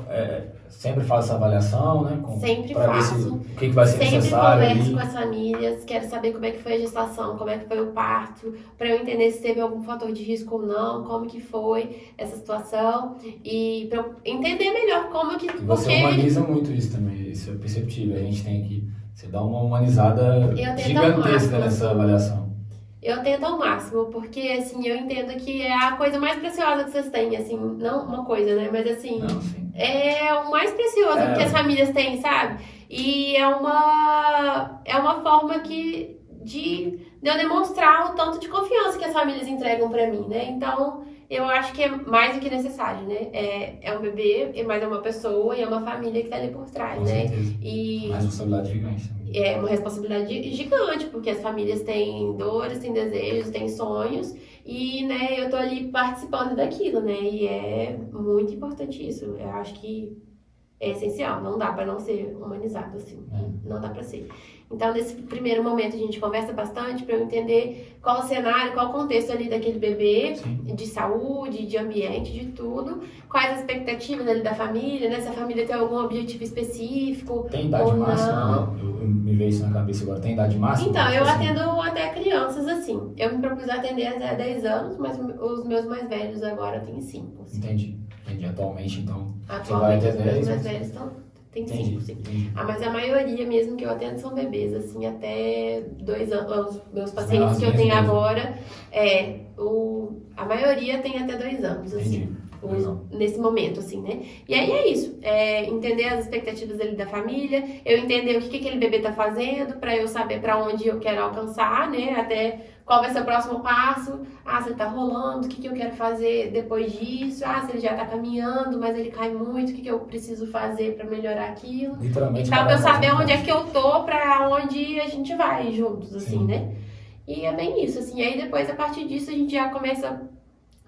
sempre faço essa avaliação, né? Sempre pra faço. Ver o que vai ser necessário. Sempre converso com as famílias, quero saber como é que foi a gestação, como é que foi o parto, pra eu entender se teve algum fator de risco ou não, como que foi essa situação e pra eu entender melhor como que... Você humaniza muito isso também, isso é perceptível, a gente tem que... Você dá uma humanizada gigantesca nessa avaliação. Eu tento ao máximo, porque assim, eu entendo que é a coisa mais preciosa que vocês têm, assim, não uma coisa, né, mas assim, é o mais precioso que as famílias têm, sabe? E é uma forma de eu demonstrar o tanto de confiança que as famílias entregam pra mim, né? Então, eu acho que é mais do que necessário, né? É um bebê, mas é uma pessoa e é uma família que tá ali por trás, né? E uma responsabilidade gigante. É uma responsabilidade gigante, porque as famílias têm dores, têm desejos, têm sonhos e, né, eu tô ali participando daquilo, né? E é muito importante isso. Eu acho que é essencial, não dá pra não ser humanizado, assim. Não dá pra ser. Então, nesse primeiro momento, a gente conversa bastante para eu entender qual o cenário, qual o contexto ali daquele bebê, de saúde, de ambiente, de tudo. Quais as expectativas ali da família, né? Se a família tem algum objetivo específico. Tem idade máxima, né? Me veio isso na cabeça agora. Tem idade máxima? Então, eu atendo até crianças, assim. Eu me propus atender até 10 anos, mas os meus mais velhos agora têm 5. Assim. Entendi. Atualmente, então, atualmente, você vai até 10. Os meus mais velhos tem 5, sim. Mas a maioria mesmo que eu atendo são bebês, assim, até 2 anos. Os meus pacientes que eu tenho agora, a maioria tem até 2 anos, assim. Nesse momento, assim, né? E aí é isso, entender as expectativas ali da família, eu entender o que aquele bebê tá fazendo, pra eu saber pra onde eu quero alcançar, né? Até qual vai ser o próximo passo, se ele tá rolando, o que eu quero fazer depois disso, se ele já tá caminhando, mas ele cai muito, o que eu preciso fazer pra melhorar aquilo. Literalmente. Então, pra eu saber onde é que eu tô, pra onde a gente vai juntos, assim, né? E é bem isso, assim, aí depois, a partir disso, a gente já começa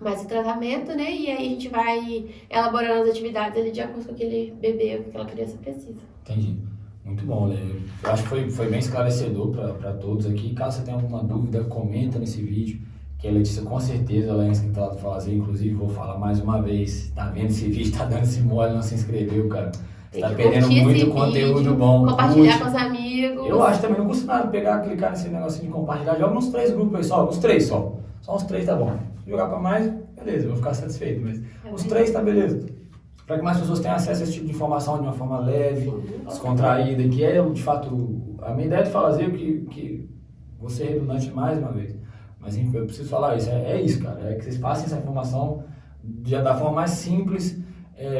mais o tratamento, né? E aí a gente vai elaborando as atividades ali de acordo com aquele bebê, que aquela criança precisa. Entendi. Muito bom, Lê. Eu acho que foi bem esclarecedor para todos aqui. Caso você tenha alguma dúvida, comenta nesse vídeo, que a Letícia com certeza ela é inscrita lá do Fazer. Inclusive, vou falar mais uma vez, tá vendo esse vídeo, tá dando esse mole, não se inscreveu, cara. Tem Tá que perdendo curtir muito esse conteúdo vídeo, bom. compartilhar Curte. com os amigos. Eu acho também, não custa nada pegar, clicar nesse negocinho de compartilhar. Joga uns 3 grupos aí só, uns 3 só. Só uns 3 tá bom. Se jogar pra mais, beleza, eu vou ficar satisfeito. Mas os 3 tá beleza. Para que mais pessoas tenham acesso a esse tipo de informação de uma forma leve, descontraída, que é, de fato, a minha ideia de fazer que vou ser redundante mais uma vez. Mas enfim, eu preciso falar isso. É isso, cara. É que vocês passem essa informação da forma mais simples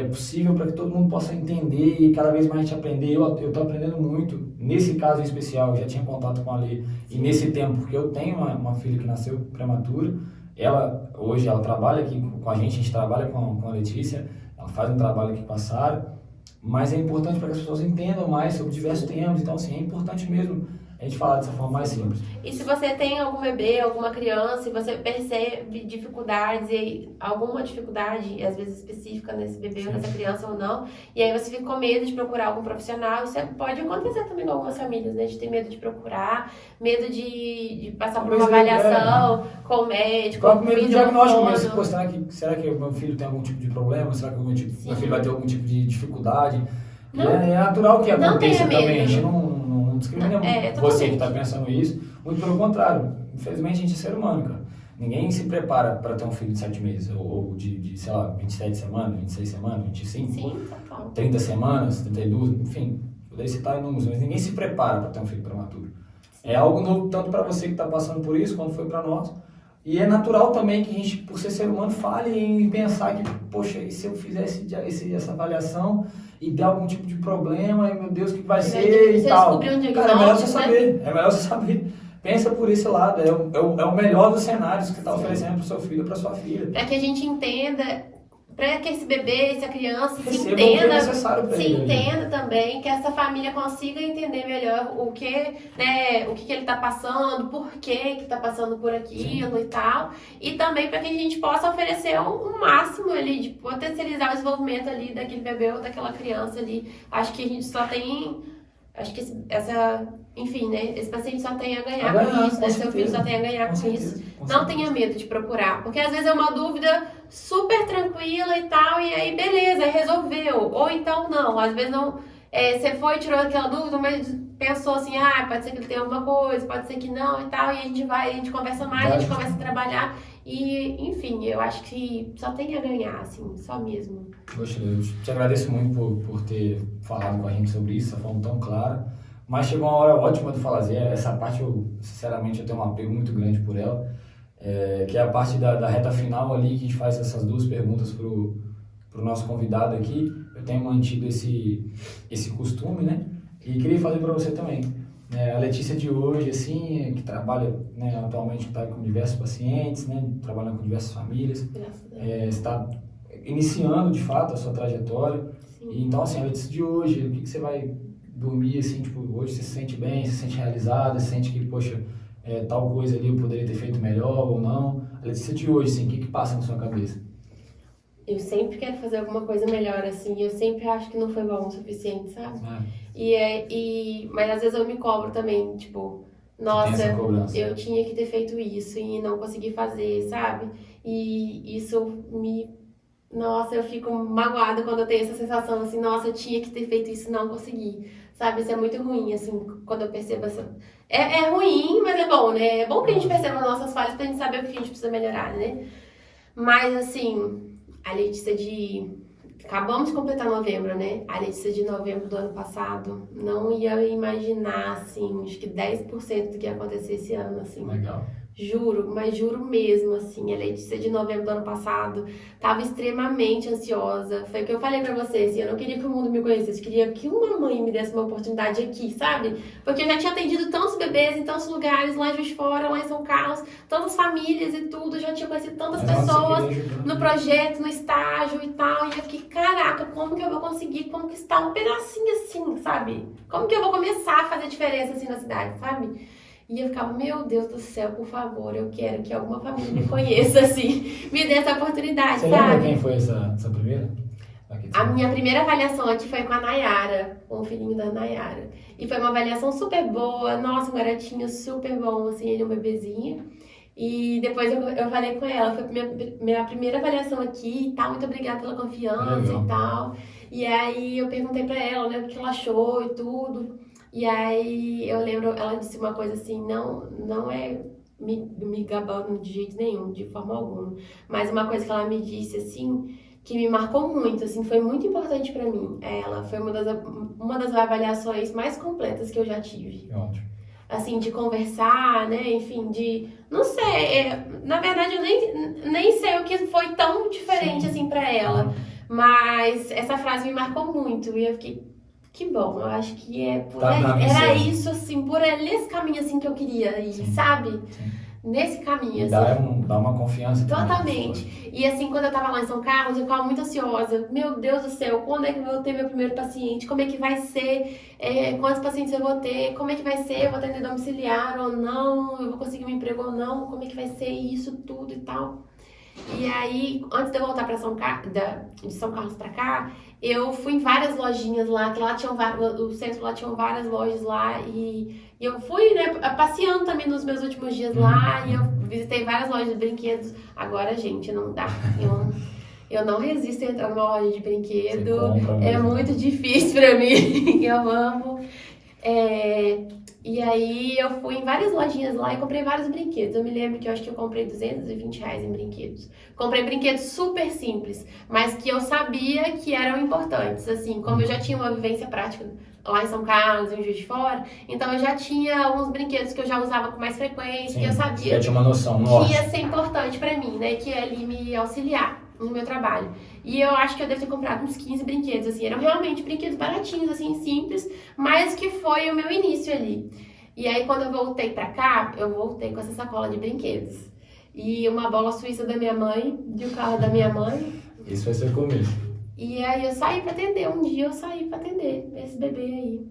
possível para que todo mundo possa entender e cada vez mais a gente aprender. Eu estou aprendendo muito. Nesse caso em especial, eu já tinha contato com a Lê. E nesse tempo, porque eu tenho uma filha que nasceu prematura. Hoje ela trabalha aqui com a gente trabalha com a Letícia. Ela faz um trabalho aqui com a Sara. Mas é importante para que as pessoas entendam mais sobre diversos temas. Então, assim, é importante mesmo a gente falar dessa forma mais simples. E se você tem algum bebê, alguma criança, e você percebe dificuldades, alguma dificuldade, às vezes específica nesse bebê ou nessa criança ou não, e aí você fica com medo de procurar algum profissional, isso pode acontecer também com algumas famílias, né? De ter medo de procurar, medo de passar por uma avaliação com o médico. O medo do diagnóstico mesmo. Pô, será que o meu filho tem algum tipo de problema? Será que meu filho vai ter algum tipo de dificuldade? É natural que aconteça também. A gente não discrimina você que está pensando isso. Muito pelo contrário. Infelizmente, a gente é ser humano, cara. Ninguém se prepara para ter um filho de 7 meses. Ou de, sei lá, 27 semanas, 26 semanas, 25, Sim, total. 30 semanas, 32, enfim. Poderia citar inúmeros, mas ninguém se prepara para ter um filho prematuro. É algo novo tanto para você que está passando por isso, quanto foi para nós. E é natural também que a gente, por ser humano, fale em pensar que, poxa, e se eu fizesse essa avaliação e der algum tipo de problema, e meu Deus, o que vai ser e tal. Cara, é melhor você saber, é melhor você saber. Pensa por esse lado, é o melhor dos cenários que você está oferecendo para o seu filho ou para sua filha. Para que a gente entenda, para que esse bebê, essa criança se entenda também, que essa família consiga entender melhor o que ele está passando, por que está passando por aquilo e tal, e também para que a gente possa oferecer um máximo ali de potencializar o desenvolvimento ali daquele bebê ou daquela criança ali. Acho que a gente só tem, esse paciente só tem a ganhar com isso, né? Seu filho só tem a ganhar com isso. Não tenha medo de procurar, porque às vezes é uma dúvida super tranquila e tal, e aí beleza, resolveu. Ou então não, às vezes não, você foi e tirou aquela dúvida, mas pensou assim, pode ser que ele tenha alguma coisa, pode ser que não e tal, e a gente conversa mais, a gente começa a trabalhar. E, enfim, eu acho que só tem a ganhar, assim, só mesmo. Poxa, eu te agradeço muito por ter falado com a gente sobre isso, de forma tão clara. Mas chegou uma hora ótima de fazer. Essa parte, sinceramente, eu tenho um apego muito grande por ela. Que é a parte da reta final ali, que a gente faz essas 2 perguntas pro nosso convidado aqui. Eu tenho mantido esse costume, né? E queria fazer para você também. A Letícia de hoje, assim, que trabalha, né, atualmente está com diversos pacientes, né, trabalhando com diversas famílias, está iniciando, de fato, a sua trajetória. E, então, assim, a Letícia de hoje, o que você vai dormir, assim, tipo, hoje você se sente bem, se sente realizada, se sente que, poxa, tal coisa ali eu poderia ter feito melhor ou não. A Letícia de hoje, assim, o que passa na sua cabeça? Eu sempre quero fazer alguma coisa melhor, assim, eu sempre acho que não foi bom o suficiente, sabe? Mas às vezes eu me cobro também, tipo, nossa, eu tinha que ter feito isso e não consegui fazer, sabe? E isso nossa, eu fico magoada quando eu tenho essa sensação, assim, nossa, eu tinha que ter feito isso e não consegui, sabe? Isso é muito ruim, assim, quando eu percebo essa... É ruim, mas é bom, né? É bom que a gente perceba as nossas falhas pra gente saber o que a gente precisa melhorar, né? Mas, assim, a Letícia acabamos de completar novembro, né? A Letícia de novembro do ano passado não ia imaginar, assim, acho que 10% do que ia acontecer esse ano, assim. Legal. Juro, mas juro mesmo, assim, a Letícia de novembro do ano passado tava extremamente ansiosa. Foi o que eu falei pra você, assim, eu não queria que o mundo me conhecesse, eu queria que uma mãe me desse uma oportunidade aqui, sabe? Porque eu já tinha atendido tantos bebês em tantos lugares, lá em Juiz de Fora, lá em São Carlos, tantas famílias e tudo, já tinha conhecido tantas pessoas no projeto, no estágio e tal, e eu fiquei, caraca, como que eu vou conseguir conquistar um pedacinho assim, sabe? Como que eu vou começar a fazer diferença assim na cidade, sabe? E eu ficava, meu Deus do céu, por favor, eu quero que alguma família me conheça, assim, me dê essa oportunidade, sabe? Você lembra quem foi essa primeira? A minha primeira avaliação aqui foi com a Nayara, com o filhinho da Nayara. E foi uma avaliação super boa, nossa, um garotinho super bom, assim, ele é um bebezinho. E depois eu falei com ela, foi minha primeira avaliação aqui e tal, muito obrigada pela confiança e tal. E aí eu perguntei pra ela, né, o que ela achou e tudo. E aí eu lembro, ela disse uma coisa assim, não é me gabando de jeito nenhum, de forma alguma. Mas uma coisa que ela me disse, assim, que me marcou muito, assim, foi muito importante pra mim. Ela foi uma das avaliações mais completas que eu já tive. Ótimo. Assim, de conversar, né, enfim, não sei, na verdade eu nem sei o que foi tão diferente, Sim. assim, pra ela. Mas essa frase me marcou muito e eu fiquei, que bom, eu acho que era isso, assim, por nesse caminho, assim, que eu queria ir, sabe? Sim. Nesse caminho, assim. Dá uma confiança também. Totalmente. E assim, quando eu tava lá em São Carlos, eu ficava muito ansiosa. Meu Deus do céu, quando é que eu vou ter meu primeiro paciente? Como é que vai ser? Quantos pacientes eu vou ter? Como é que vai ser? Eu vou atender domiciliar ou não? Eu vou conseguir um emprego ou não? Como é que vai ser isso tudo e tal? E aí, antes de eu voltar de São Carlos pra cá, eu fui em várias lojinhas lá, que lá tinham o centro lá tinham várias lojas lá e eu fui, né, passeando também nos meus últimos dias lá e eu visitei várias lojas de brinquedos. Agora, gente, não dá. Eu não resisto a entrar numa loja de brinquedo. É muito difícil pra mim. Eu amo. E aí eu fui em várias lojinhas lá e comprei vários brinquedos. Eu me lembro que eu acho que eu comprei R$220 em brinquedos. Comprei brinquedos super simples, mas que eu sabia que eram importantes. Assim, como eu já tinha uma vivência prática lá em São Carlos, em Juiz de Fora, então eu já tinha alguns brinquedos que eu já usava com mais frequência. Sim, e eu sabia já tinha uma noção, que ia ser importante pra mim, né? Que ia ali me auxiliar no meu trabalho. E eu acho que eu devo ter comprado uns 15 brinquedos, assim, eram realmente brinquedos baratinhos, assim, simples, mas que foi o meu início ali. E aí, quando eu voltei pra cá, eu voltei com essa sacola de brinquedos. E uma bola suíça da minha mãe, de um carro da minha mãe. Isso vai ser o começo. E aí eu saí pra atender, um dia eu saí pra atender esse bebê aí.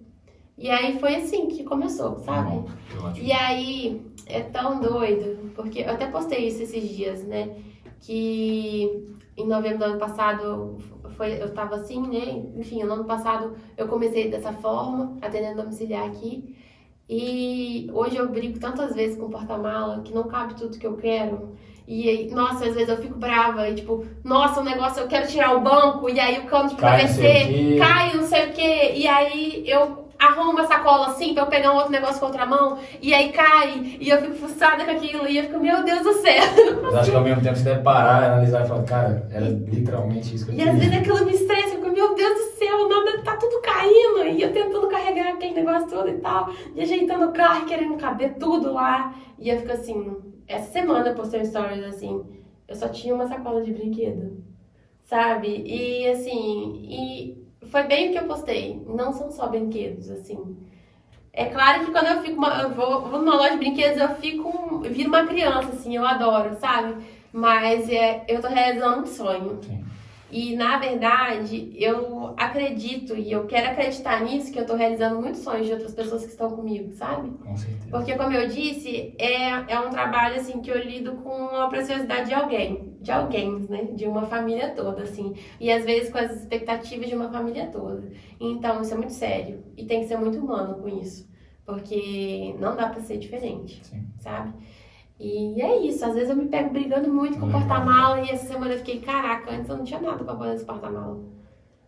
E aí foi assim que começou, sabe? E aí, é tão doido, porque eu até postei isso esses dias, né? Que em novembro do ano passado eu tava assim, né? Enfim, no ano passado eu comecei dessa forma, atendendo domiciliar aqui. E hoje eu brigo tantas vezes com o porta-mala que não cabe tudo que eu quero. E, nossa, às vezes eu fico brava e tipo, nossa, o negócio, eu quero tirar o banco e aí o cano de PVC cai, não sei o quê. E aí eu arrumo a sacola assim pra eu pegar um outro negócio com a outra mão e aí cai. E eu fico frustrada com aquilo e eu fico, meu Deus do céu. Mas acho que ao mesmo tempo você deve parar, analisar e falar, cara, era literalmente isso que eu queria. E às vezes aquilo me estressa, eu fico, meu Deus do céu, nada, tá tudo caindo. E eu tentando carregar aquele negócio todo e tal, e ajeitando o carro, querendo caber tudo lá. E eu fico assim, essa semana eu postei um stories assim, eu só tinha uma sacola de brinquedo, sabe? E assim, foi bem o que eu postei, não são só brinquedos, assim. É claro que quando eu vou numa loja de brinquedos, eu viro uma criança, assim, eu adoro, sabe? Mas eu tô realizando um sonho. Sim. E, na verdade, eu acredito e eu quero acreditar nisso, que eu tô realizando muitos sonhos de outras pessoas que estão comigo, sabe? Com certeza. Porque, como eu disse, é um trabalho, assim, que eu lido com a preciosidade de alguém, né? De uma família toda, assim. E, às vezes, com as expectativas de uma família toda. Então, isso é muito sério. E tem que ser muito humano com isso. Porque não dá pra ser diferente, sabe? E é isso, às vezes eu me pego brigando muito com o porta-mala e essa semana eu fiquei, caraca, antes eu não tinha nada pra fazer nesse porta-mala.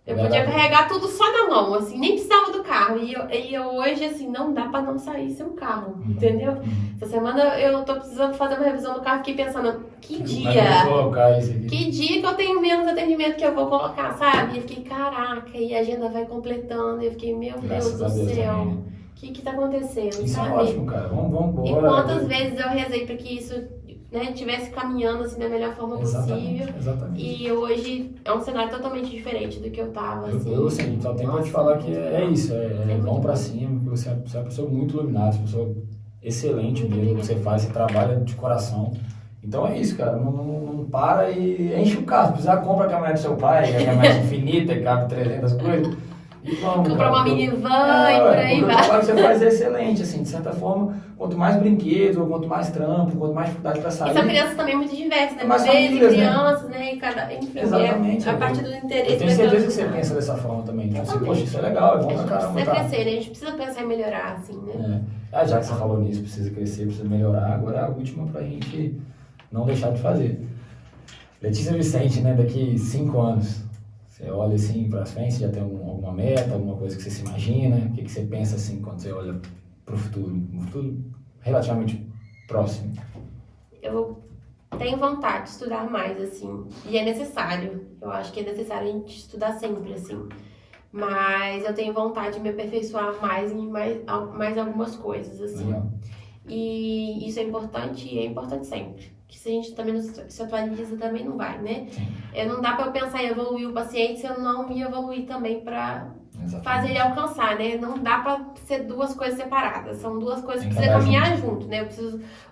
Eu podia carregar tudo só na mão, assim, nem precisava do carro. E eu hoje, assim, não dá pra não sair sem o carro, entendeu? Essa semana eu tô precisando fazer uma revisão do carro, fiquei pensando, que dia que eu tenho menos atendimento que eu vou colocar, sabe? E eu fiquei, caraca, e a agenda vai completando, e eu fiquei, meu Deus do céu. O que tá acontecendo, isso sabe? É ótimo, cara. Vamos embora. E quantas vezes eu rezei para que isso, né, tivesse caminhando assim da melhor forma possível. Exatamente. E hoje é um cenário totalmente diferente do que eu tava, assim. Eu assim, só tenho pra te falar que é isso, vamos pra cima, porque você é uma pessoa muito iluminada, uma pessoa excelente muito mesmo, que você faz, você trabalha de coração. Então é isso, cara, não para e enche o carro. Se precisar, compra a caminhonete do seu pai, a caminhonete infinita, que cabe 300 coisas. E vamos, comprar uma minivan e por aí vai. O trabalho que você faz é excelente, assim, de certa forma, quanto mais brinquedos, ou quanto mais trampo, quanto mais dificuldade pra sair. E são crianças também muito diversas, né? Mais Bebês e famílias, crianças, né? E enfim, exatamente, a partir do interesse. Eu tenho certeza que você pensa dessa forma também. Tipo assim, poxa, isso é legal, é bom pra caramba. Precisa crescer, né? A gente precisa pensar em melhorar, assim, né? Já que você falou nisso, precisa crescer, precisa melhorar, agora é a última pra gente não deixar de fazer. Letícia Vicente, né? Daqui 5 anos. Você olha assim para frente, já tem alguma meta, alguma coisa que você se imagina? O que você pensa assim quando você olha para o futuro? Um futuro relativamente próximo. Eu tenho vontade de estudar mais, assim, e é necessário. Eu acho que é necessário a gente estudar sempre, assim. Mas eu tenho vontade de me aperfeiçoar mais em mais algumas coisas, assim. Legal. E isso é importante e é importante sempre. Que se a gente também não se atualiza, também não vai, né? Sim. Não dá pra eu pensar em evoluir o paciente se eu não me evoluir também pra Exatamente. fazer ele alcançar, né? Não dá pra ser duas coisas separadas. São duas coisas que Tem que precisam andar caminhar junto, né?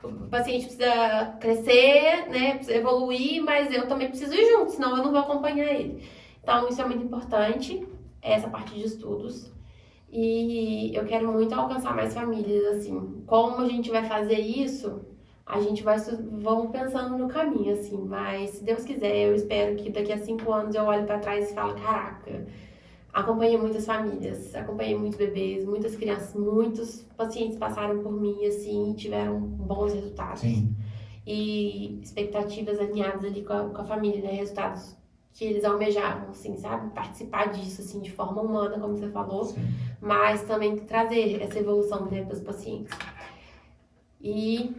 O paciente precisa crescer, né? Precisa evoluir, mas eu também preciso ir junto, senão eu não vou acompanhar ele. Então, isso é muito importante, essa parte de estudos. E eu quero muito alcançar mais famílias, assim. Como a gente vai fazer isso, a gente vamos pensando no caminho, assim. Mas, se Deus quiser, eu espero que daqui a 5 anos eu olhe pra trás e falo, caraca, acompanhei muitas famílias, acompanhei muitos bebês, muitas crianças, muitos pacientes passaram por mim, assim, e tiveram bons resultados. Sim. E expectativas alinhadas ali com a família, né? Resultados que eles almejavam, assim, sabe? Participar disso, assim, de forma humana, como você falou. Sim. Mas também trazer essa evolução, né, para os pacientes. E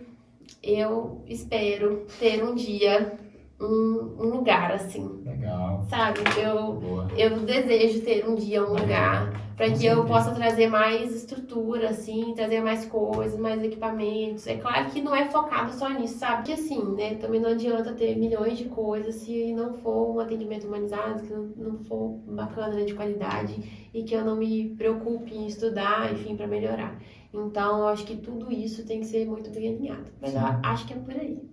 eu espero ter um dia um lugar, assim, Legal. sabe? Boa. Eu desejo ter um dia um lugar para Com que eu certeza. possa trazer mais estrutura, assim, trazer mais coisas, mais equipamentos. É claro que não é focado só nisso, sabe? Que assim, né? Também não adianta ter milhões de coisas se não for um atendimento humanizado, que não for bacana, né, de qualidade e que eu não me preocupe em estudar, enfim, para melhorar. Então, eu acho que tudo isso tem que ser muito bem alinhado. Mas eu acho que é por aí.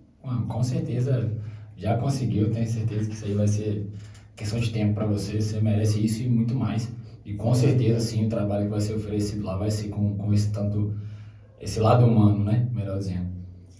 Com certeza já conseguiu, tenho certeza que isso aí vai ser questão de tempo para você, você merece isso e muito mais. E com certeza, sim, o trabalho que vai ser oferecido lá vai ser com esse lado humano, né? Melhor dizendo.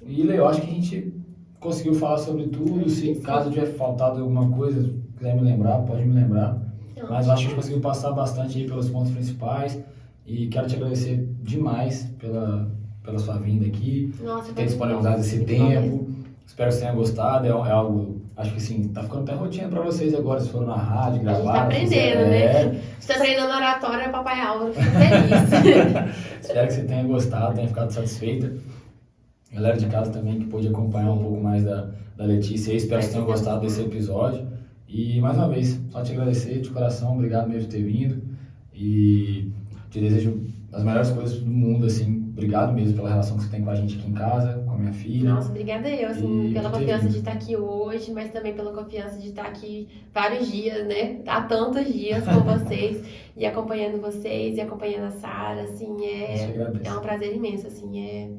E Lê, eu acho que a gente conseguiu falar sobre tudo. Se caso tiver faltado alguma coisa, quiser me lembrar, pode me lembrar. Mas eu acho que a gente conseguiu passar bastante aí pelos pontos principais. E quero te agradecer demais pela sua vinda aqui, Nossa, ter disponibilizado esse tempo. Espero que você tenha gostado. É algo, acho que assim, tá ficando até rotina pra vocês agora, se foram na rádio, A gente gravar. tá aprendendo, né? Você tá treinando oratória, papai Álvaro, fico feliz. Espero que você tenha gostado, tenha ficado satisfeita. Galera de casa também que pôde acompanhar um pouco mais da Letícia. Espero que vocês tenham gostado desse episódio. E mais uma vez, só te agradecer de coração, obrigado mesmo por ter vindo. E te desejo as melhores coisas do mundo, assim. Obrigado mesmo pela relação que você tem com a gente aqui em casa, com a minha filha. Nossa, obrigada eu, assim, E pela por ter confiança vindo. de estar aqui hoje, mas também pela confiança de estar aqui vários dias, né? Há tantos dias com vocês e acompanhando vocês e acompanhando a Sara, assim, Eu te agradeço. é um prazer imenso, assim,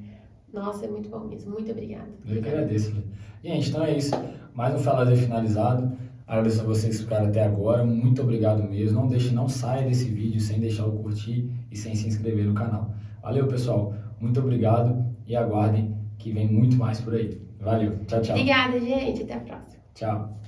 nossa, é muito bom mesmo. Muito obrigada. Eu que agradeço. Gente, então é isso. Mais um Falazer finalizado. Agradeço a vocês que ficaram até agora. Muito obrigado mesmo. Não saia desse vídeo sem deixar o curtir e sem se inscrever no canal. Valeu, pessoal. Muito obrigado e aguardem que vem muito mais por aí. Valeu. Tchau, tchau. Obrigada, gente. Até a próxima. Tchau.